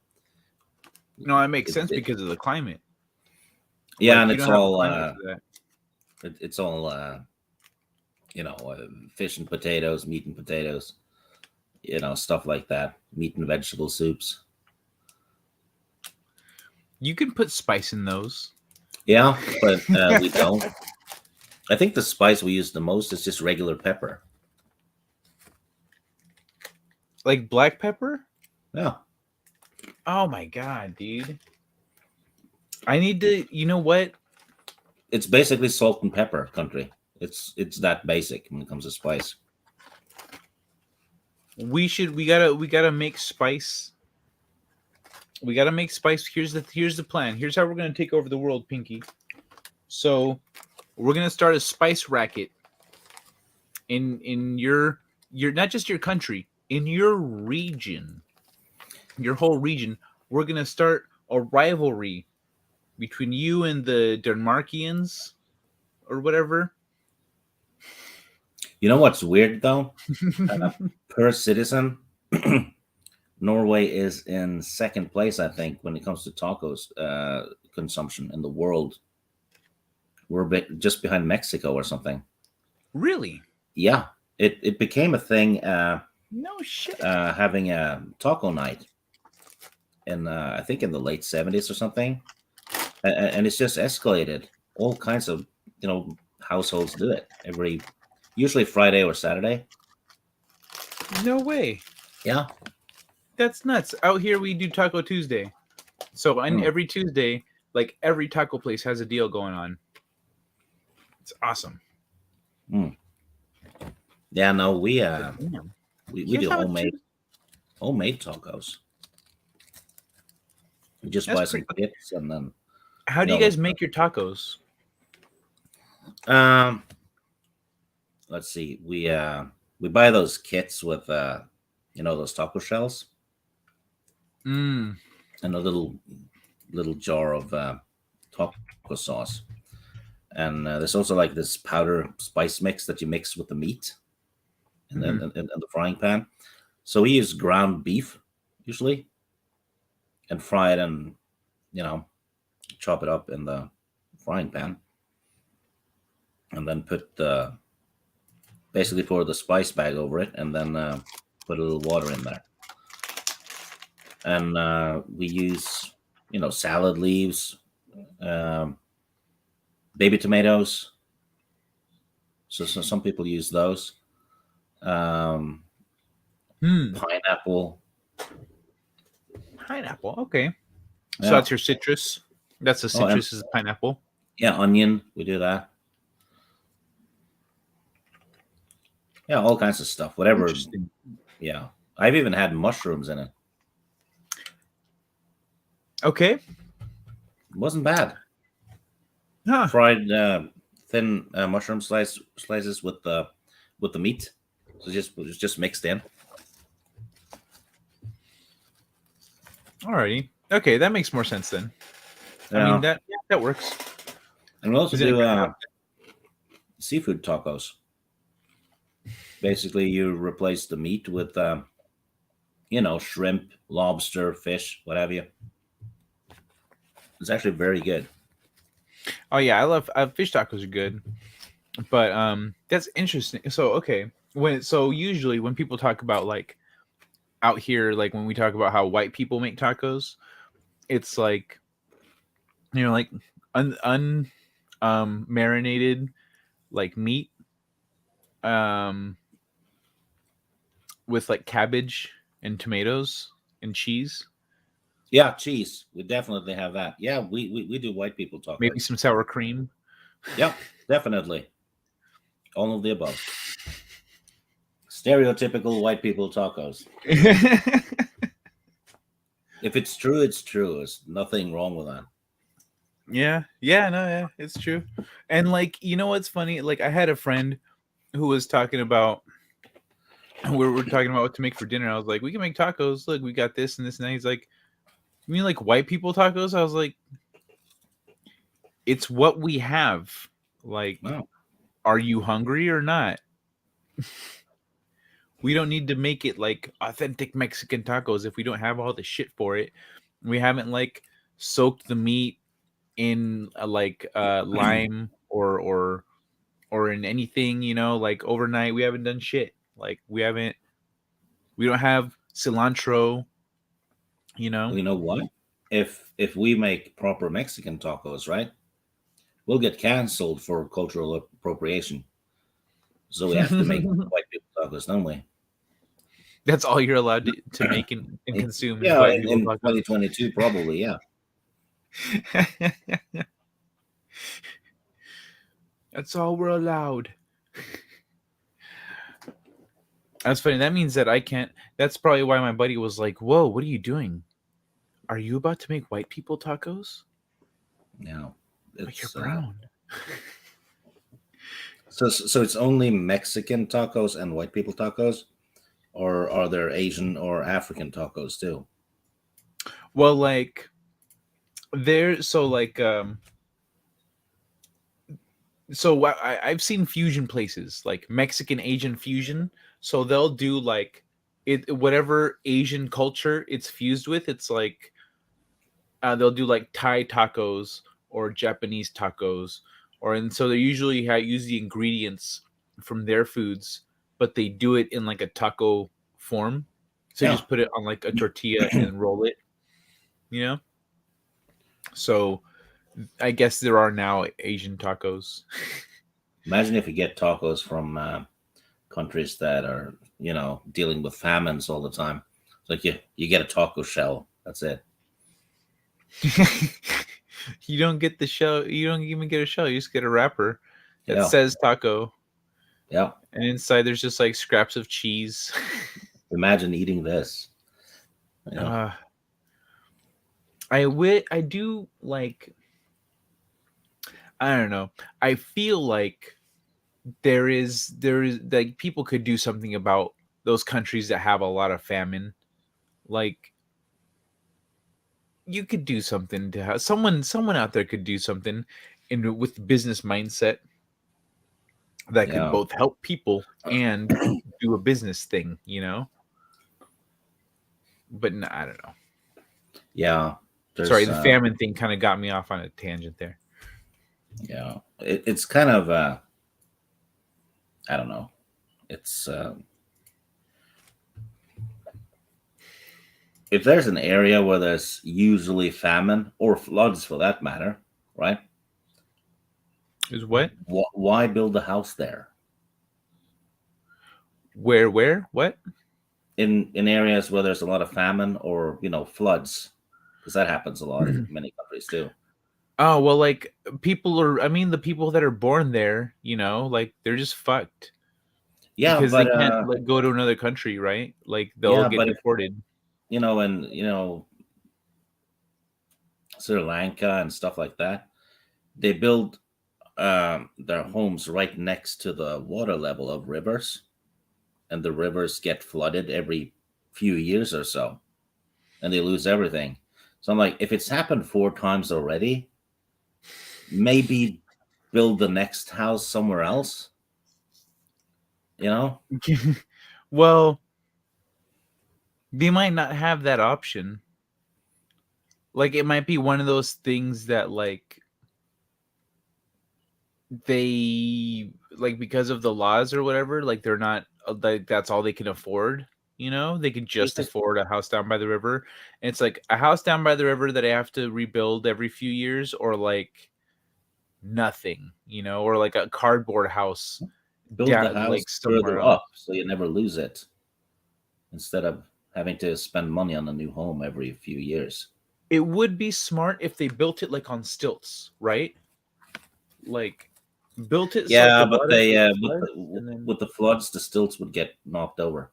No, it makes It, sense it, because of the climate. yeah, Like and you don't have a climate for that. it's all fish and potatoes, meat and potatoes, stuff like that, meat and vegetable soups. You can put spice in those. Yeah, but we don't. I think the spice we use the most is just regular pepper. Like black pepper? Yeah, Oh my god, dude. I need to, you know what? it's basically salt and pepper country. It's that basic when it comes to spice. We gotta make spice. We gotta make spice. Here's the plan. Here's how we're gonna take over the world, Pinky. So we're gonna start a spice racket in your not just your country, in your region, your whole region. We're gonna start a rivalry between you and the Denmarkians or whatever. You know what's weird though? Per citizen, Norway is in second place, I think, when it comes to tacos consumption in the world. We're a bit just behind Mexico or something. Really? Yeah, it became a thing No shit. having a taco night in I think in the late 70s or something, and it's just escalated. All kinds of households do it. Usually Friday or Saturday. No way. Yeah. That's nuts. Out here we do Taco Tuesday. So on Hmm. every Tuesday, like every taco place has a deal going on. It's awesome. Yeah. No, Damn. we You guys do have a homemade tacos. We just That's buy pretty. some kits and then How do you guys make your tacos? um let's see. We buy those kits with those taco shells Mm. and a little jar of taco sauce. And there's also like this powder spice mix that you mix with the meat and then in the frying pan. So we use ground beef usually and fry it and chop it up in the frying pan and then basically pour the spice bag over it and then put a little water in there. And we use salad leaves, um, baby tomatoes. So some people use those. Hmm. Pineapple. Pineapple. Okay. So Yeah. that's your citrus. That's the Oh, and- citrus is the pineapple. Yeah, onion. We do that. Yeah, all kinds of stuff. Whatever. Interesting. Yeah. I've even had mushrooms in it. Okay. It wasn't bad. Huh. Fried thin mushroom slices with the meat. So it's just mixed in. Alrighty. Okay, that makes more sense then. I Yeah. mean that works. And we also Is it do a- seafood tacos. Basically, you replace the meat with shrimp, lobster, fish, what have you. It's actually very good. Oh yeah, I love fish tacos are good. But that's interesting. So okay, usually when people talk about like out here, like when we talk about how white people make tacos, it's like like marinated like meat with like cabbage and tomatoes and cheese, Yeah, cheese. We definitely have that. Yeah, we do white people tacos. maybe some sour cream. Yep, definitely. All of the above. Stereotypical white people tacos. If it's true, it's true. There's nothing wrong with that. Yeah, it's true. And like, you know what's funny? Like, I had a friend who was talking about we were talking about what to make for dinner. I was like, we can make tacos. Look, we got this and this and that. He's like, you mean like white people tacos? I was like, it's what we have. Like, Wow. are you hungry or not? We don't need to make it like authentic Mexican tacos if we don't have all the shit for it. We haven't like soaked the meat in lime or in anything, like overnight. We haven't done shit. Like we don't have cilantro, Well, you know what? If we make proper Mexican tacos, right, we'll get canceled for cultural appropriation. So we have to make white people tacos, don't we? That's all you're allowed to make and consume. is Yeah, white in people tacos. 2022, probably, yeah. That's all we're allowed. That's funny. That means that I can't. That's probably why my buddy was like, "Whoa, what are you doing? Are you about to make white people tacos? Yeah, But you're it's brown." so it's only Mexican tacos and white people tacos, or are there Asian or African tacos too? Well, like I've seen fusion places like Mexican Asian fusion. So they'll do like whatever Asian culture it's fused with. It's like they'll do like Thai tacos or Japanese tacos, and so they usually use the ingredients from their foods, but they do it in like a taco form. So you Yeah. just put it on like a tortilla and roll it, So I guess there are now Asian tacos. Imagine if you get tacos from countries that are, dealing with famines all the time. It's like you get a taco shell. That's it. You don't get the shell. You don't even get a shell. You just get a wrapper that Yeah, says taco, yeah. and inside there's just like scraps of cheese. Imagine eating this. You know, uh, I do like. I don't know. I feel like there is like people could do something about those countries that have a lot of famine. Like you could do something to have someone out there could do something in with business mindset that could yeah, both help people and do a business thing, you know? But no, I don't know. yeah. Sorry, There's, the famine thing kind of got me off on a tangent there. yeah. It's kind of, I don't know. It's if there's an area where there's usually famine or floods for that matter, right? Is what? Why build a house there? Where? What? In areas where there's a lot of famine or floods, because that happens a lot in many countries too. Oh, well, like people are, I mean, the people that are born there, like they're just fucked Yeah, because they but can't like go to another country, right? Like they'll yeah, get but if deported. and Sri Lanka and stuff like that, they build their homes right next to the water level of rivers, and the rivers get flooded every few years or so, and they lose everything. So I'm like, if it's happened 4 times already, maybe build the next house somewhere else. You know? Well, they might not have that option. Like it might be one of those things that like they like because of the laws or whatever, like they're not like that's all they can afford. They can just Because afford a house down by the river. And it's like a house down by the river that I have to rebuild every few years, or like nothing, or like a cardboard house build the down house like somewhere further up else. so you never lose it, instead of having to spend money on a new home every few years. It would be smart if they built it like on stilts, right? Like built it so if Yeah, the but water they floods and then with the floods, the stilts would get knocked over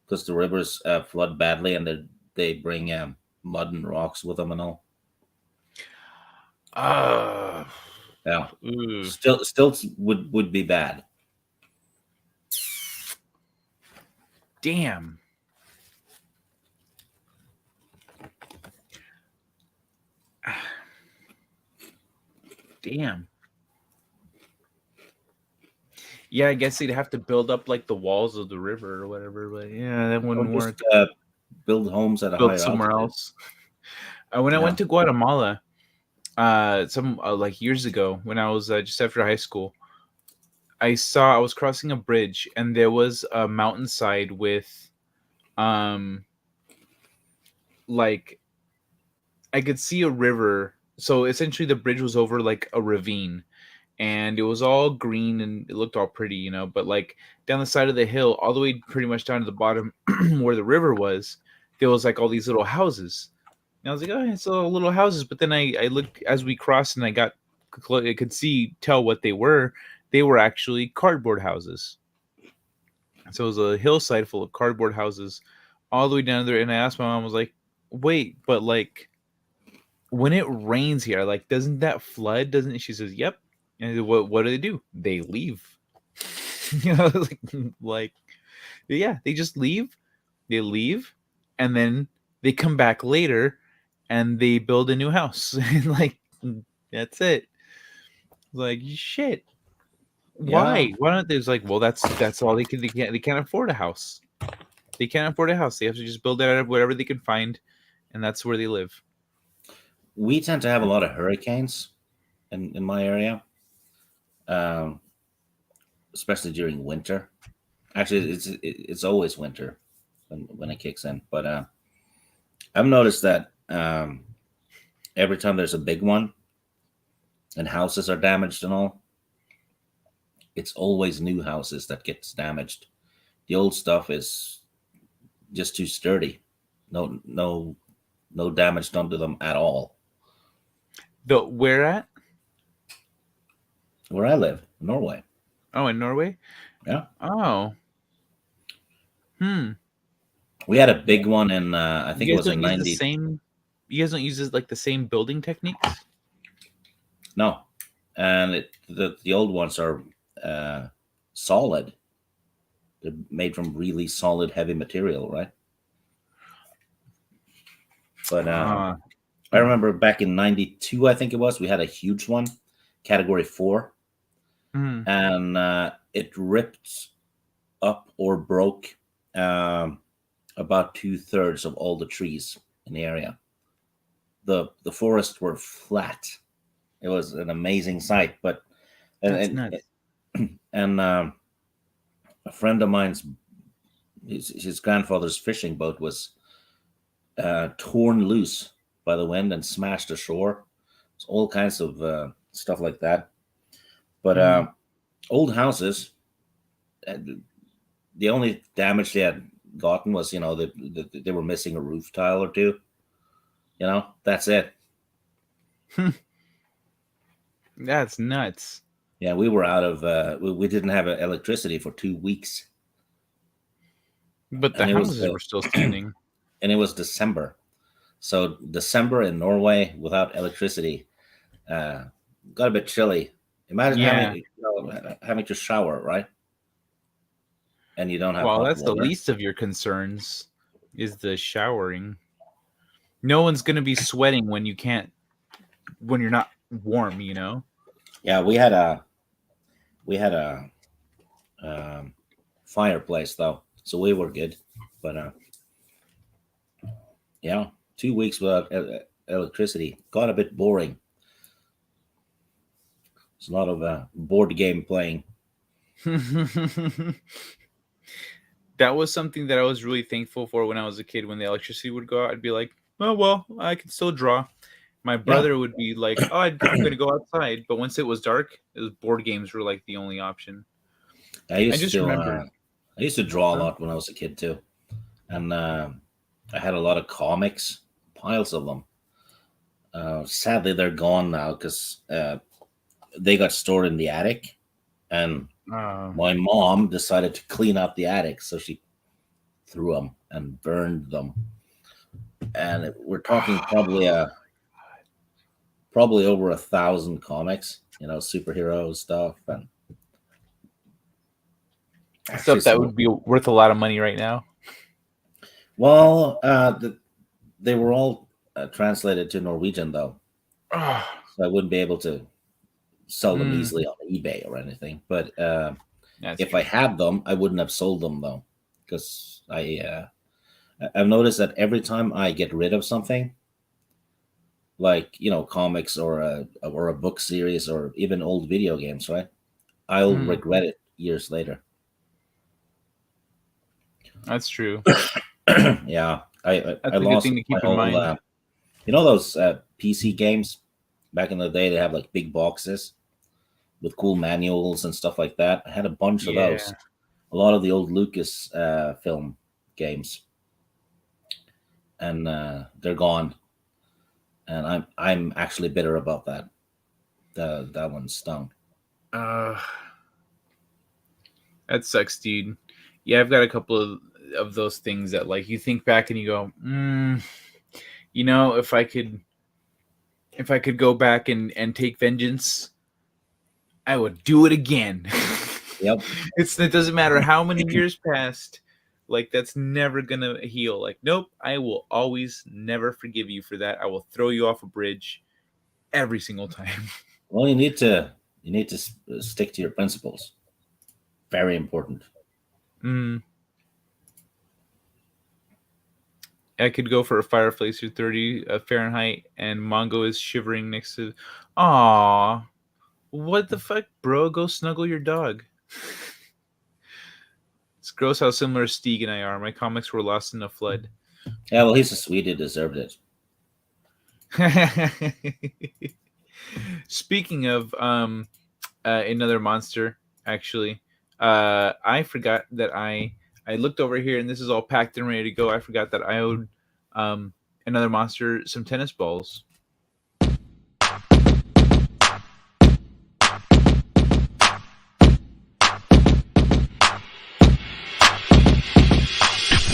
because the rivers flood badly, and they bring mud and rocks with them and all. uh Yeah, ooh, stilts would be bad. damn. Damn. Yeah, I guess they'd have to build up like the walls of the river or whatever, but yeah, that Or wouldn't just work. build homes at a Build higher somewhere altitude. else. When I Yeah, went to Guatemala, some like years ago, when I was just after high school, I was crossing a bridge and there was a mountainside with, um, like I could see a river. So essentially, the bridge was over like a ravine, and it was all green and it looked all pretty, But like down the side of the hill, all the way pretty much down to the bottom where the river was, there was like all these little houses. And I was like, oh, it's all little houses. But then I looked as we crossed, and I could tell what they were. They were actually cardboard houses. So it was a hillside full of cardboard houses all the way down there. And I asked my mom, I was like, wait, but like when it rains here, like, doesn't that flood? Doesn't it? She says, yep. And what do? They leave. like, like, yeah, they just leave. They leave, and then they come back later, and they build a new house. And like, that's it. Like shit. yeah, Why? Why don't they? It's like, well, that's all they can. They can't afford a house. They can't afford a house. They have to just build it out of whatever they can find, and that's where they live. we tend to have a lot of hurricanes in my area, um, especially during winter. Actually, it's always winter when it kicks in. But I've noticed that every time there's a big one and houses are damaged and all, it's always new houses that gets damaged. The old stuff is just too sturdy. No damage done to them at all. The where at? Where I live, Norway. Oh, in Norway. Yeah, Oh, hmm. we had a big one in I think it You guys was in don't use the '90. same. You guys don't use this, like the same building techniques. No, and the old ones are solid. They're made from really solid, heavy material, right? But Ah, I remember back in '92, I think it was, we had a huge one, Category 4, hmm. and it ripped up or broke about 2/3 of all the trees in the area. The forests were flat. It was an amazing sight, but That's and nuts. and a friend of mine's his grandfather's fishing boat was torn loose by the wind and smashed ashore. It's all kinds of stuff like that. But Mhm. old houses, uh, the only damage they had gotten was, they were missing a roof tile or two. That's it. That's nuts. Yeah, we were out of we didn't have electricity for 2 weeks, But the and houses were still standing. it was December. So December in Norway without electricity got a bit chilly. Imagine Yeah. having to shower, right? And you don't have Well, hot that's the water. least of your concerns, is the showering. No one's gonna be sweating when you're not warm. Yeah, we had a fireplace though, so we were good. But yeah, 2 weeks without electricity got a bit boring. It's a lot of board game playing. That was something that I was really thankful for when I was a kid. When the electricity would go out, I'd be like, "Oh well, I can still draw." My Yeah, brother would be like, "Oh, I'm gonna go outside," but once it was dark, board games were like the only option. I I used just to remembered. I used to draw a Huh? lot when I was a kid too, and I had a lot of comics, piles of them. Sadly, they're gone now because they got stored in the attic, and Uh, my mom decided to clean out the attic, so she threw them and burned them. And we're talking probably over 1,000 comics, superhero stuff, and actually Stuff that some. would be worth a lot of money right now. Well, they were all translated to Norwegian though, Ah, so I wouldn't be able to sell them mm, easily on eBay or anything. But that's if I true. had them, I wouldn't have sold them though, because I've noticed that every time I get rid of something, like comics or a book series or even old video games, right? I'll Mm, regret it years later. that's true. Yeah, I That's a good lost thing to my keep in whole. mind. Those PC games back in the day? They have like big boxes with cool manuals and stuff like that. I had a bunch of Yeah, those. A lot of the old Lucas film games, and they're gone. And I'm actually bitter about that. That one stung. uh, that sucks, dude. Yeah, I've got a couple of those things that like you think back and you go, if I could go back and take vengeance, I would do it again. Yep. It doesn't matter how many years passed. Like that's never gonna heal. Like nope, I will always never forgive you for that. I will throw you off a bridge every single time. Well, you need to stick to your principles. Very important. Mm, I could go for a fireplace or 30 Fahrenheit, and Mongo is shivering next to. Aw, what the fuck, bro? Go snuggle your dog. It's gross how similar Stieg and I are. My comics were lost in a flood. Yeah. Well, he's a Swede. He deserved it. Speaking of another monster, actually. I forgot that I looked over here and this is all packed and ready to go. I forgot that I owed another monster some tennis balls.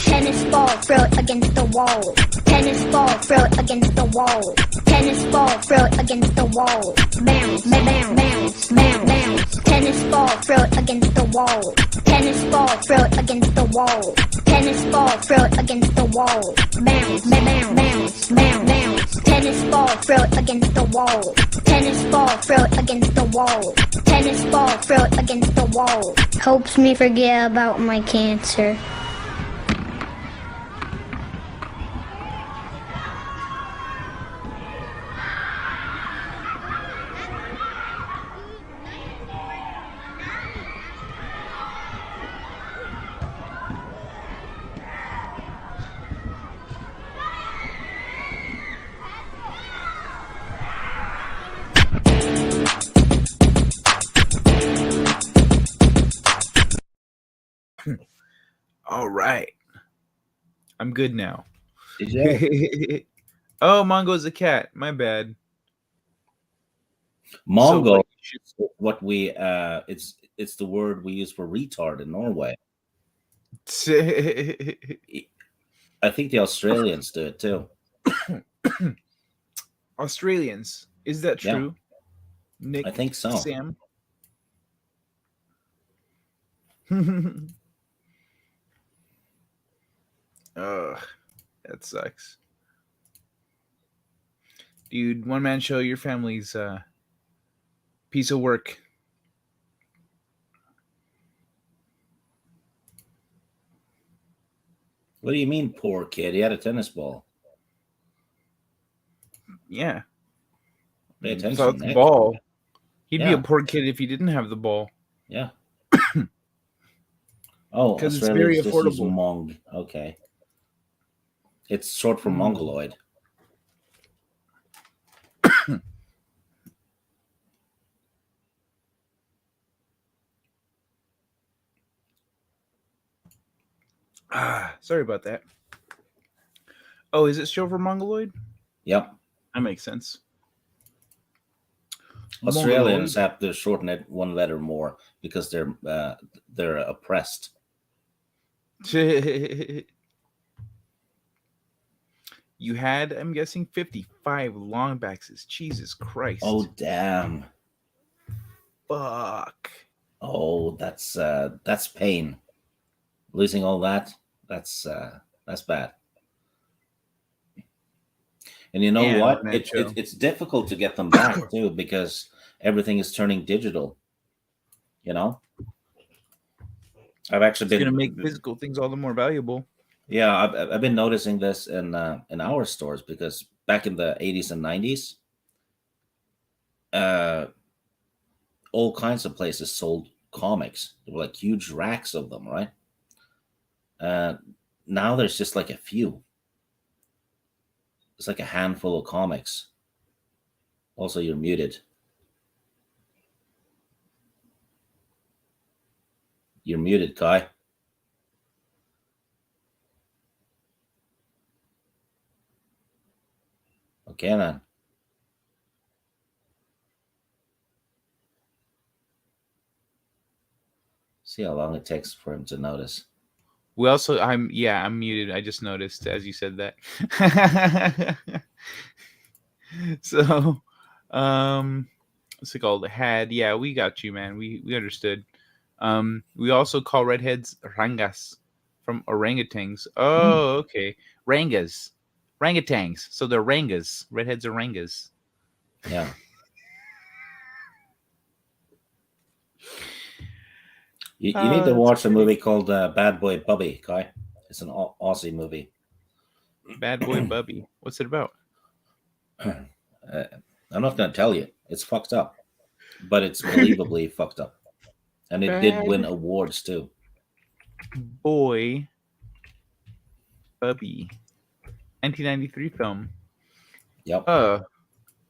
Tennis ball, throw it against the wall. Tennis ball, throw it against the wall. Tennis ball, throw it against the wall. Bounce, bounce, bounce, bounce, bounce. Tennis ball, throw it against the wall. Tennis ball, throw it against the wall. Tennis ball, throw it against the wall. Bounce, bounce, bounce, bounce, bounce. Tennis ball, throw it against the wall. Tennis ball, throw it against the wall. Tennis ball, throw it against the wall. Helps me forget about my cancer. All right. I'm good now. Did you? Oh, Mongo's a cat. My bad. Mongo. So, like, is what we it's the word we use for retard in Norway. I think the Australians do it too. Australians. Is that Yeah. true? Nick, I think so. Sam. Ugh, that sucks. Dude, one man show, your family's piece of work. What do you mean, poor kid? He had a tennis ball. Yeah. Pay attention, Without the Nick. ball. He'd be Yeah. a poor kid if he didn't have the ball. Yeah. Oh, 'Cause it's very Australians just use affordable. Mong. Okay. It's short for Mongoloid. Sorry about that. Oh, is it short for Mongoloid? Yep. That makes sense. Australians have to shorten it one letter more because they're oppressed. You had, I'm guessing, 55 long backs. Jesus Christ. Oh damn. Fuck. Oh, that's pain. Losing all that's bad. And you know And what? one-man show. It's difficult to get them back too because everything is turning digital. You know, I've actually It's been going to make physical things all the more valuable. Yeah, I've been noticing this in our stores because back in the 80s and 90s, all kinds of places sold comics. There were like huge racks of them, right? Now there's just like a few. It's like a handful of comics. Also, you're muted. You're muted, Kai. Okay, then. See how long it takes for him to notice. We also, I'm muted. I just noticed as you said that. So, what's it called? Had, yeah, we got you, man. We understood. We also call redheads rangas from orangutans. Oh, okay. Rangas. Rangutans. So they're rangas. Redheads are rangas. Yeah. You need to watch a movie called Bad Boy Bubby, Kai. It's an Aussie movie. Bad Boy Bubby. What's it about? I'm not going to tell you. It's fucked up. But it's believably fucked up. And it did win awards too. Boy Bubby. 1993 film. Yep.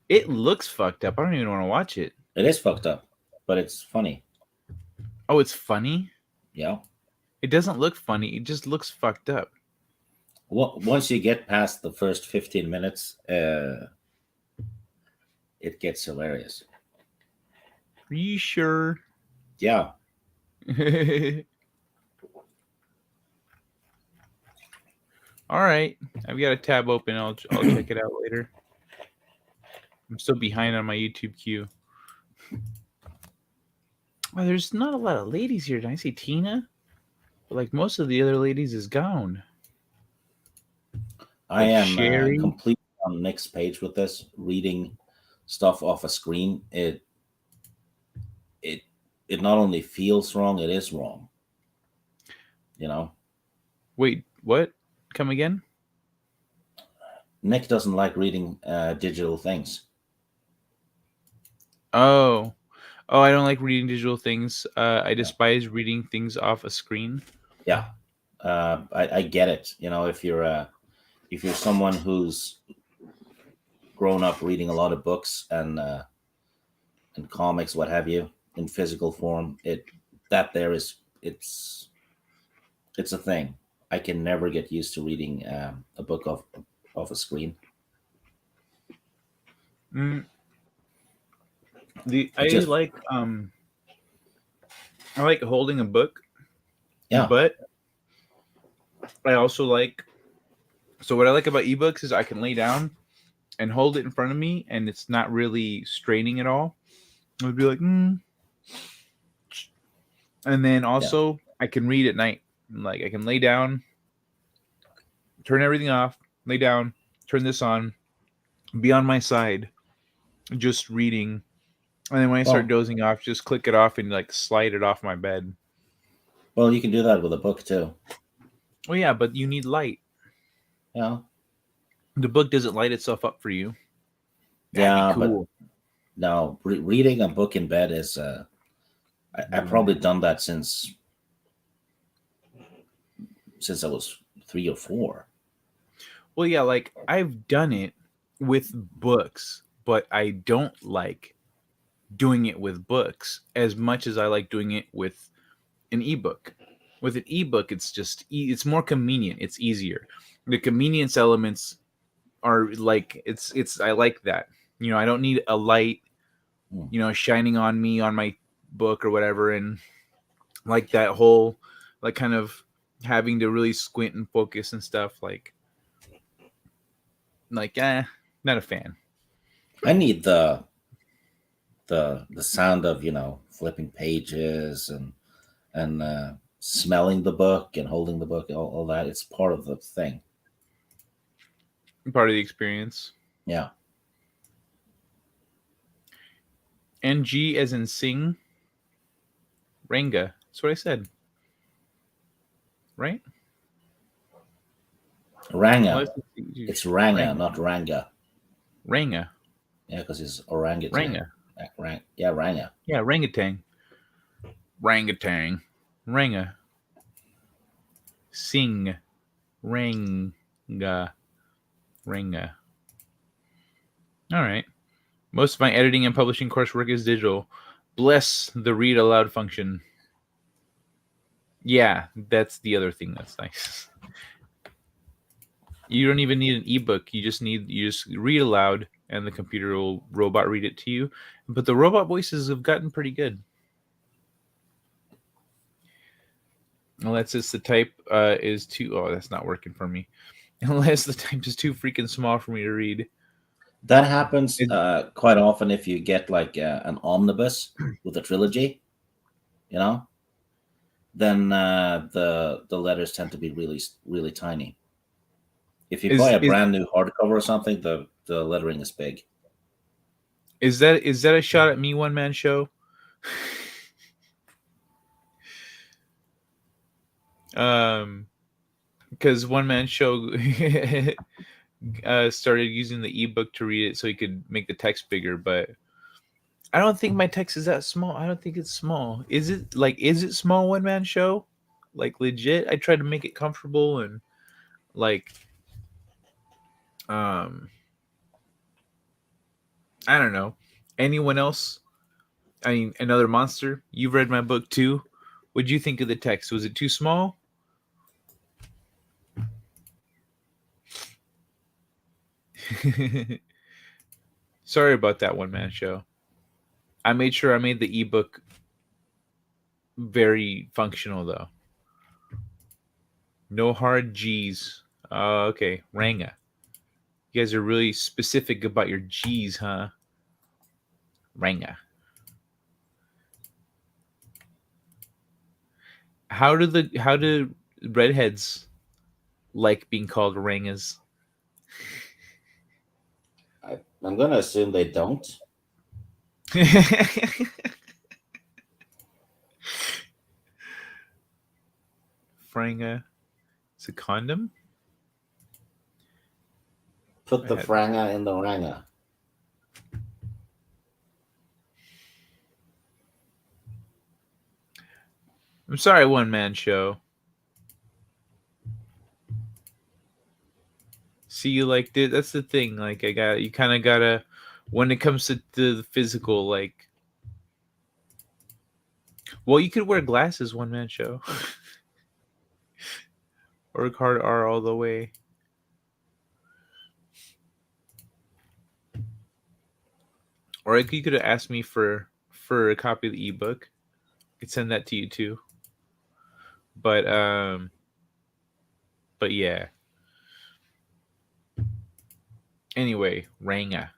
It looks fucked up. I don't even want to watch it. It is fucked up, but it's funny. Oh, it's funny. Yeah. It doesn't look funny. It just looks fucked up. Once you get past the first 15 minutes, it gets hilarious. Are you sure? Yeah. All right, I've got a tab open. I'll check it out later. I'm still behind on my YouTube queue. Oh, there's not a lot of ladies here. Did I see Tina? But like most of the other ladies is gone. I Like am Sherry. completely on Nick's page with this, reading stuff off a screen. It not only feels wrong, it is wrong. You know, Wait, what? Come again? Nick doesn't like reading digital things. Oh, I don't like reading digital things. I despise reading things off a screen. Yeah, I get it. You know, if you're someone who's grown up reading a lot of books and comics, what have you, in physical form, it's a thing. I can never get used to reading a book off a screen. Mm, It just I like holding a book, yeah but I also like. So what I like about ebooks is I can lay down and hold it in front of me, and it's not really straining at all. It would be like, and then also I can read at night. Like I can lay down, turn everything off, lay down, turn this on, be on my side, just reading. And then when I start well, dozing off, just click it off and like slide it off my bed. well, you can do that with a book too. Oh yeah, but you need light. Yeah, The book doesn't light itself up for you. That'd yeah, be cool. but no, reading a book in bed is I've probably done that since I was 3 or 4. Well, yeah, like I've done it with books, but I don't like doing it with books as much as I like doing it with an ebook. With an ebook, it's just it's more convenient. It's easier. The convenience elements are like it's I like that. You know, I don't need a light, shining on me on my book or whatever, and like that whole like kind of having to really squint and focus and stuff not a fan. I need the sound of flipping pages and smelling the book and holding the book, all that. It's part of the thing. Part of the experience. Yeah. NG as in sing. Ranga. That's what I said. Right? Ranga. It's Ranga, not Ranga. Ranga. Yeah, because it's orangutan. Ranga. Yeah, Ranga. Yeah, rangatang. Rangatang. Ranga. Sing. Ranga. Ranga. All right. Most of my editing and publishing coursework is digital. Bless the read aloud function. Yeah, that's the other thing that's nice. You don't even need an ebook. You just read aloud, and the computer will robot read it to you. But the robot voices have gotten pretty good. Unless it's the type is too. Oh, that's not working for me. Unless the type is too freaking small for me to read. That happens quite often if you get like an omnibus with a trilogy, then the letters tend to be really, really tiny. If you buy a brand new hardcover or something, the lettering is big. Is that a shot at me, one man show? Because one man show started using the ebook to read it so he could make the text bigger, but I don't think my text is that small. I don't think it's small. Is it small, one man show? Like legit? I tried to make it comfortable and like I don't know. Anyone else? I mean, another monster. You've read my book too. What'd you think of the text? Was it too small? Sorry about that one man show. I made sure I made the ebook very functional though. No hard G's. Okay, Ranga. You guys are really specific about your G's, huh? Ranga. How do redheads like being called Rangas? I'm gonna assume they don't. Franga. It's a condom? Put the I had- franga in the ranga. I'm sorry, one man show. See, you like that's the thing. Like, you kind of gotta, when it comes to the physical, like, well, you could wear glasses, one man show, or card R all the way. Or you could have asked me for a copy of the ebook. I could send that to you too. But yeah. Anyway, Ranga.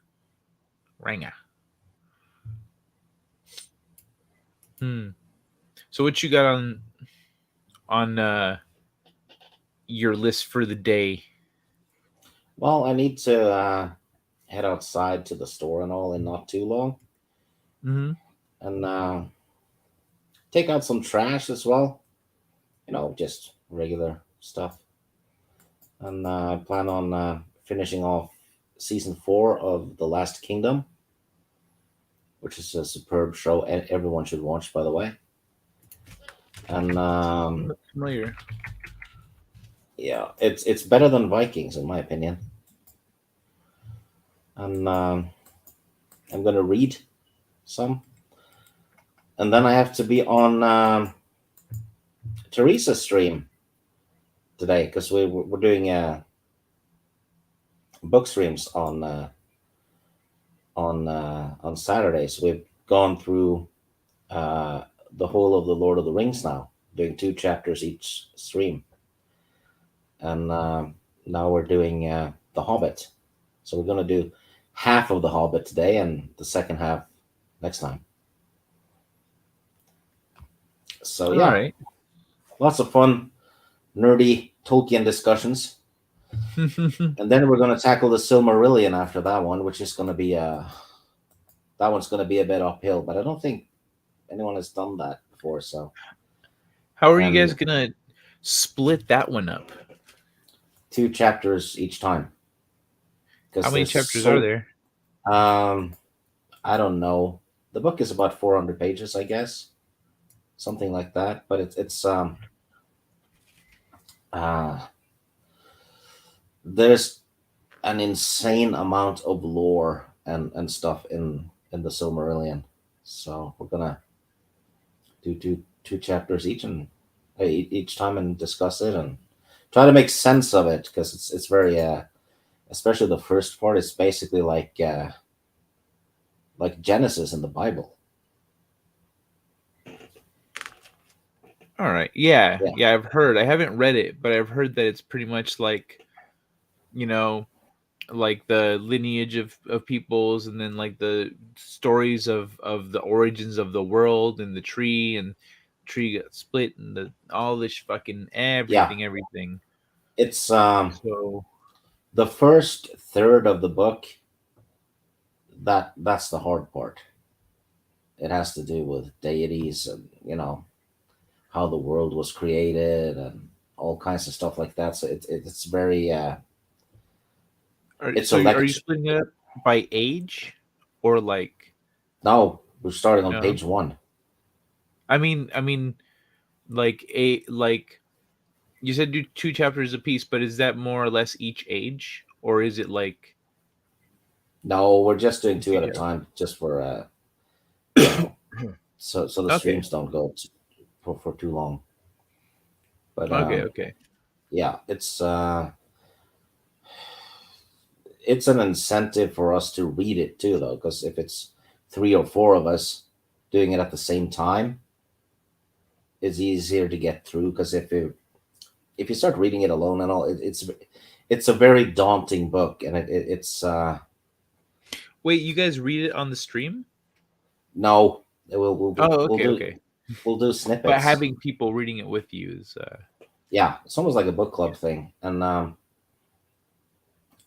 So what you got on your list for the day? Well, I need to head outside to the store and all in not too long, Mm-hmm. and take out some trash as well. Just regular stuff. And I plan on finishing off season 4 of The Last Kingdom, which is a superb show and everyone should watch, by the way. And Familiar. yeah, it's better than Vikings in my opinion. And I'm gonna read some, and then I have to be on Teresa's stream today because we're doing book streams on Saturdays. We've gone through the whole of the Lord of the Rings now, doing 2 chapters each stream, and now we're doing the Hobbit. So we're going to do half of the Hobbit today and the second half next time. So yeah, All right. lots of fun, nerdy Tolkien discussions. And then we're going to tackle the Silmarillion after that one, which is going to be that one's going to be a bit uphill, but I don't think anyone has done that before. So How are you guys gonna split that one up? 2 chapters each time. How many chapters are there? I don't know. The book is about 400 pages, I guess, something like that. But it's there's an insane amount of lore and stuff in the Silmarillion. So we're gonna do 2 chapters each time and discuss it and try to make sense of it, because it's very especially the first part is basically like Genesis in the Bible. All right. Yeah. I've heard. I haven't read it, but I've heard that it's pretty much like, like the lineage of peoples, and then like the stories of the origins of the world, and the tree got split, and all this fucking everything. It's So the first third of the book. That's the hard part. It has to do with deities and how the world was created and all kinds of stuff like that. So it's very are it's you lecture. splitting it up by age, or like? No, we're starting on No. page 1. I mean, like you said do 2 chapters a piece, but is that more or less each age, or is it like? No, we're just doing 2 at a time, just for so the Okay. streams don't go for too long. But Okay. yeah, it's an incentive for us to read it too, though, because if it's 3 or 4 of us doing it at the same time, it's easier to get through. Because if you start reading it alone and all, it's a very daunting book, and it's Wait, you guys read it on the stream? no, we'll Oh, we'll okay, do okay. we'll do But snippets. having people reading it with you is Yeah, it's almost like a book club thing, and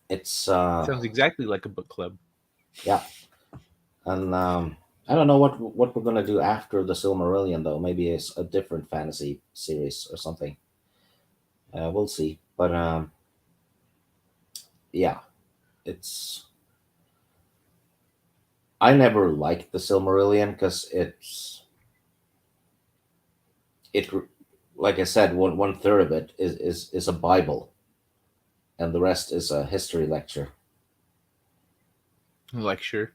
it's sounds exactly like a book club. yeah, and I don't know what we're gonna do after the Silmarillion, though. Maybe it's a different fantasy series or something. We'll see, but yeah, it's I never liked the Silmarillion because it like I said, one third of it is a Bible, and the rest is a history lecture. Lecture.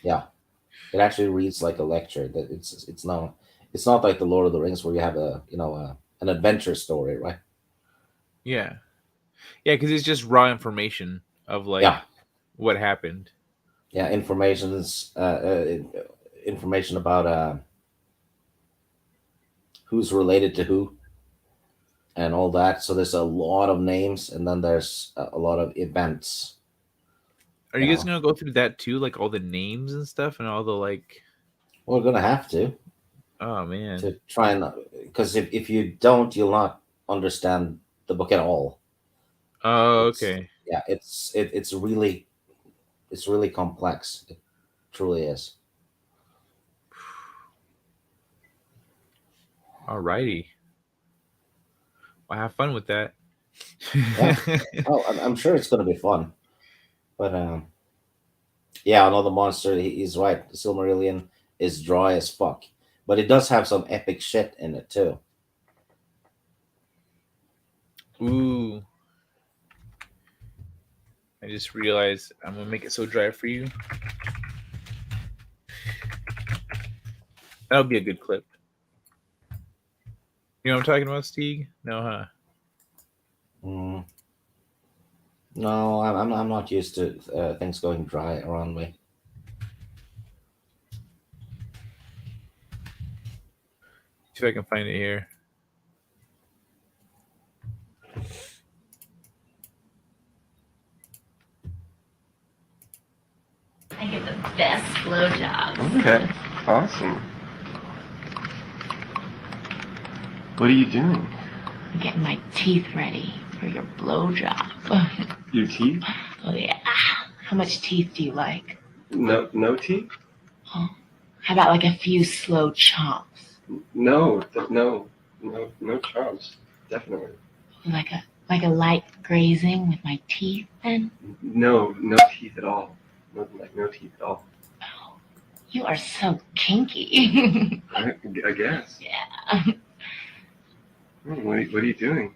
Yeah, it actually reads like a lecture. That it's not like the Lord of the Rings where you have an adventure story, right? Yeah. Yeah, because it's just raw information of like Yeah, what happened. yeah, information about who's related to who and all that. So there's a lot of names, and then there's a lot of events. Are You you guys know, gonna go through that too? Like all the names and stuff and all the like we're gonna have oh man. to try and because if you don't, you'll not understand the book at all. Oh, It's okay. yeah, it's really complex. It truly is. Alrighty. Well, have fun with that. Yeah. Oh, I'm sure it's gonna be fun. But yeah, another monster. He's right. The Silmarillion is dry as fuck, but it does have some epic shit in it too. Ooh. I just realized I'm gonna make it so dry for you. That'll be a good clip. You know what I'm talking about, Stieg? No, huh? Mm, no, I'm not used to things going dry around me. See if I can find it here. I get the best blowjob. Okay, awesome. What are you doing? I'm getting my teeth ready for your blowjob. Your teeth? Oh yeah. How much teeth do you like? No teeth? Oh, how about like a few slow chomps? No chomps. Definitely. Like a light grazing with my teeth then? No teeth at all. No teeth at all. Oh, you are so kinky. I guess. Yeah. What are you doing?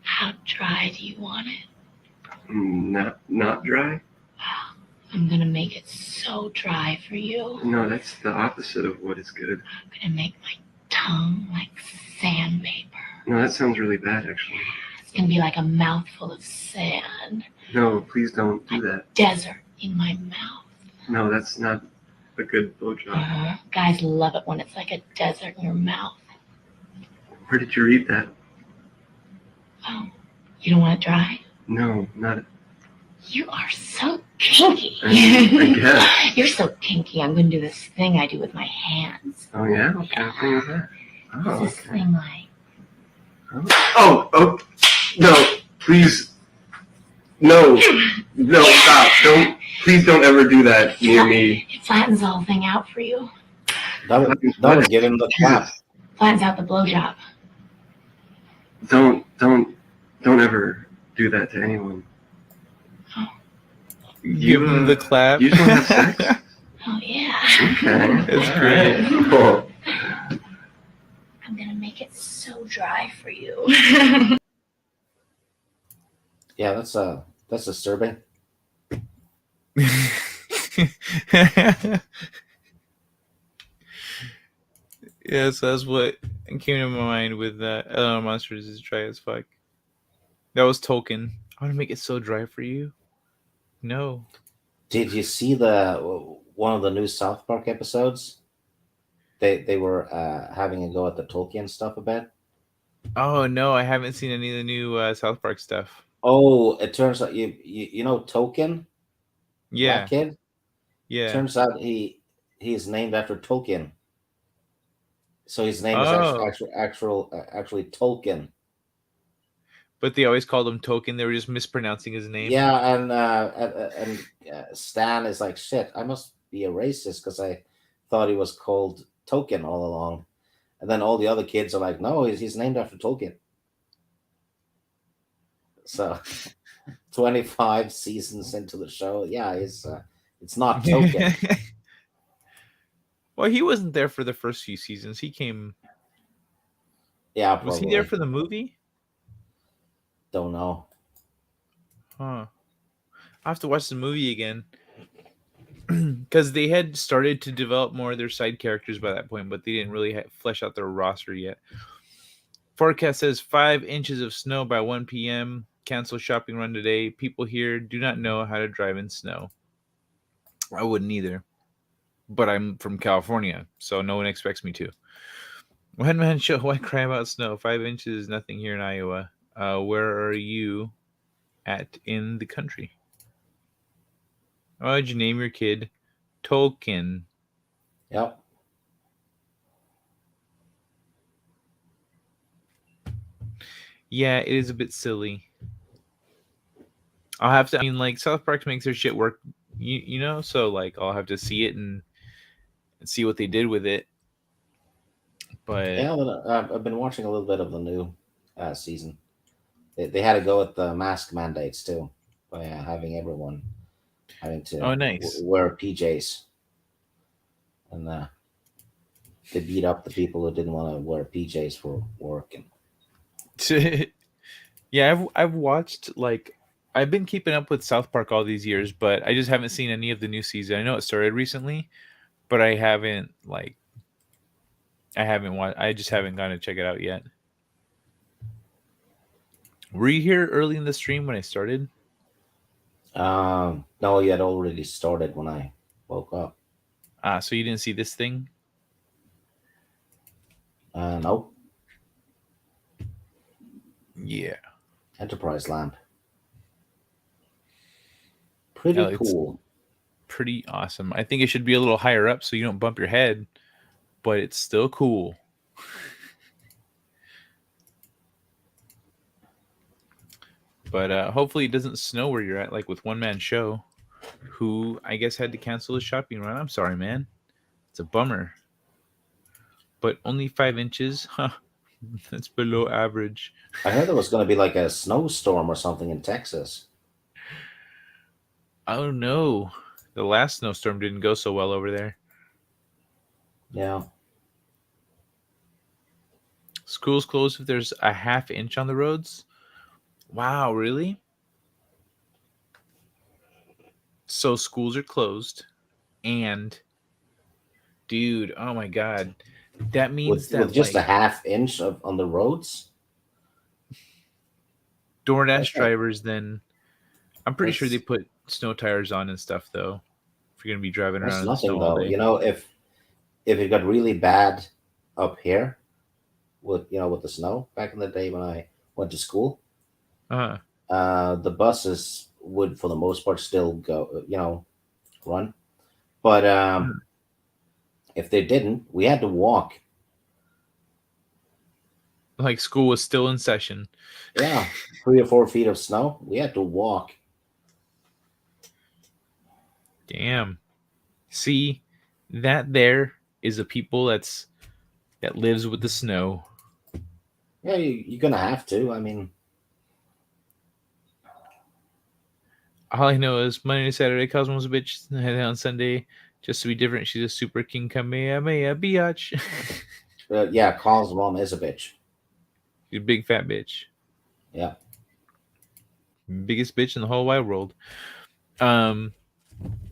How dry do you want it? Not dry? Wow. I'm gonna make it so dry for you. No, that's the opposite of what is good. I'm gonna make my tongue like sandpaper. No, that sounds really bad, actually. It's gonna be like a mouthful of sand. No, please don't do that. Desert in my mouth. No, that's not a good blowjob. Guys love it when it's like a desert in your mouth. Where did you read that? Oh, you don't want it dry? No, not. You are so kinky. I guess. You're so kinky. I'm gonna do this thing I do with my hands. Oh yeah? What kind of thing is that? Oh, What's this okay. thing like? Oh, no, please. No, stop. Please don't ever do that near me. It flattens the whole thing out for you. That would give him the clap. Flattens out the blowjob. Don't ever do that to anyone. Give him the clap. You just want to have sex? Oh yeah. Okay. That's great. Cool. I'm gonna make it so dry for you. Yeah, that's disturbing. Yes, that's what came to my mind with Monsters is dry as fuck. That was Tolkien. I want to make it so dry for you. No. Did you see the one of the new South Park episodes? They were having a go at the Tolkien stuff a bit. Oh no, I haven't seen any of the new South Park stuff. Oh, it turns out you know Tolkien, that Yeah, kid. yeah. Turns out he's named after Tolkien. So his name is Oh, actually Tolkien. but they always called him Tolkien. They were just mispronouncing his name. Yeah, and Stan is like, shit. I must be a racist because I thought he was called Tolkien all along. And then all the other kids are like, no, he's named after Tolkien. So 25 seasons into the show, yeah, it's not Tolkien. Well, he wasn't there for the first few seasons. He came. Yeah, Was he there probably. for the movie? Don't know. Huh. I have to watch the movie again because they had started to develop more of their side characters by that point, but they didn't really flesh out their roster yet. Forecast says 5 inches of snow by 1 p.m. Cancel shopping run today. People here do not know how to drive in snow. I wouldn't either, but I'm from California, so no one expects me to. One man show. Why cry about snow? 5 inches is nothing here in Iowa. Where are you at in the country? Why would you name your kid Tolkien? Yep. Yeah, it is a bit silly. I'll have to. I mean, like South Park makes their shit work, you know. So like, I'll have to see it and see what they did with it. But Yeah, but, I've been watching a little bit of the new season. They had to go with the mask mandates too, by having everyone having to oh, nice. wear PJs, and they beat up the people who didn't want to wear PJs for work. And Yeah, I've watched like I've been keeping up with South Park all these years, but I just haven't seen any of the new season. I know it started recently, but I haven't watched. I just haven't gone to check it out yet. Were you here early in the stream when I started? no, you had already started when I woke up. So you didn't see this thing? Nope. Yeah. Enterprise lamp. Pretty No, it's cool. pretty awesome. I think it should be a little higher up so you don't bump your head, but it's still cool. But hopefully it doesn't snow where you're at, like with One Man Show, who I guess had to cancel his shopping run. I'm sorry, man. It's a bummer. But only 5 inches? Huh. That's below average. I heard there was going to be like a snowstorm or something in Texas. Oh no. The last snowstorm didn't go so well over there. Yeah. Schools closed if there's a half inch on the roads. Wow, really? So schools are closed. And dude, oh my god. That means that with just like a half inch on the roads. DoorDash drivers then I'm pretty sure they That's- put snow tires on and stuff though. If you're gonna be driving That's around in the nothing snow all though. day. You know, if it got really bad up here with with the snow back in the day when I went to school, the buses would for the most part still go, run. But if they didn't, we had to walk. Like school was still in session. Yeah, 3 or 4 feet of snow. We had to walk. Damn. See, that there is a people that lives with the snow. Yeah, you're gonna have to. I mean, All I know is Monday to Saturday, Cosmo's a bitch. And on Sunday, just to be different, she's a super king Kamehameha biatch. yeah, Carl's mom is a bitch. You big fat bitch. Yeah. Biggest bitch in the whole wide world.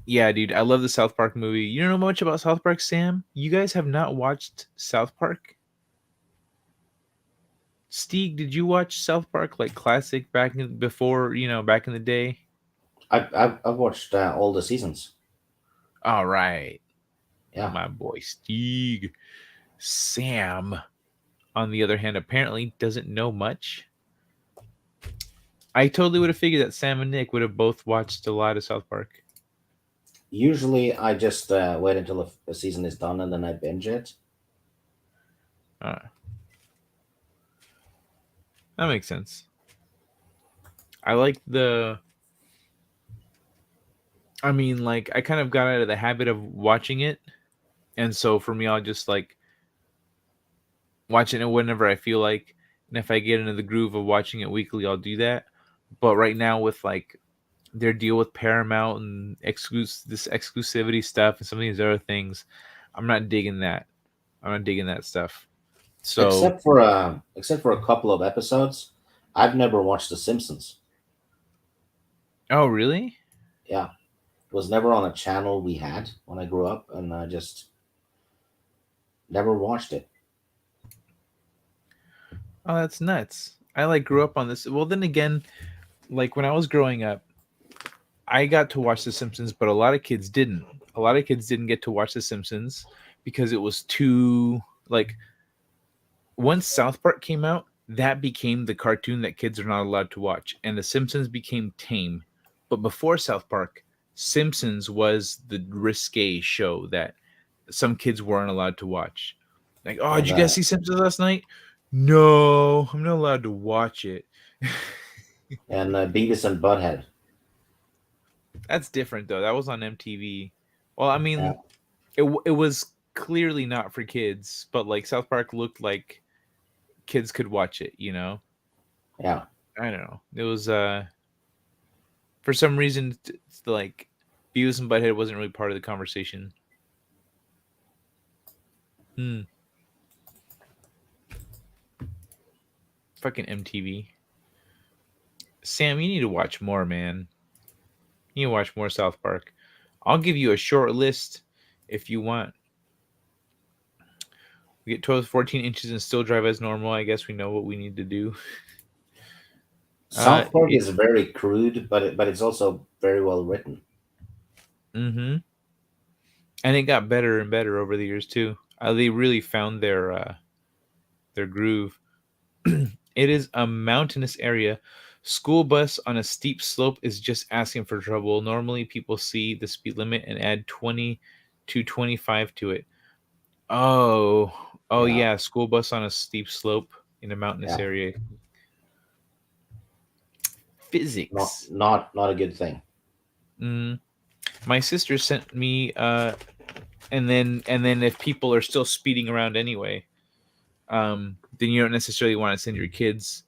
Yeah, dude, I love the South Park movie. You don't know much about South Park, Sam? You guys have not watched South Park? Steve, did you watch South Park like classic back in before, back in the day? I've watched all the seasons. All right. Yeah. My boy Steve. Sam, on the other hand, apparently doesn't know much. I totally would have figured that Sam and Nick would have both watched a lot of South Park. Usually, I just wait until a season is done and then I binge it. That makes sense. I like I kind of got out of the habit of watching it. And so for me, I'll just like watching it whenever I feel like. And if I get into the groove of watching it weekly, I'll do that. But right now with like their deal with Paramount and this exclusivity stuff and some of these other things, I'm not digging that. I'm not digging that stuff. So Except for a couple of episodes, I've never watched The Simpsons. oh really? Yeah, it was never on a channel we had when I grew up, and I just never watched it. Oh, that's nuts. I like grew up on this. Well, then again, like when I was growing up, I got to watch The Simpsons, but a lot of kids didn't. A lot of kids didn't get to watch The Simpsons because it was too like once South Park came out, that became the cartoon that kids are not allowed to watch, and The Simpsons became tame. But before South Park, Simpsons was the risque show that some kids weren't allowed to watch. Like, oh, did And you guys see Simpsons last night? No, I'm not allowed to watch it. Beavis and Butthead. That's different though. That was on MTV. Well, I mean, Yeah. it was clearly not for kids, but like South Park looked like kids could watch it, Yeah. I don't know. It was for some reason like Beavis and Butthead wasn't really part of the conversation. Fucking MTV. Sam, you need to watch more, man. You need to watch more South Park. I'll give you a short list if you want. We get 12 to 14 inches and still drive as normal. I guess we know what we need to do. South Park is very crude, but it's also very well written. Mm-hmm. And it got better and better over the years too. They really found their groove. It is a mountainous area. School bus on a steep slope is just asking for trouble. Normally, people see the speed limit and add 20 to 25 to it. Oh, yeah. School bus on a steep slope in a mountainous area. Physics. Not a good thing. My sister sent me and then if people are still speeding around anyway, then you don't necessarily want to send your kids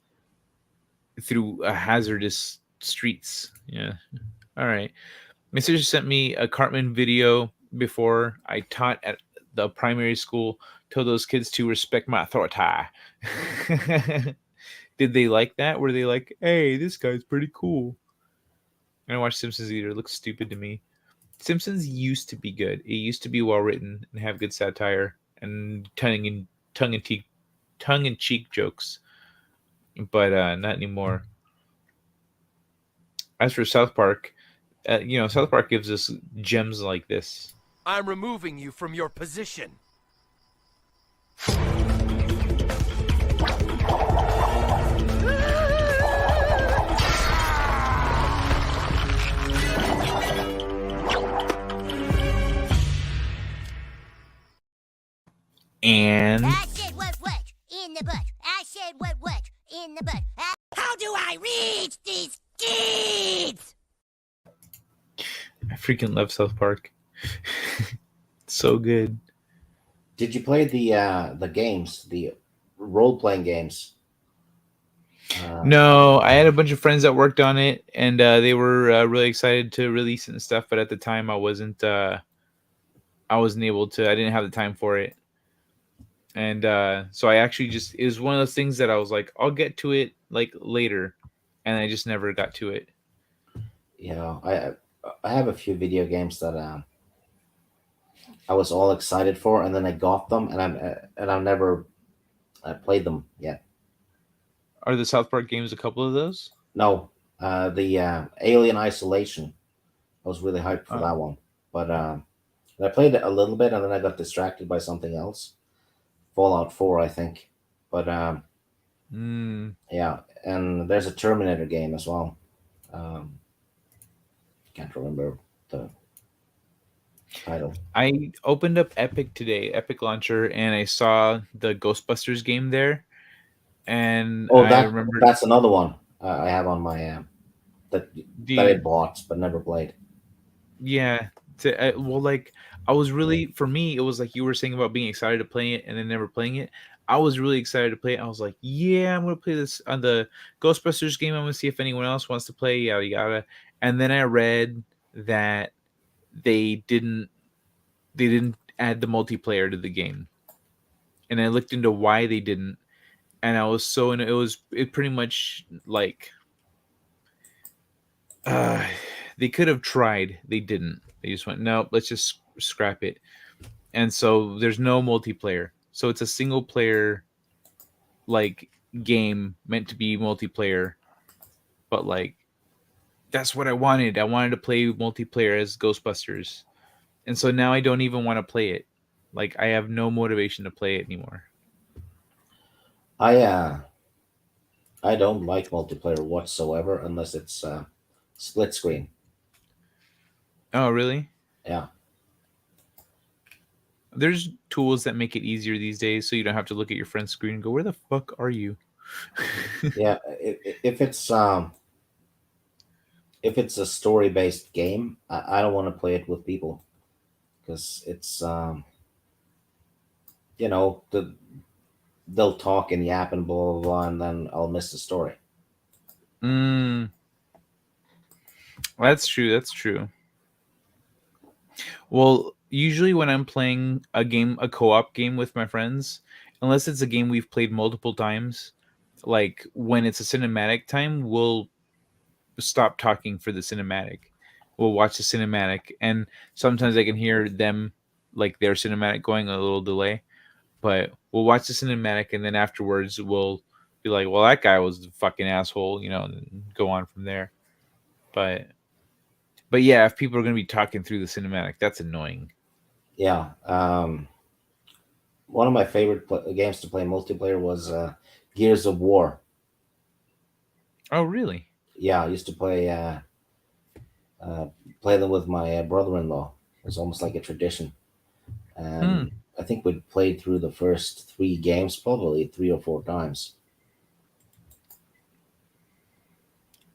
through a hazardous streets. Yeah. All right. My sister sent me a Cartman video before I taught at the primary school. Told those kids to respect my authority. Did they like that? Were they like, hey, this guy's pretty cool? I don't watch Simpsons either. It looks stupid to me. Simpsons used to be good. It used to be well written and have good satire and tongue in cheek jokes, but not anymore. As for South Park, South Park gives us gems like this. I'm removing you from your position. And I said what in the butt. I said what in the butt. How do I reach these kids? I freaking love South Park. So good. Did you play the games, the role-playing games? No, I had a bunch of friends that worked on it, and they were really excited to release it and stuff. But at the time, I wasn't able to. I didn't have the time for it, and so I actually it was one of those things that I was like, I'll get to it like later, and I just never got to it. Yeah, I have a few video games that I was all excited for, and then I got them, and I've never played them yet. Are the South Park games a couple of those? No, the Alien Isolation. I was really hyped for Oh. that one, but I played it a little bit, and then I got distracted by something else. Fallout 4, I think. But yeah, and there's a Terminator game as well. Um, can't remember the title. I opened up Epic today, Epic Launcher, and I saw the Ghostbusters game there, and Oh, I remembered that's another one I have on my that that I the bought but never played. yeah. Well, like I was really for me, it was like you were saying about being excited to play it and then never playing it. I was really excited to play it. I was like, yeah, I'm gonna play this on the Ghostbusters game. I'm gonna see if anyone else wants to play, yada yada. And then I read that they didn't they didn't add the multiplayer to the game, and I looked into why they didn't, and I was so it pretty much like uh they could have tried, they didn't, they just went nope, let's just scrap it. And so there's no multiplayer, so it's a single player like game meant to be multiplayer, but like that's what I wanted to play multiplayer as Ghostbusters, and so now I don't even want to play it. Like I have no motivation to play it anymore. I I don't like multiplayer whatsoever unless it's split screen. Oh really? Yeah, There's tools that make it easier these days, so you don't have to look at your friend's screen and go, "Where the fuck are you?" yeah. If it's a story based game, I don't want to play it with people because it's you know they'll talk and yap and blah blah blah, and then I'll miss the story. Mm, that's true. That's true. Well, usually when I'm playing a game, a co-op game with my friends, unless it's a game we've played multiple times, like when it's a cinematic time, we'll stop talking for the cinematic. We'll watch the cinematic, and sometimes I can hear them, like their cinematic going a little delay, but we'll watch the cinematic, and then afterwards we'll be like, "Well, that guy was the fucking asshole," and go on from there. But yeah, if people are gonna be talking through the cinematic, that's annoying. Yeah. One of my favorite games to play multiplayer was Gears of War. Oh, really? Yeah, I used to uh, play them with my brother-in-law. It was almost like a tradition, Hmm. and I think we'd played through the first three games probably 3 or 4 times.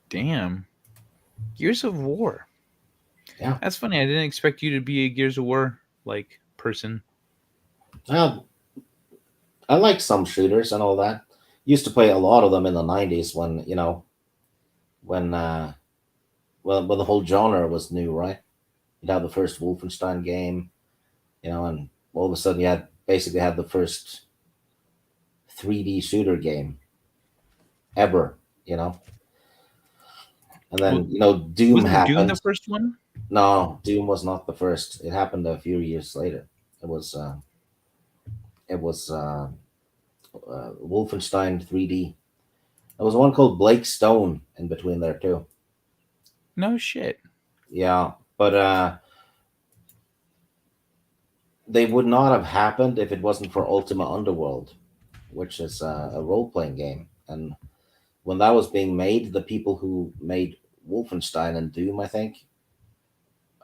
Damn. Gears of War. Yeah, That's funny. I didn't expect you to be a Gears of War like person. uh, I like some shooters and all that. Used to play a lot of them in the '90s when when uh, when the whole genre was new, right? You'd have the first Wolfenstein game, and all of a sudden you had basically had the first 3D shooter game ever, and then Well, Doom wasn't Doom the happened. first one? No, Doom was not the first. It happened a few years later. It was Wolfenstein 3D. There was one called Blake Stone in between there too. No shit. Yeah, but they would not have happened if it wasn't for Ultima Underworld, which is a role playing game. And when that was being made, the people who made Wolfenstein and Doom, I think,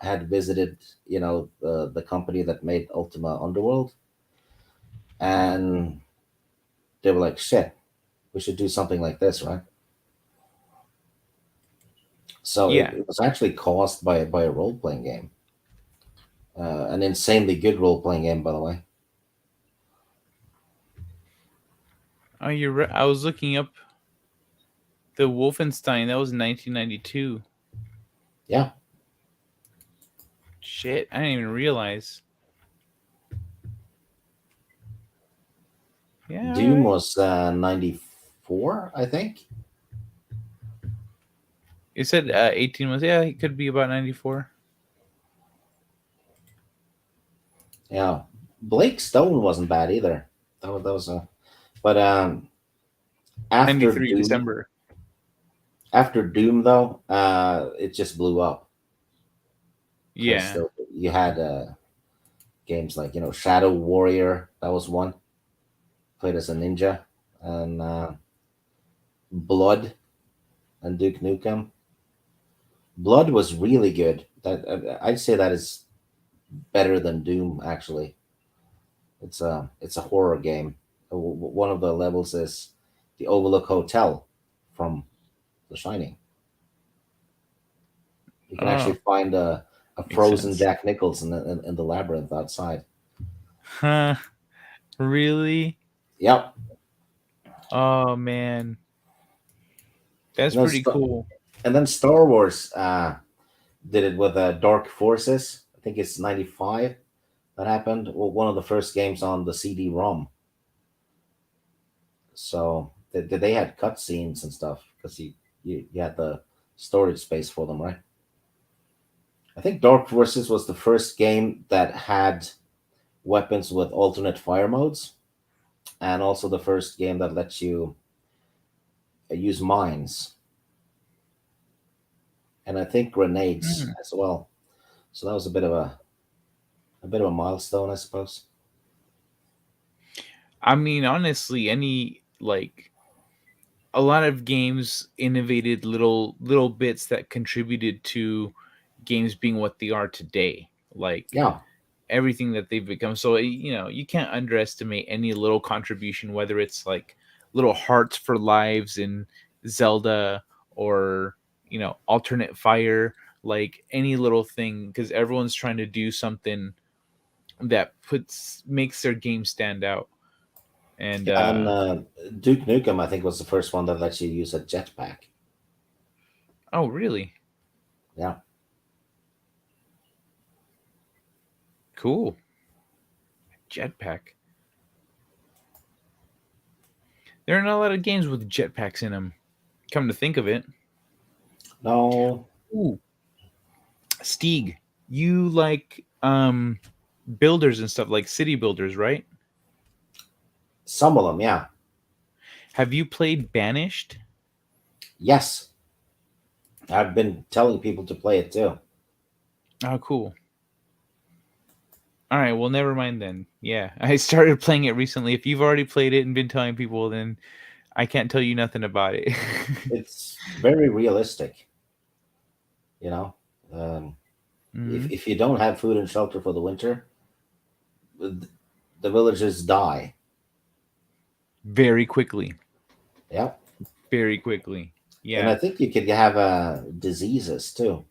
had visited, the company that made Ultima Underworld, and they were like, "Shit, we should do something like this, right?" So it, Yeah. it was actually caused by a role playing game, an insanely good role playing game, by the way. Oh, you're right. I was looking up the Wolfenstein. That was 1992. Yeah, Shit, I didn't even realize. Yeah, all Doom right. was '94, I think. You said 18 months. Yeah, it could be about 94. Yeah, Blake Stone wasn't bad either. That was a. But after 93 Doom, December. after Doom though, it just blew up because Yeah. you had games like Shadow Warrior. That was one played as a ninja, and Blood and Duke Nukem. Blood was really good. That I'd say that is better than Doom. Actually, it's a horror game. One of the levels is the Overlook Hotel from The Shining. You can actually Oh, find a makes frozen sense. Jack Nicholson in the labyrinth outside. Huh. Really? Yep. Oh man. That's And then, pretty cool. Star Wars did it with Dark Forces. I think it's 95 that happened. Well, one of the first games on the CD-ROM. So they had cutscenes and stuff because you had the storage space for them, right? I think Dark Forces was the first game that had weapons with alternate fire modes, and also the first game that lets you use mines, and I think grenades Hmm. as well. So that was a bit of a milestone, I suppose. I mean, honestly, any like a lot of games innovated little bits that contributed to games being what they are today. Like Yeah, everything that they've become. So you can't underestimate any little contribution, whether it's like little hearts for lives in Zelda or alternate fire, like any little thing, because everyone's trying to do something that puts makes their game stand out. And yeah, and Duke Nukem, I think, was the first one that lets you use a jetpack. oh really Yeah, cool jetpack. There are not a lot of games with jetpacks in them. Come to think of it. no, Ooh, Steeg, you like builders and stuff like city builders, right? some of them, yeah, Have you played Banished? yes, I've been telling people to play it too. Oh, cool. All right, well, never mind then. Yeah, I started playing it recently. If you've already played it and been telling people, then I can't tell you nothing about it. It's very realistic, you know. Um, if Hmm. if you don't have food and shelter for the winter, the the villagers die. Very quickly. Yeah, Very quickly. and I Yeah, think you could have diseases too.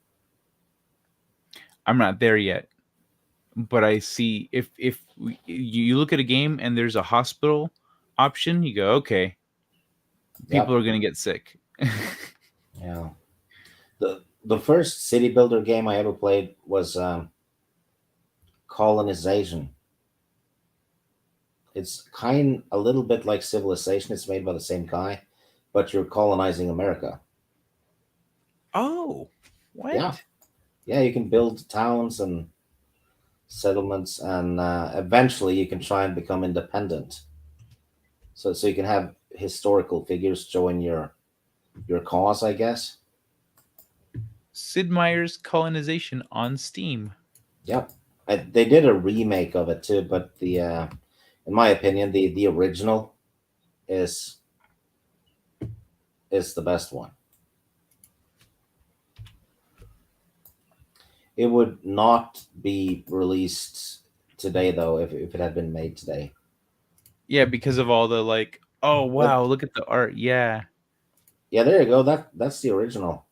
I'm not there yet, but I see if you look at a game and there's a hospital option, you go, okay, people Yep. are gonna get sick. Yeah. The first city builder game I ever played was Colonization. It's kind a little bit like Civilization. It's made by the same guy, but you're colonizing America. Oh, Yeah, what? yeah. You can build towns and settlements, and eventually you can try and become independent. So you can have historical figures join your cause, I guess. Sid Meier's Colonization on Steam. Yep. They did a remake of it too, but in my opinion, the original is is the best one. It would not be released today though if it had been made today. Yeah, because of all the like, oh But wow, look at the art. Yeah, yeah, there you go. That's the original.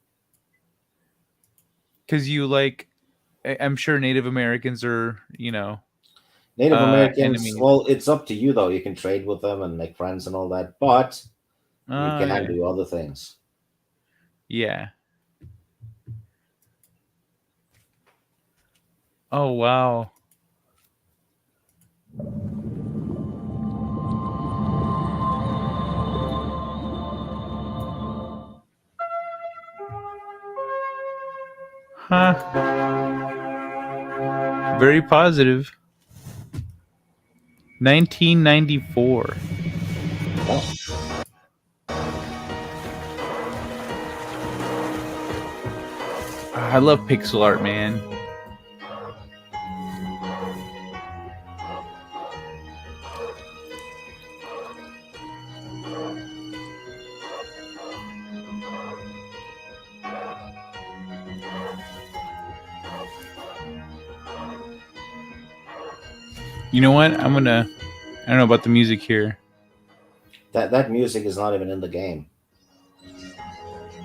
because you like, I'm sure Native Americans are, Native Americans, enemies. well, it's up to you though. You can trade with them and make friends and all that, but you Oh can yeah, do other things. yeah. Oh wow. Huh. Very positive. 1994. Oh, I love pixel art, man. You know what? I don't know about the music here. that music is not even in the game.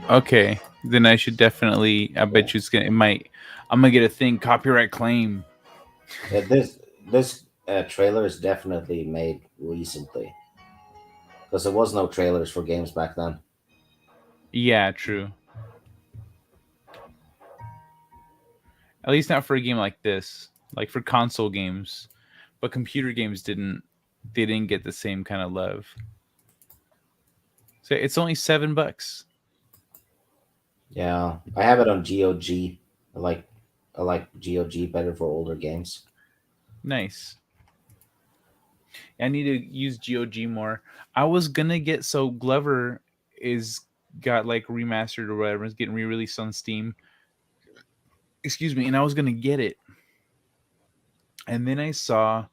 Okay, then I should definitely. I bet you I'm gonna get a thing copyright claim. Yeah, this trailer is definitely made recently because there was no trailers for games back then. Yeah, true. At least not for a game like this. Like for console games, but computer games didn't. They didn't get the same kind of love. So it's only $7. Yeah, I have it on GOG. I like I like GOG better for older games. Nice. I need to use GOG more. I was gonna get so Glover is got like remastered or whatever. It's getting re-released on Steam. Excuse me, and I was gonna get it, and then I saw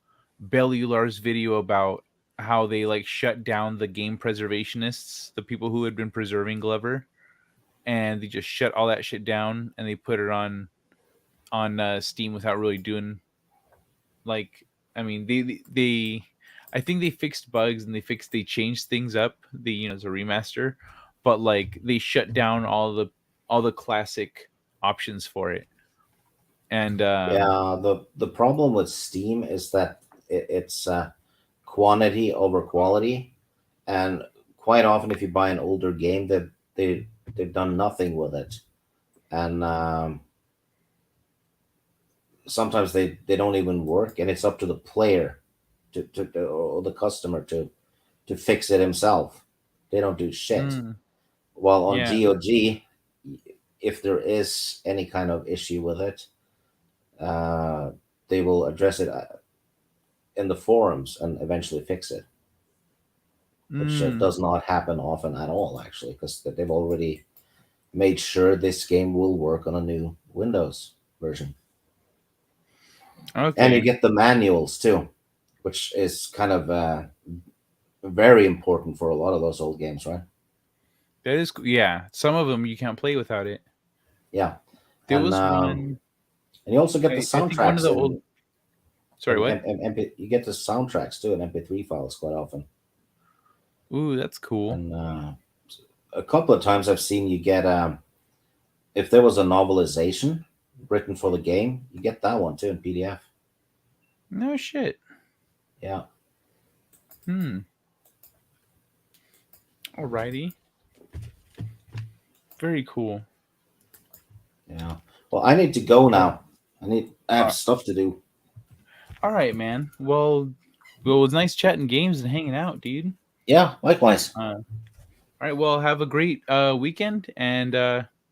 Bellular's video about how they like shut down the game preservationists, the people who had been preserving Glover, and they just shut all that shit down and they put it on Steam without really doing like. I mean, they I think they fixed bugs and they changed things up. As a remaster, but like they shut down all the classic options for it. And Yeah, the problem with Steam is that it's quantity over quality, and quite often if you buy an older game, they've done nothing with it, and sometimes they don't even work, and it's up to the player or the customer to fix it himself. They don't do shit. While on yeah. GOG, if there is any kind of issue with it, they will address it in the forums and eventually fix it, which does not happen often at all, actually, because they've already made sure this game will work on a new Windows version. Okay. And you get the manuals too, which is kind of very important for a lot of those old games, right? That is, yeah. Some of them you can't play without it. Yeah, There and was one. and you also get the I think one of soundtracks the old. Sorry, what? you get the soundtracks too in MP3 files quite often. Ooh, that's cool. And a couple of times I've seen you get if there was a novelization written for the game, you get that one too in PDF. No shit. Yeah. Alrighty. Very cool. Yeah. Well, I need to go now. I have stuff to do. All right, man. Well, it was nice chatting games and hanging out, dude. Yeah, likewise. All right. Well, have a great weekend and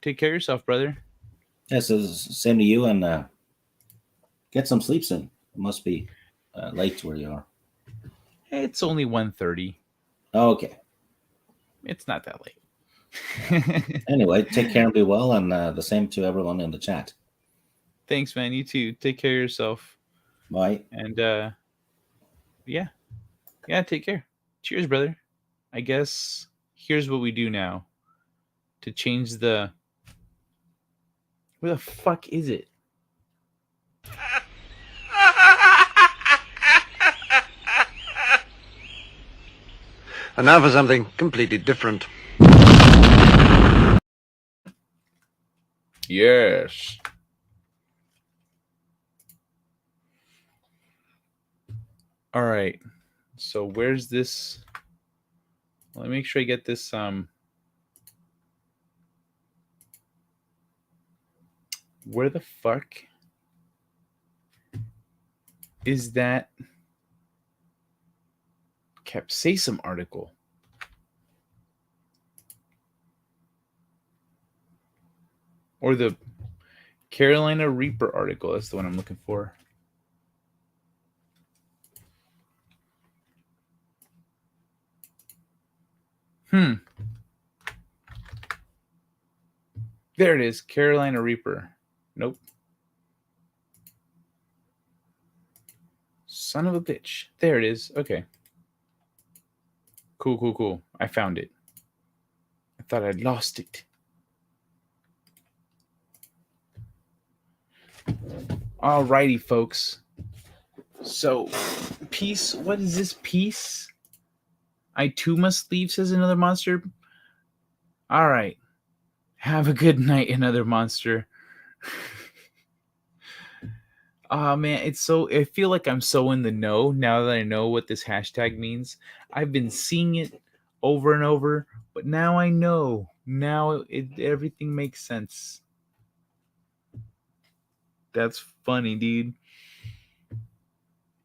take care of yourself, brother. Yes, yeah, so same to you, and get some sleep soon. It must be late where you are. It's only 1:30. Okay. It's not that late. Anyway, take care and be well, and the same to everyone in the chat. Thanks, man. You too. Take care of yourself. Bye. And yeah, take care. Cheers, brother. I guess here's what we do now to change the. Where the fuck is it? And now for something completely different. Yes. All right. So where's this? Let me make sure I get this. Where the fuck is that Capsaicin article? Or the Carolina Reaper article? That's the one I'm looking for. There it is. Carolina Reaper. Nope. Son of a bitch. There it is. Okay. Cool. I found it. I thought I'd lost it. Alrighty, folks. So, peace. What is this? Peace? I too must leave, says another monster. Alright. Have a good night, another monster. Oh man, it's so, I feel like I'm so in the know now that I know what this hashtag means. I've been seeing it over and over, but now I know. Now everything makes sense. That's funny, dude.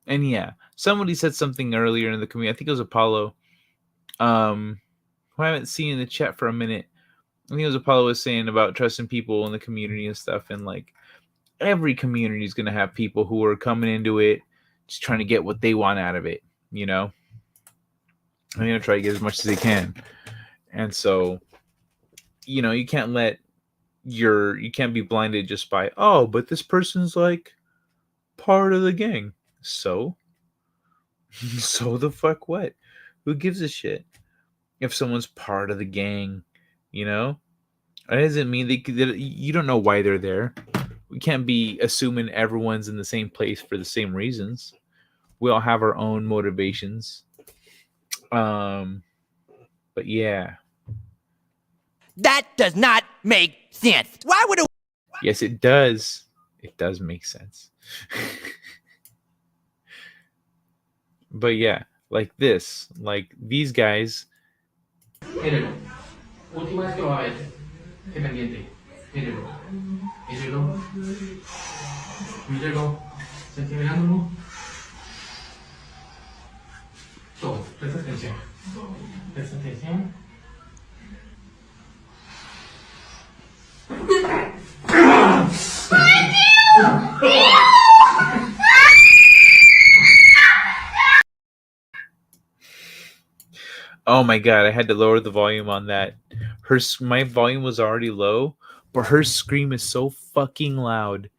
And yeah, somebody said something earlier in the community. I think it was Apollo. Who I haven't seen in the chat for a minute. I think it was Apollo was saying about trusting people in the community and stuff, and like every community is going to have people who are coming into it just trying to get what they want out of it, you know? They're going to try to get as much as they can. And so, you know, you can't be blinded just by, oh, but this person's like part of the gang. So the fuck what? Who gives a shit if someone's part of the gang, you know? That doesn't mean you don't know why they're there. We can't be assuming everyone's in the same place for the same reasons. We all have our own motivations. But yeah. That does not make sense. Why would a... Yes, it does. It does make sense. But yeah, like this. Like these guys. Mírelo. Última vez que lo va a ver. Qué pendiente. Mírelo. Mírelo. Mírelo. ¿Se está mirándolo? Todo. Presta atención. Presta atención. Oh my god, I had to lower the volume on that. My volume was already low, but her scream is so fucking loud.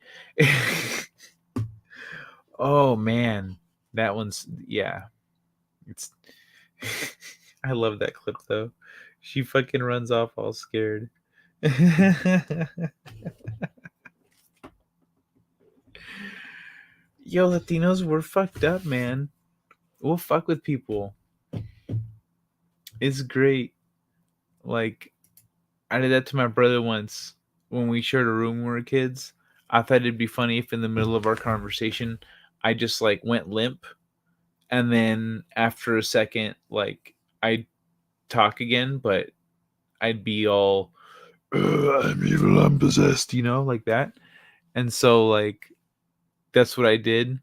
Oh man, that one's, yeah. It's I love that clip though. She fucking runs off all scared. Yo, Latinos, we're fucked up, man. We'll fuck with people. It's great. Like, I did that to my brother once when we shared a room when we were kids. I thought it'd be funny if in the middle of our conversation, I just like went limp. And then after a second, like I'd talk again, but I'd be all, I'm evil, I'm possessed, you know, like that. And so like, that's what I did.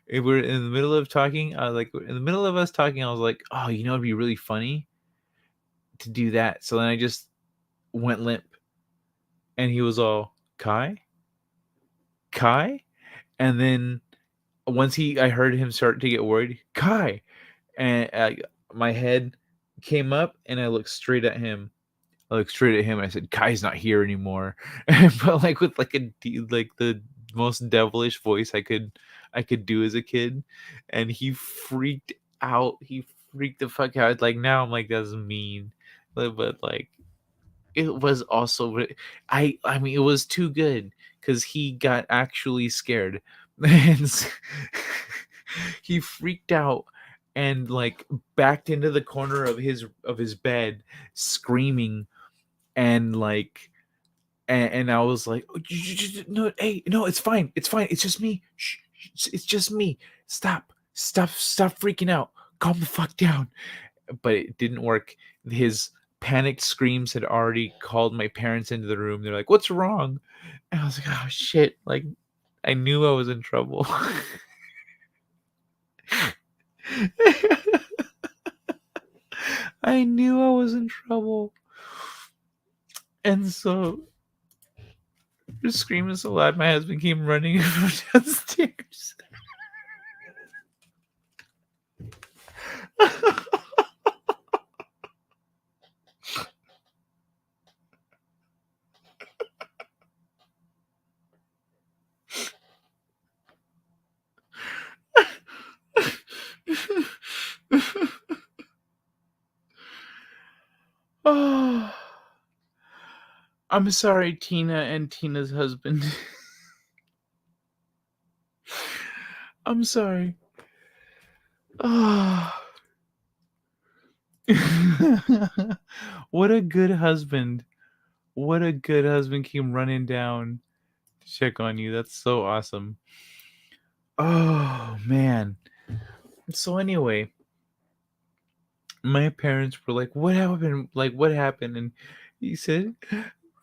If we're in the middle of talking, in the middle of us talking, I was like, oh, you know, it'd be really funny to do that. So then I just went limp, and he was all, Kai? And then once I heard him start to get worried, Kai, and my head came up, and I looked straight at him. And I said, Kai's not here anymore. But like with like the most devilish voice I could do as a kid, and he freaked out. He freaked the fuck out. Like now I'm like, that's mean, but like it was also, I mean, it was too good because he got actually scared. And he freaked out and like backed into the corner of his bed screaming, and like and I was like, oh, no, hey, no, it's fine, it's just me. Shh, it's just me. Stop freaking out. Calm the fuck down. But it didn't work. His panicked screams had already called my parents into the room. They're like, what's wrong? And I was like, oh shit, like I knew I was in trouble. I knew I was in trouble. And so just screaming so loud, my husband came running from downstairs. Oh, I'm sorry, Tina and Tina's husband. I'm sorry. Oh. What a good husband. What a good husband came running down to check on you. That's so awesome. Oh, man. So anyway, my parents were like, "What happened? Like, what happened?" And he said,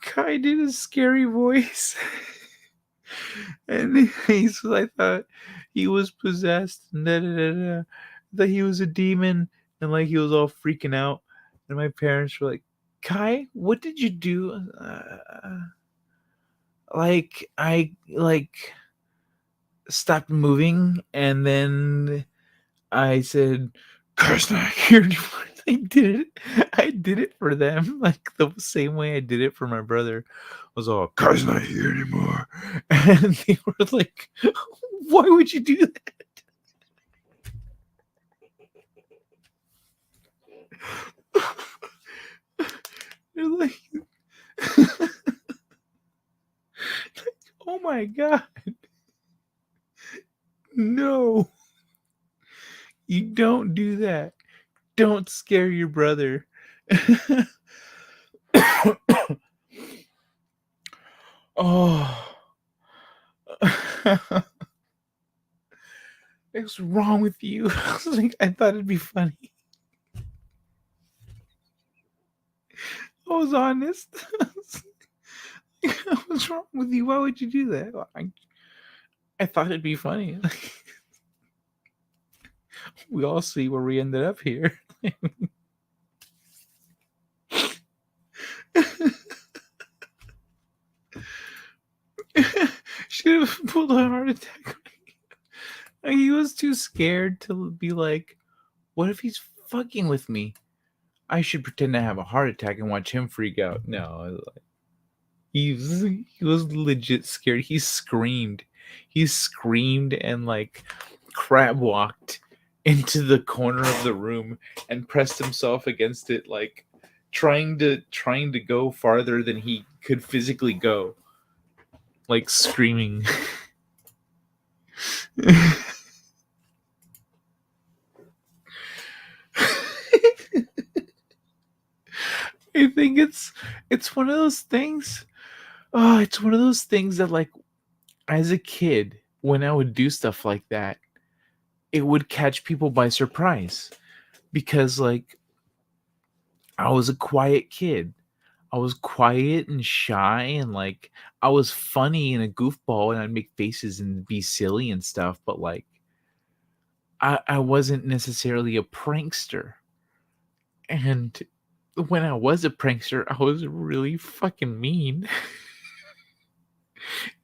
"Kai did a scary voice." And I thought he was possessed, and that he was a demon, and like he was all freaking out. And my parents were like, "Kai, what did you do?" I stopped moving, and then I said, "Kai's not here anymore." I did it. I did it for them, like the same way I did it for my brother. I was all, "Kai's not here anymore," and they were like, "Why would you do that?" They're like, "Oh my god, no! You don't do that. Don't scare your brother." Oh. What's wrong with you? I was like, I thought it'd be funny. I was honest. What's wrong with you? Why would you do that? I thought it'd be funny. We all see where we ended up here. Should have pulled a heart attack. He was too scared to be like, what if he's fucking with me? I should pretend to have a heart attack and watch him freak out. No, he was legit scared. He screamed. He screamed and like crab walked into the corner of the room and pressed himself against it, like trying to go farther than he could physically go, like screaming. I think it's one of those things. Oh, it's one of those things that, like, as a kid, when I would do stuff like that, it would catch people by surprise because, like, I was a quiet kid. I was quiet and shy, and like I was funny and a goofball, and I'd make faces and be silly and stuff. But like, I wasn't necessarily a prankster. And when I was a prankster, I was really fucking mean.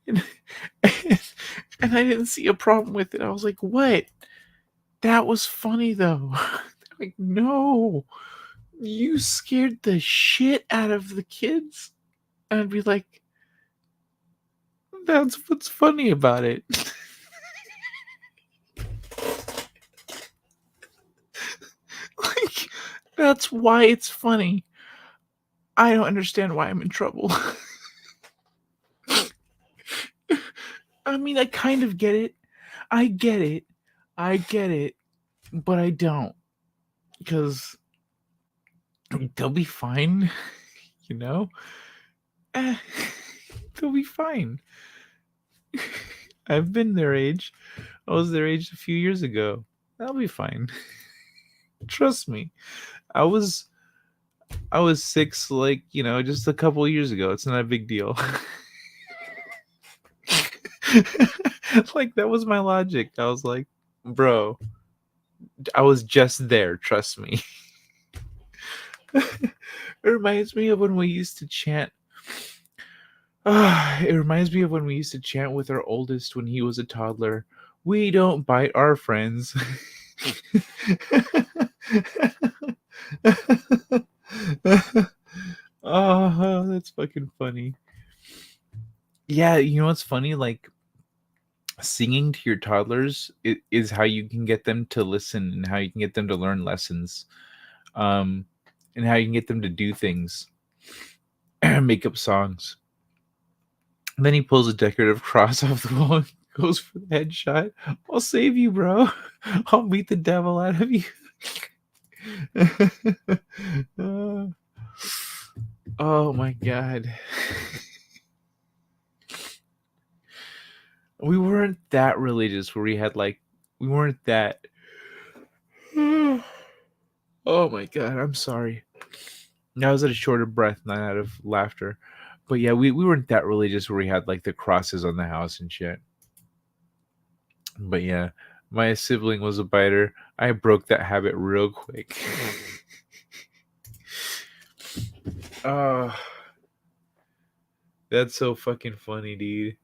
and, and I didn't see a problem with it. I was like, what? That was funny though. Like, no, you scared the shit out of the kids. And I'd be like, that's what's funny about it. Like, that's why it's funny. I don't understand why I'm in trouble. I mean, I kind of get it. I get it. I get it. But I don't. Because they'll be fine. You know? They'll be fine. I've been their age. I was their age a few years ago. They'll be fine. Trust me. I was 6, like, you know, just a couple of years ago. It's not a big deal. Like, that was my logic. I was like, bro, I was just there. Trust me. It reminds me of when we used to chant. It reminds me of when we used to chant with our oldest when he was a toddler. We don't bite our friends. Oh, that's fucking funny. Yeah, you know what's funny? Like, singing to your toddlers is how you can get them to listen and how you can get them to learn lessons. and how you can get them to do things, make up songs. And then he pulls a decorative cross off the wall and goes for the headshot. I'll save you, bro. I'll beat the devil out of you. Oh my god. We weren't that religious where we had like, we weren't that. Oh my god, I'm sorry. I was at a shorter breath, not out of laughter. But yeah, we weren't that religious where we had like the crosses on the house and shit. But yeah, my sibling was a biter. I broke that habit real quick. That's so fucking funny, dude.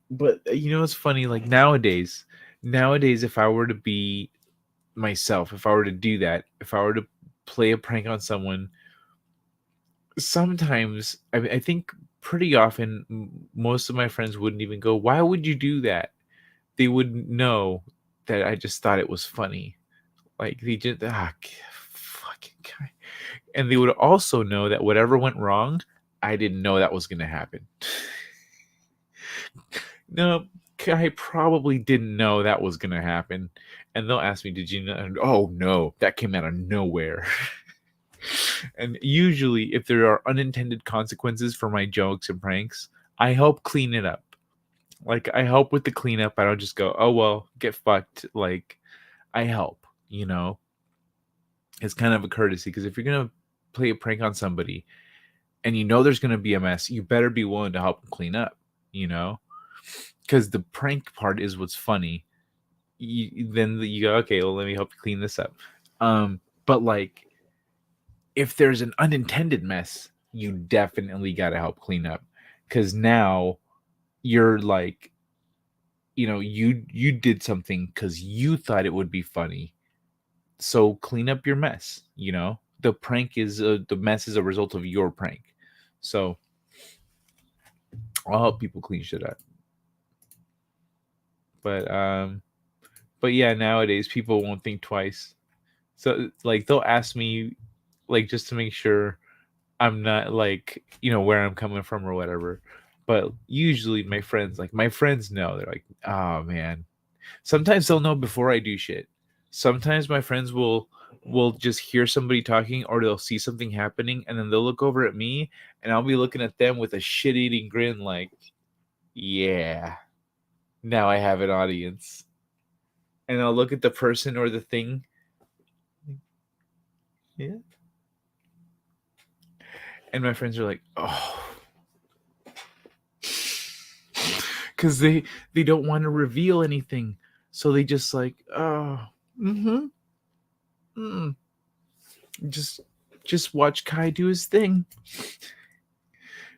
But you know what's funny? Like nowadays, if I were to be myself, if I were to do that, if I were to play a prank on someone, sometimes I think pretty often most of my friends wouldn't even go, "Why would you do that?" They would know that I just thought it was funny. Like they just fucking guy. And they would also know that whatever went wrong, I didn't know that was gonna happen. No, I probably didn't know that was gonna happen. And they'll ask me, "Did you know?" And, oh no, that came out of nowhere. And usually, if there are unintended consequences for my jokes and pranks, I help clean it up. Like, I help with the cleanup. I don't just go, "Oh, well, get fucked." Like, I help, you know? It's kind of a courtesy, because if you're going to play a prank on somebody and you know there's going to be a mess, you better be willing to help them clean up, you know? Because the prank part is what's funny. Then you go, "Okay, well, let me help you clean this up." But, like, if there's an unintended mess, you definitely got to help clean up, because now you're like, you know, you did something because you thought it would be funny, so clean up your mess. You know, the prank is the mess is a result of your prank, so I'll help people clean shit up. But yeah, nowadays people won't think twice, so like they'll ask me, like, just to make sure I'm not, like, you know, where I'm coming from or whatever. But usually my friends know. They're like, "Oh man." Sometimes they'll know before I do shit. Sometimes my friends will just hear somebody talking, or they'll see something happening, and then they'll look over at me, and I'll be looking at them with a shit-eating grin like, "Yeah, now I have an audience." And I'll look at the person or the thing. Yeah. And my friends are like, "Oh." Because they don't want to reveal anything. So they just like, "Oh, just watch Kai do his thing."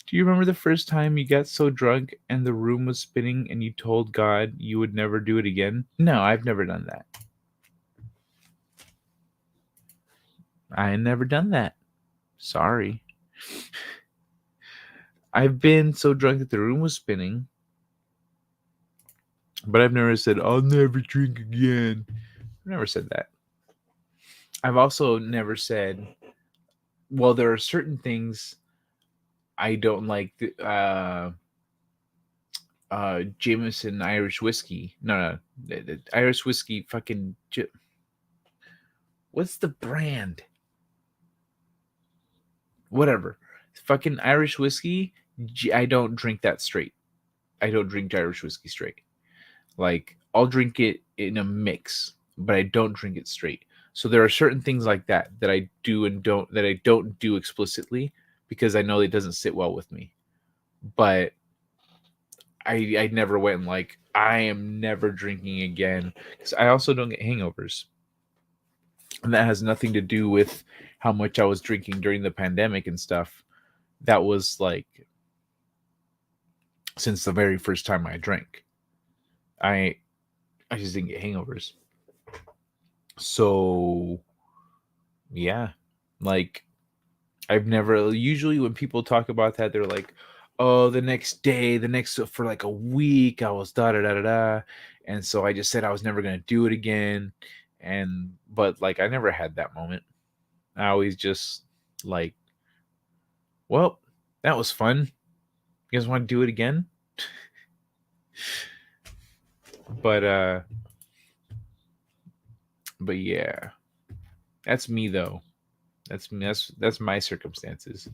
Do you remember the first time you got so drunk and the room was spinning and you told God you would never do it again? No, I've never done that. I ain't never done that. Sorry. I've been so drunk that the room was spinning, but I've never said, "I'll never drink again." I've never said that. I've also never said, well, there are certain things I don't like. Jameson Irish whiskey. No, the Irish whiskey fucking... What's the brand? Whatever. Fucking Irish whiskey, I don't drink that straight. I don't drink Irish whiskey straight. Like, I'll drink it in a mix, but I don't drink it straight. So there are certain things like that that I do and don't, that I don't do explicitly, because I know it doesn't sit well with me. But I never went and like, I am never drinking again, because I also don't get hangovers. And that has nothing to do with how much I was drinking during the pandemic and stuff. That was like since the very first time I drank. I just didn't get hangovers. So yeah, like I've never, usually when people talk about that, they're like, "Oh, the next day, for like a week, I was da da da da da." And so I just said I was never gonna do it again. But like I never had that moment. I always just like, well, that was fun. You guys want to do it again? But yeah, that's me though. That's me. That's my circumstances.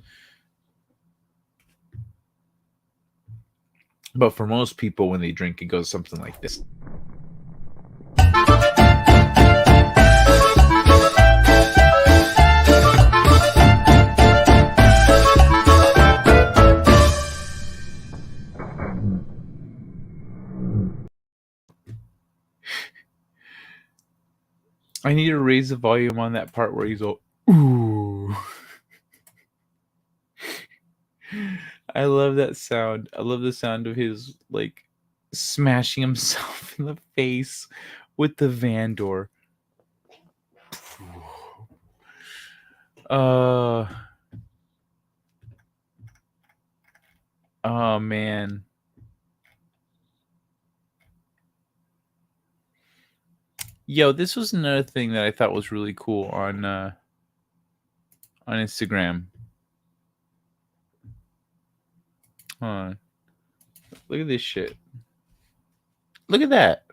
But for most people, when they drink, it goes something like this. I need to raise the volume on that part where he's all, ooh. I love that sound. I love the sound of his, like, smashing himself in the face with the van door. Oh, man. Yo, this was another thing that I thought was really cool on Instagram. Hold on. Look at this shit. Look at that.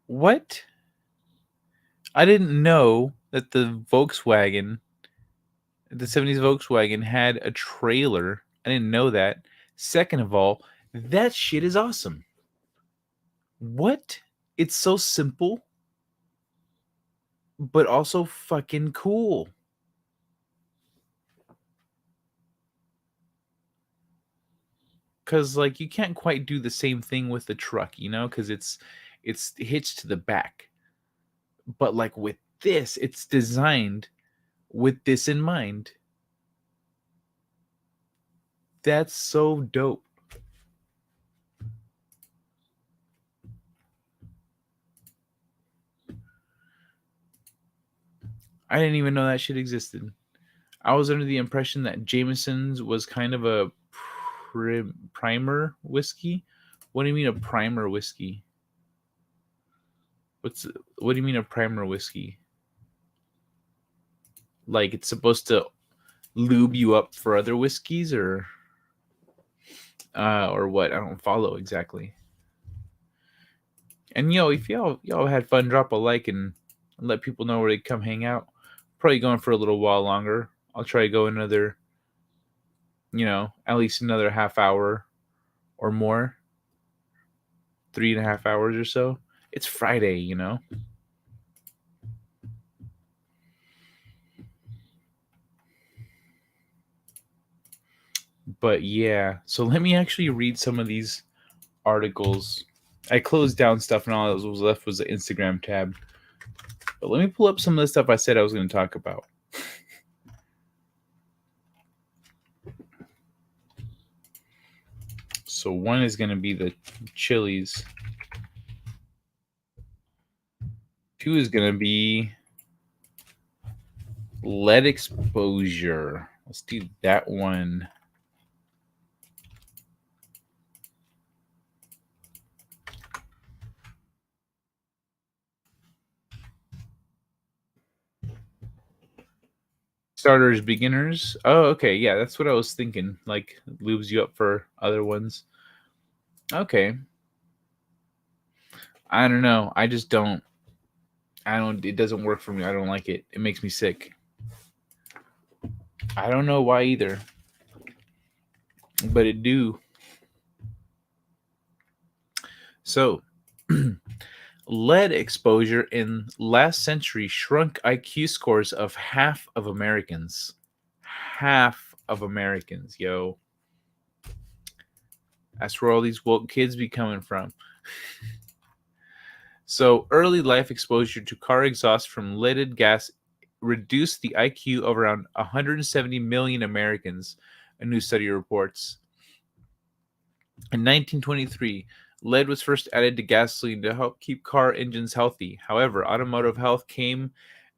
What? I didn't know that the 70s Volkswagen had a trailer. I didn't know that. Second of all, that shit is awesome. What? It's so simple, but also fucking cool. Cause like you can't quite do the same thing with the truck, you know, because it's hitched to the back. But like with this, it's designed with this in mind. That's so dope. I didn't even know that shit existed. I was under the impression that Jameson's was kind of a primer whiskey. What do you mean a primer whiskey? What do you mean a primer whiskey? Like it's supposed to lube you up for other whiskeys or what? I don't follow exactly. And yo, if y'all had fun, drop a like and let people know where they come hang out. Probably going for a little while longer. I'll try to go another, at least another half hour or more. 3.5 hours or so. It's Friday, you know. But yeah, so let me actually read some of these articles. I closed down stuff and all that was left was the Instagram tab. But let me pull up some of the stuff I said I was going to talk about. So one is going to be the chilies. 2 is going to be lead exposure. Let's do that one. Starters, beginners. Oh, okay. Yeah, that's what I was thinking. Like, lubes you up for other ones. Okay. I don't know. I just don't. It doesn't work for me. I don't like it. It makes me sick. I don't know why either. But it do. So, lead exposure in last century shrunk IQ scores of half of Americans. Half of Americans, yo. That's where all these woke kids be coming from. So, early life exposure to car exhaust from leaded gas reduced the IQ of around 170 million Americans, a new study reports. In 1923, lead was first added to gasoline to help keep car engines healthy. However, automotive health came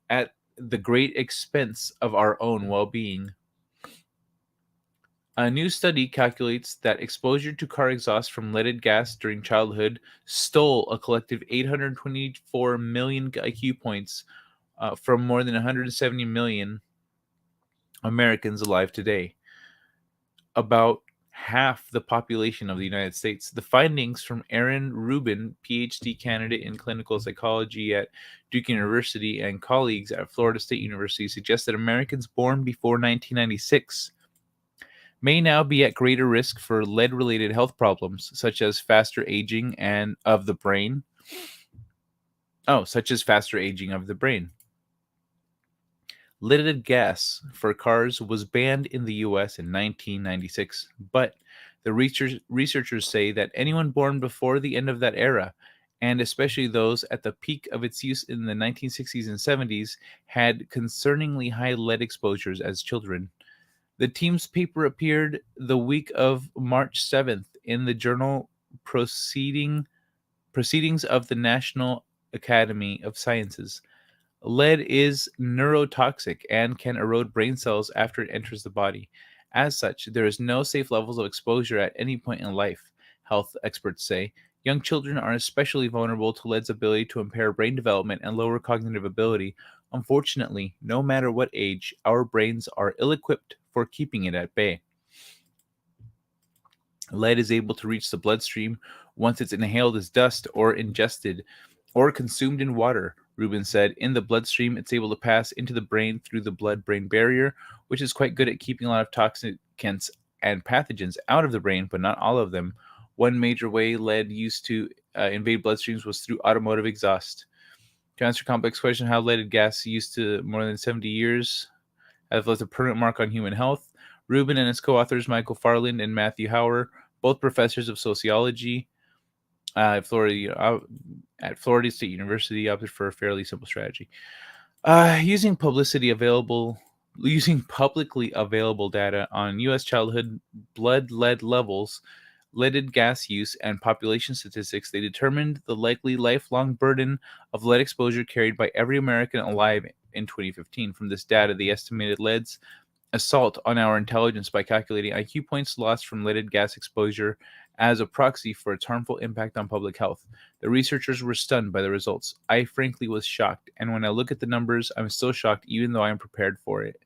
at the great expense of our own well-being. A new study calculates that exposure to car exhaust from leaded gas during childhood stole a collective 824 million IQ points, from more than 170 million Americans alive today, about half the population of the United States. The findings from Aaron Rubin, PhD candidate in clinical psychology at Duke University, and colleagues at Florida State University suggest that Americans born before 1996 may now be at greater risk for lead-related health problems, such as faster aging and of the brain. Such as faster aging of the brain. Leaded gas for cars was banned in the US in 1996, but the researchers say that anyone born before the end of that era, and especially those at the peak of its use in the 1960s and 70s, had concerningly high lead exposures as children. The team's paper appeared the week of March 7th in the journal Proceedings of the National Academy of Sciences. Lead is neurotoxic and can erode brain cells after it enters the body. As such, there is no safe levels of exposure at any point in life, health experts say. Young children are especially vulnerable to lead's ability to impair brain development and lower cognitive ability. Unfortunately, no matter what age, our brains are ill-equipped for keeping it at bay. Lead is able to reach the bloodstream once it's inhaled as dust or ingested or consumed in water, Rubin said. In the bloodstream, it's able to pass into the brain through the blood-brain barrier, which is quite good at keeping a lot of toxicants and pathogens out of the brain, but not all of them. One major way lead used to invade bloodstreams was through automotive exhaust. To answer a complex question, how leaded gas used to more than 70 years has left a permanent mark on human health, Rubin and his co-authors Michael Farland and Matthew Hauer, both professors of sociology at Florida State University, opted for a fairly simple strategy. Using publicly available data on U.S. childhood blood lead levels, leaded gas use, and population statistics, they determined the likely lifelong burden of lead exposure carried by every American alive in 2015. From this data, they estimated lead's assault on our intelligence by calculating IQ points lost from leaded gas exposure as a proxy for its harmful impact on public health. The researchers were stunned by the results. I frankly was shocked, and when I look at the numbers, I'm still shocked even though I'm prepared for it.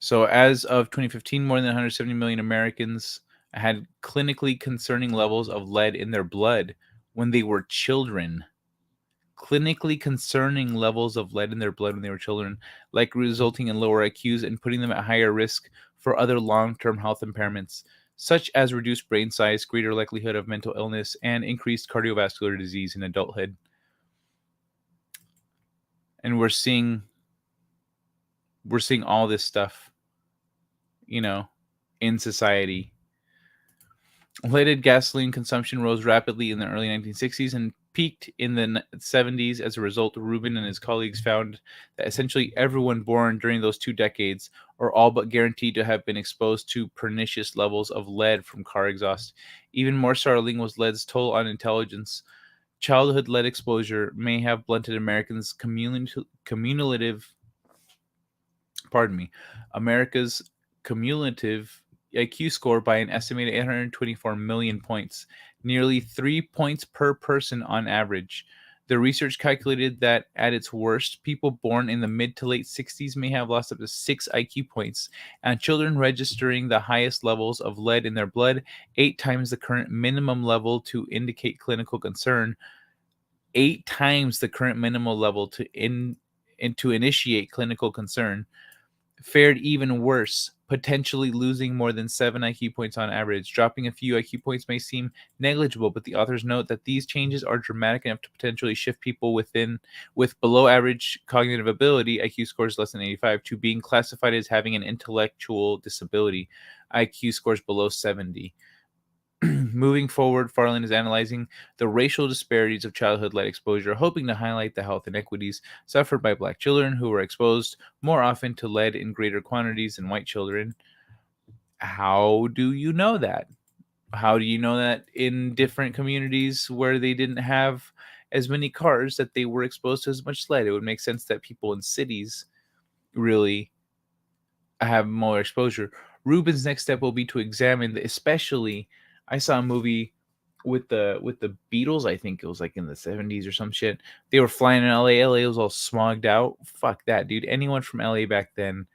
So as of 2015, more than 170 million Americans had clinically concerning levels of lead in their blood when they were children. Clinically concerning levels of lead in their blood when they were children, like resulting in lower IQs and putting them at higher risk for other long-term health impairments, such as reduced brain size, greater likelihood of mental illness, and increased cardiovascular disease in adulthood. And we're seeing all this stuff, in society. Leaded gasoline consumption rose rapidly in the early 1960s and peaked in the 70s. As a result, Rubin and his colleagues found that essentially everyone born during those 2 decades are all but guaranteed to have been exposed to pernicious levels of lead from car exhaust. Even more startling was lead's toll on intelligence. Childhood lead exposure may have blunted America's cumulative IQ score by an estimated 824 million points, nearly 3 points per person on average. The research calculated that at its worst, people born in the mid to late 60s may have lost up to 6 IQ points, and children registering the highest levels of lead in their blood, 8 times the current minimum level to indicate clinical concern, 8 times the current minimal level to initiate clinical concern, fared even worse, potentially losing more than 7 IQ points on average. Dropping a few IQ points may seem negligible, but the authors note that these changes are dramatic enough to potentially shift people with below average cognitive ability, IQ scores less than 85, to being classified as having an intellectual disability, IQ scores below 70. Moving forward, Farland is analyzing the racial disparities of childhood lead exposure, hoping to highlight the health inequities suffered by black children who were exposed more often to lead in greater quantities than white children. How do you know that? How do you know that in different communities where they didn't have as many cars that they were exposed to as much lead? It would make sense that people in cities really have more exposure. Rubin's next step will be to examine especially I saw a movie with the Beatles. I think it was like in the 70s or some shit. They were flying in LA. LA was all smogged out. Fuck that, dude. Anyone from LA back then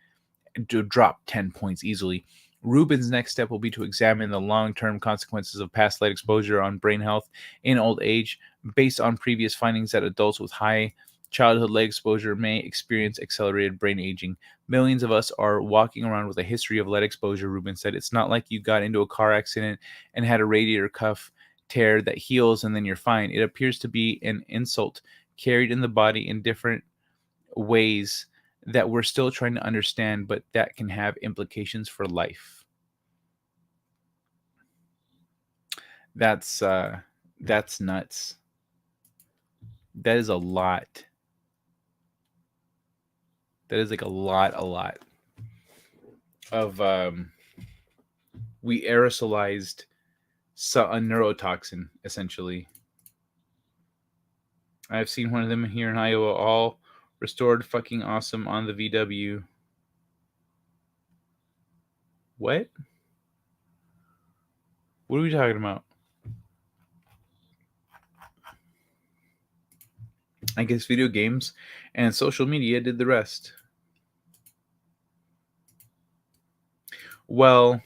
drop 10 points easily. Rubin's next step will be to examine the long-term consequences of past light exposure on brain health in old age, based on previous findings that adults with high childhood light exposure may experience accelerated brain aging. Millions of us are walking around with a history of light exposure, Rubin said. It's not like you got into a car accident and had a radiator cuff tear that heals and then you're fine. It appears to be an insult carried in the body in different ways that we're still trying to understand, but that can have implications for life. That's nuts. That is a lot. That is like a lot of we aerosolized a neurotoxin, essentially. I've seen one of them here in Iowa, all restored, fucking awesome on the VW. What? What are we talking about? I guess video games and social media did the rest. Well,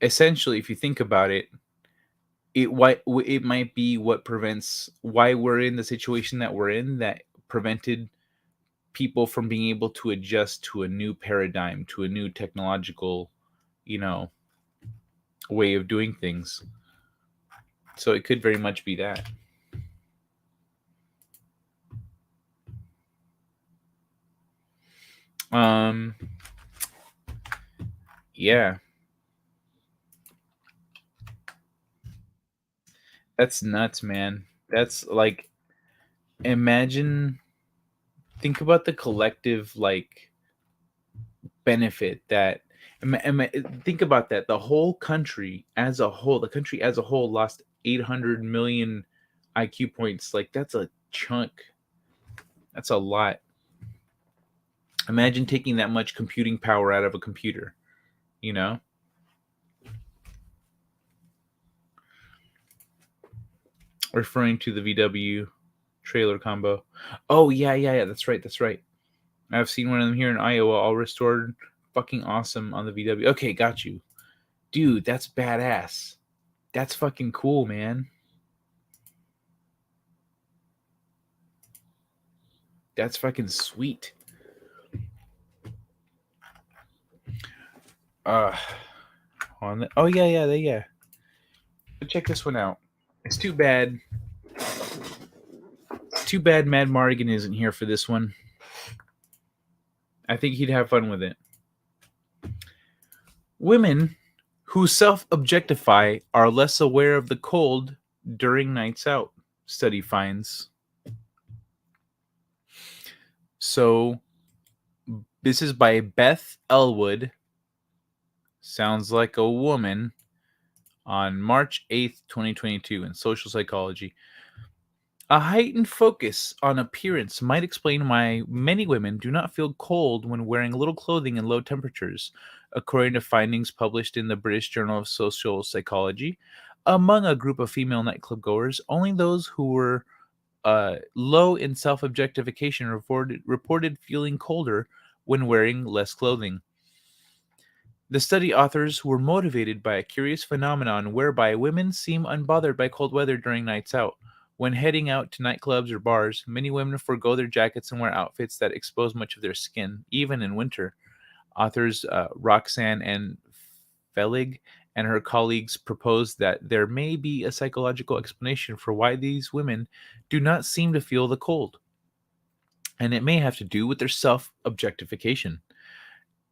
essentially, if you think about it, it might be what prevents why we're in the situation that we're in, that prevented people from being able to adjust to a new paradigm, to a new technological, way of doing things. So it could very much be that. Yeah. That's nuts, man. That's like, think about the collective, like, benefit that, think about that. The whole country as a whole, lost 800 million IQ points. Like, that's a chunk. That's a lot. Imagine taking that much computing power out of a computer, Referring to the VW trailer combo. Oh, yeah. That's right. I've seen one of them here in Iowa, all restored, fucking awesome on the VW. Okay, got you. Dude, that's badass. That's fucking cool, man. That's fucking sweet. Oh yeah. Check this one out. It's too bad Mad Mardigan isn't here for this one. I think he'd have fun with it. Women who self-objectify are less aware of the cold during nights out, study finds. So this is by Beth Elwood. Sounds like a woman. On March 8th, 2022 in Social Psychology. A heightened focus on appearance might explain why many women do not feel cold when wearing little clothing in low temperatures, according to findings published in the British Journal of Social Psychology. Among a group of female nightclub goers, only those who were low in self-objectification reported feeling colder when wearing less clothing. The study authors were motivated by a curious phenomenon whereby women seem unbothered by cold weather during nights out. When heading out to nightclubs or bars, many women forego their jackets and wear outfits that expose much of their skin, even in winter. Authors Roxanne and Felig and her colleagues proposed that there may be a psychological explanation for why these women do not seem to feel the cold. And it may have to do with their self-objectification.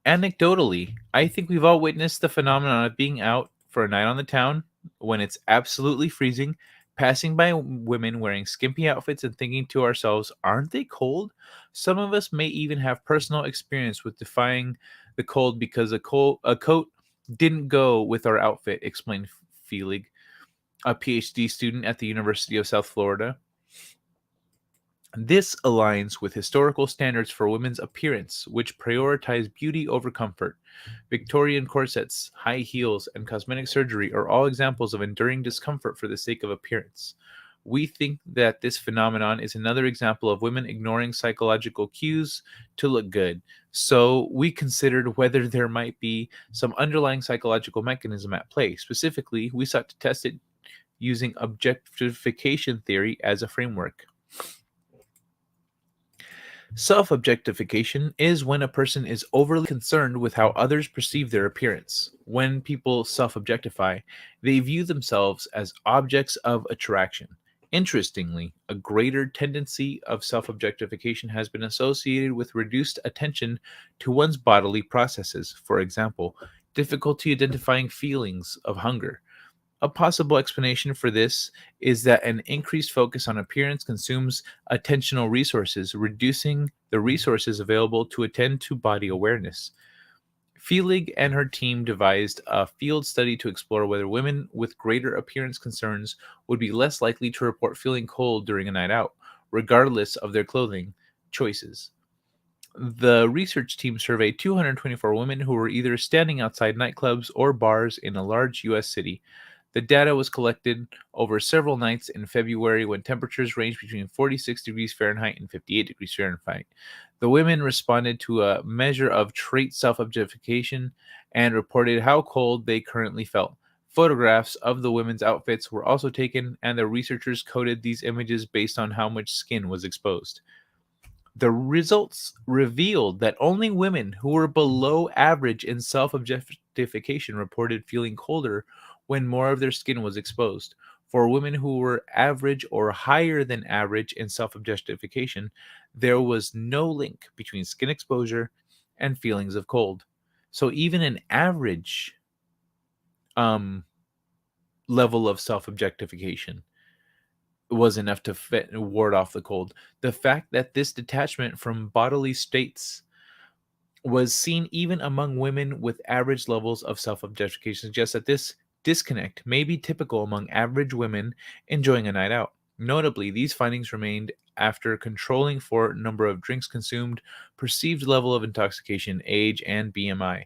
Anecdotally, I think we've all witnessed the phenomenon of being out for a night on the town when it's absolutely freezing, passing by women wearing skimpy outfits and thinking to ourselves, aren't they cold? Some of us may even have personal experience with defying the cold because a coat didn't go with our outfit, explained Felig, a PhD student at the University of South Florida. This aligns with historical standards for women's appearance, which prioritize beauty over comfort. Victorian corsets, high heels, and cosmetic surgery are all examples of enduring discomfort for the sake of appearance. We think that this phenomenon is another example of women ignoring psychological cues to look good. So we considered whether there might be some underlying psychological mechanism at play. Specifically, we sought to test it using objectification theory as a framework. Self-objectification is when a person is overly concerned with how others perceive their appearance. When people self-objectify, they view themselves as objects of attraction. Interestingly, a greater tendency of self-objectification has been associated with reduced attention to one's bodily processes. For example, difficulty identifying feelings of hunger. A possible explanation for this is that an increased focus on appearance consumes attentional resources, reducing the resources available to attend to body awareness. Feelig and her team devised a field study to explore whether women with greater appearance concerns would be less likely to report feeling cold during a night out, regardless of their clothing choices. The research team surveyed 224 women who were either standing outside nightclubs or bars in a large U.S. city. The data was collected over several nights in February when temperatures ranged between 46 degrees Fahrenheit and 58 degrees Fahrenheit. The women responded to a measure of trait self-objectification and reported how cold they currently felt. Photographs of the women's outfits were also taken, and the researchers coded these images based on how much skin was exposed. The results revealed that only women who were below average in self-objectification reported feeling colder when more of their skin was exposed. For women who were average or higher than average in self-objectification, there was no link between skin exposure and feelings of cold. So even an average level of self-objectification was enough to ward off the cold. The fact that this detachment from bodily states was seen even among women with average levels of self-objectification suggests that this disconnect may be typical among average women enjoying a night out. Notably, these findings remained after controlling for number of drinks consumed, perceived level of intoxication, age, and BMI.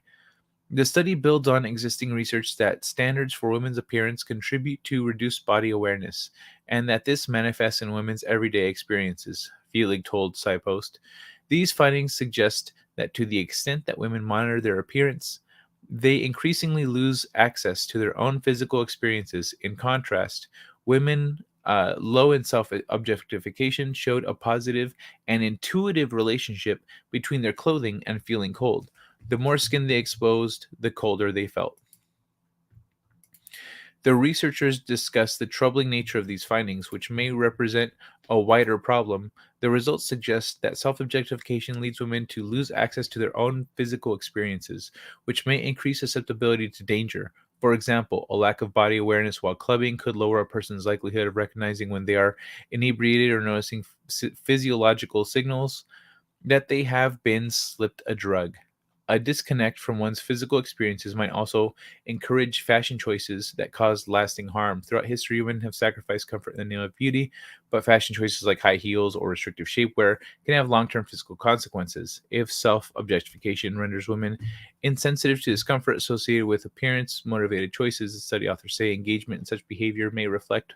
The study builds on existing research that standards for women's appearance contribute to reduced body awareness, and that this manifests in women's everyday experiences, Feelig told SciPost. These findings suggest that to the extent that women monitor their appearance, they increasingly lose access to their own physical experiences. In contrast, women low in self-objectification showed a positive and intuitive relationship between their clothing and feeling cold. The more skin they exposed, the colder they felt. The researchers discussed the troubling nature of these findings, which may represent a wider problem. The results suggest that self-objectification leads women to lose access to their own physical experiences, which may increase susceptibility to danger. For example, a lack of body awareness while clubbing could lower a person's likelihood of recognizing when they are inebriated or noticing physiological signals that they have been slipped a drug. A disconnect from one's physical experiences might also encourage fashion choices that cause lasting harm. Throughout history, women have sacrificed comfort in the name of beauty, but fashion choices like high heels or restrictive shapewear can have long-term physical consequences. If self-objectification renders women insensitive to discomfort associated with appearance-motivated choices, the study authors say engagement in such behavior may reflect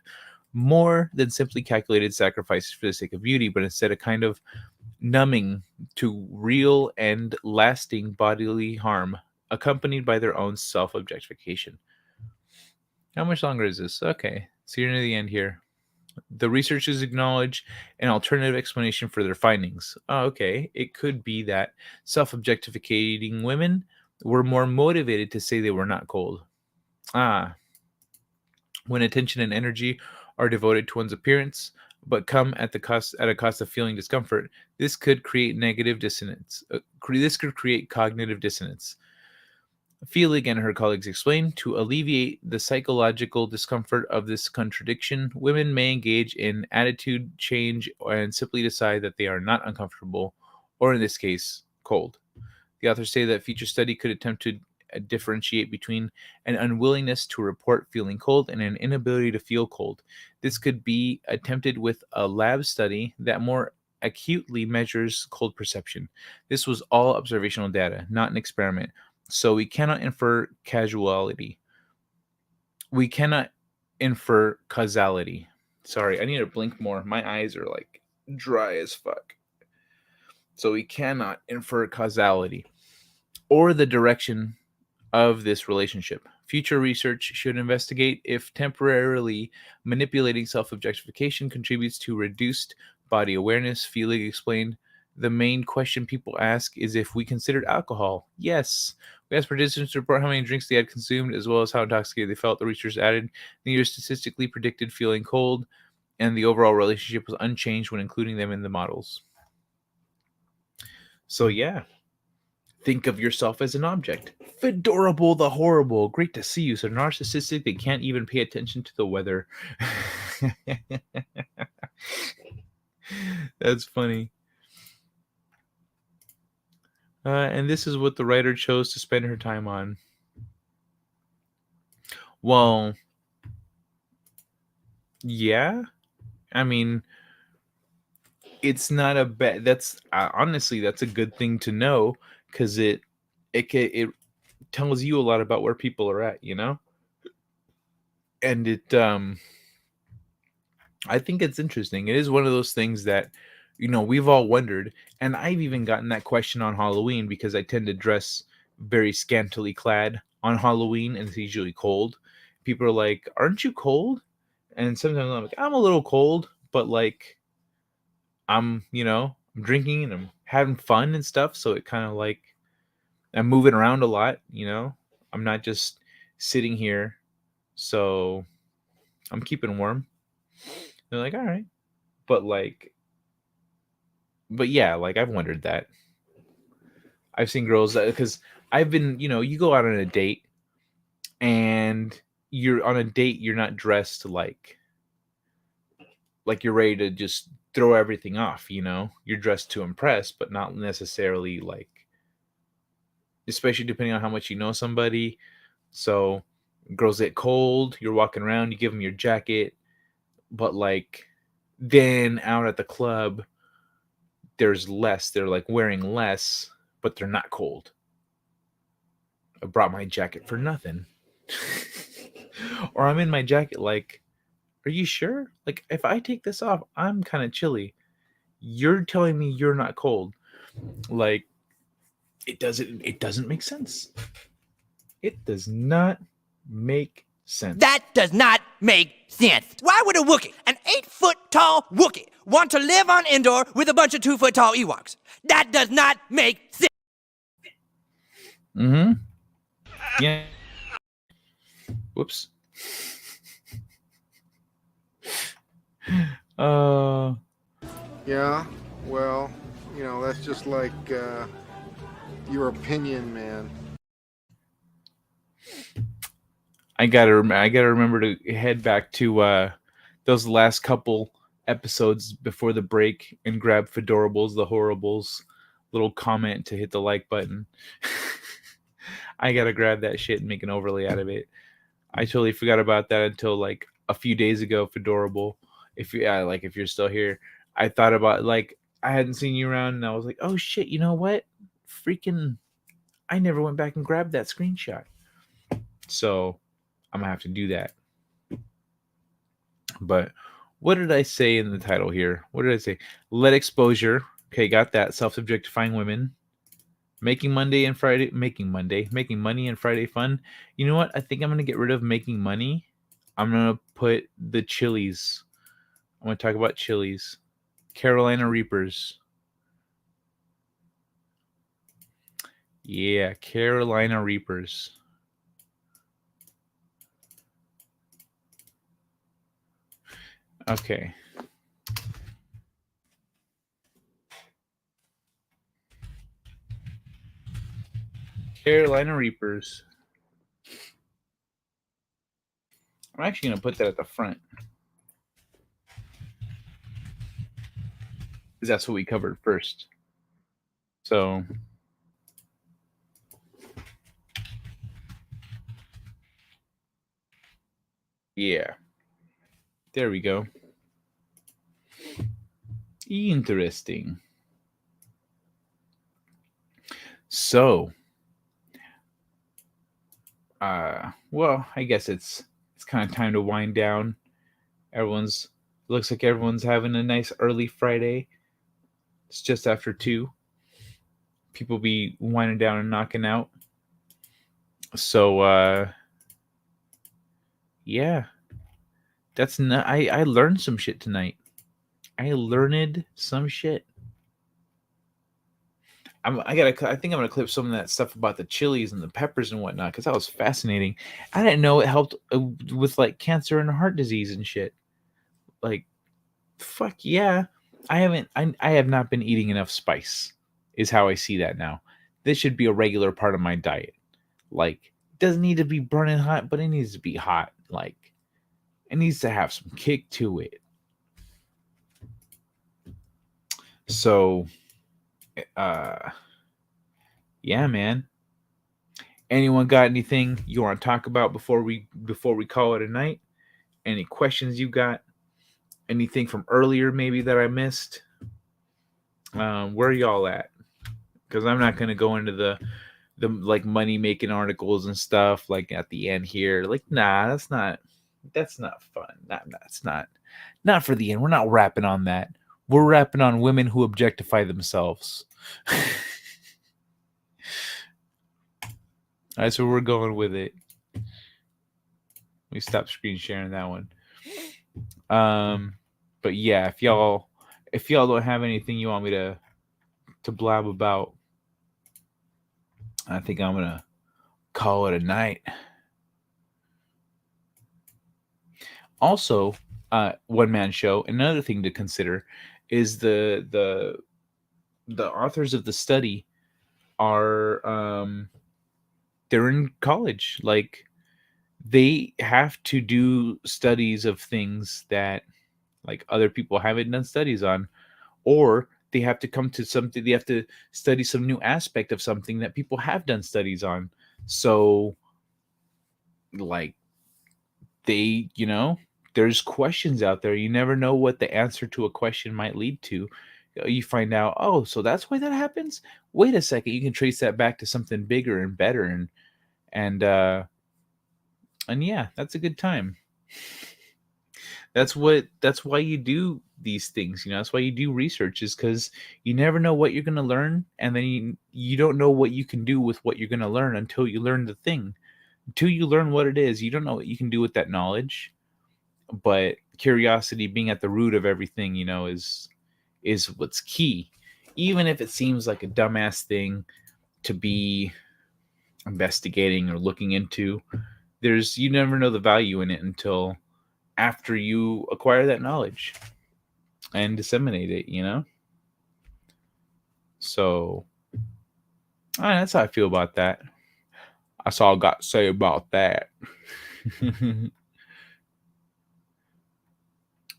more than simply calculated sacrifices for the sake of beauty, but instead a kind of numbing to real and lasting bodily harm accompanied by their own self-objectification. How much longer is this? Okay, so you're near the end here. The researchers acknowledge an alternative explanation for their findings. Oh, okay, it could be that self-objectifying women were more motivated to say they were not cold. When attention and energy are devoted to one's appearance, but come at a cost of feeling discomfort, this could create negative dissonance. This could create cognitive dissonance. Feelig and her colleagues explain, to alleviate the psychological discomfort of this contradiction, women may engage in attitude change and simply decide that they are not uncomfortable, or in this case, cold. The authors say that future study could attempt to differentiate between an unwillingness to report feeling cold and an inability to feel cold. This could be attempted with a lab study that more acutely measures cold perception. This was all observational data, not an experiment. So we cannot infer causality. We cannot infer causality. Sorry, I need to blink more. My eyes are like dry as fuck. So we cannot infer causality or the direction of this relationship. Future research should investigate if temporarily manipulating self-objectification contributes to reduced body awareness. Feelig explained, the main question people ask is if we considered alcohol. Yes. We asked participants to report how many drinks they had consumed, as well as how intoxicated they felt. The researchers added, neither statistically predicted feeling cold, and the overall relationship was unchanged when including them in the models. So yeah, think of yourself as an object. Fedorable the horrible. Great to see you. So narcissistic they can't even pay attention to the weather. That's funny. And this is what the writer chose to spend her time on. Well, yeah. I mean, it's not a bad. That's honestly, that's a good thing to know, because it tells you a lot about where people are at, you know. And it I think it's interesting. It is one of those things that, you know, we've all wondered, and I've even gotten that question on Halloween because I tend to dress very scantily clad on Halloween, and it's usually cold. People are like, "Aren't you cold?" And sometimes I'm like, "I'm a little cold, but like, I'm drinking and I'm having fun and stuff, so it kind of like I'm moving around a lot, you know. I'm not just sitting here, so I'm keeping warm." They're like, "All right," but yeah, like I've wondered that. I've seen girls that, because I've been, you go out on a date, and you're on a date, you're not dressed like you're ready to just throw everything off, You're dressed to impress, but not necessarily like, especially depending on how much you know somebody. So girls get cold, you're walking around, you give them your jacket, but like then out at the club, there's less. They're like wearing less, but they're not cold. I brought my jacket for nothing. Or I'm in my jacket like, are you sure? Like, if I take this off, I'm kind of chilly. You're telling me you're not cold. Like, it doesn't make sense. It does not make sense. That does not make sense. Why would a Wookiee, an 8-foot tall Wookiee, want to live on Endor with a bunch of 2-foot tall Ewoks? That does not make sense. Mm-hmm. Yeah. Whoops. Yeah, well, that's just like your opinion, man. I gotta remember to head back to those last couple episodes before the break and grab Fedorables, the Horribles little comment to hit the like button. I gotta grab that shit and make an overlay out of it. I totally forgot about that until like a few days ago. Fedorable, if you're still here, I thought about, like, I hadn't seen you around, and I was like, oh shit, you know what? Freaking, I never went back and grabbed that screenshot. So I'm gonna have to do that. But what did I say in the title here? What did I say? Let exposure. Okay, got that. Self-objectifying women. Making money and Friday fun. You know what? I think I'm gonna get rid of making money. I'm gonna put the chilies. I'm gonna talk about chilies. Carolina Reapers. Yeah, Carolina Reapers. Okay. Carolina Reapers. I'm actually going to put that at the front, because that's what we covered first. So yeah, there we go. Interesting. So, well, I guess it's kind of time to wind down. Looks like everyone's having a nice early Friday. It's just after 2. People be winding down and knocking out. So, yeah, that's not. I learned some shit tonight. I learned some shit. I think I'm gonna clip some of that stuff about the chilies and the peppers and whatnot because that was fascinating. I didn't know it helped with like cancer and heart disease and shit. Like, fuck yeah. I have not been eating enough spice. Is how I see that now. This should be a regular part of my diet. Like, it doesn't need to be burning hot, but it needs to be hot. Like, it needs to have some kick to it. So, yeah, man. Anyone got anything you want to talk about before we call it a night? Any questions you got? Anything from earlier maybe that I missed? Where are y'all at? Because I'm not gonna go into the like money making articles and stuff like at the end here. Like, nah, that's not fun. That's not for the end. We're not rapping on that. We're rapping on women who objectify themselves. That's where we're going with it. Let me stop screen sharing that one. But yeah, if y'all don't have anything you want me to blab about, I think I'm gonna call it a night. Also, one man show. Another thing to consider is the authors of the study are they're in college. Like, they have to do studies of things that like other people haven't done studies on, or they have to come to something. They have to study some new aspect of something that people have done studies on. So, like, they, there's questions out there. You never know what the answer to a question might lead to. You find out, oh, so that's why that happens. Wait a second, you can trace that back to something bigger and better, and yeah, that's a good time. That's why you do these things. That's why you do research, is because you never know what you're going to learn, and then you don't know what you can do with what you're going to learn until you learn the thing. Until you learn what it is, you don't know what you can do with that knowledge. But curiosity being at the root of everything, is what's key. Even if it seems like a dumbass thing to be investigating or looking into, you never know the value in it until after you acquire that knowledge and disseminate it, So, that's how I feel about that. That's all I got to say about that.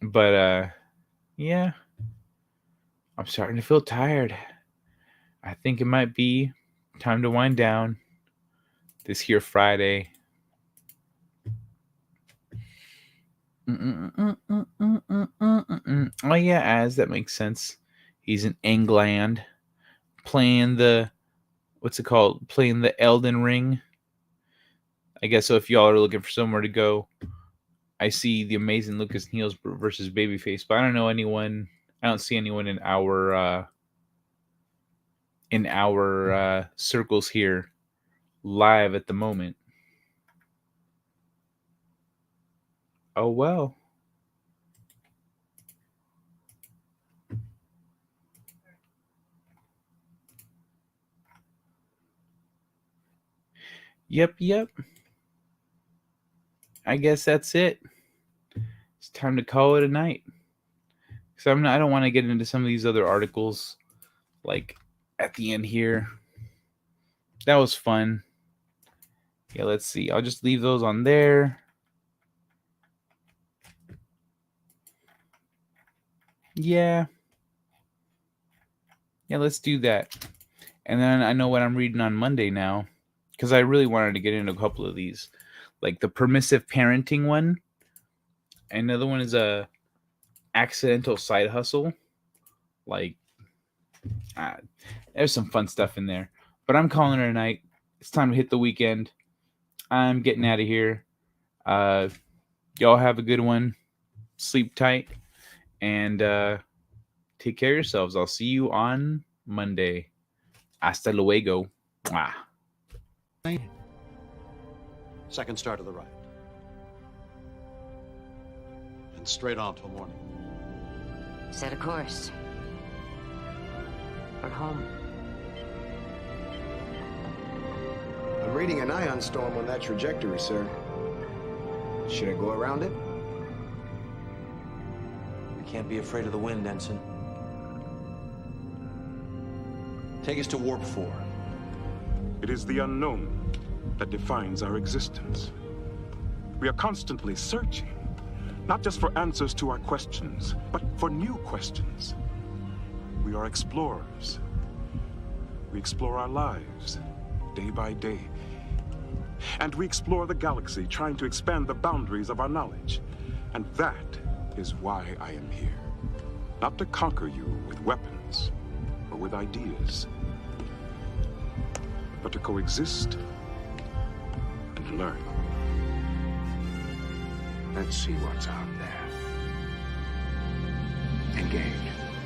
But, yeah, I'm starting to feel tired. I think it might be time to wind down this here Friday. Oh yeah, as that makes sense. He's in England playing the playing the Elden Ring. I guess so. If y'all are looking for somewhere to go, I see the amazing Lucas Niels versus Babyface, but I don't know anyone. I don't see anyone in our circles here live at the moment. Oh well. Yep. I guess that's it. It's time to call it a night. Because I don't want to get into some of these other articles, like at the end here. That was fun. Yeah, let's see. I'll just leave those on there. Yeah, let's do that. And then I know what I'm reading on Monday now, because I really wanted to get into a couple of these, like the permissive parenting one. Another one is a accidental side hustle. Like, there's some fun stuff in there. But I'm calling it a night. It's time to hit the weekend. I'm getting out of here. Y'all have a good one. Sleep tight. And take care of yourselves. I'll see you on Monday. Hasta luego. Mwah. Second star to the right. And straight on till morning. Set a course. For home. I'm reading an ion storm on that trajectory, sir. Should I go around it? We can't be afraid of the wind, Ensign. Take us to Warp 4. It is the unknown that defines our existence. We are constantly searching, not just for answers to our questions, but for new questions. We are explorers. We explore our lives, day by day. And we explore the galaxy, trying to expand the boundaries of our knowledge. And that is why I am here. Not to conquer you with weapons or with ideas, but to coexist and learn. Let's see what's out there. Engage.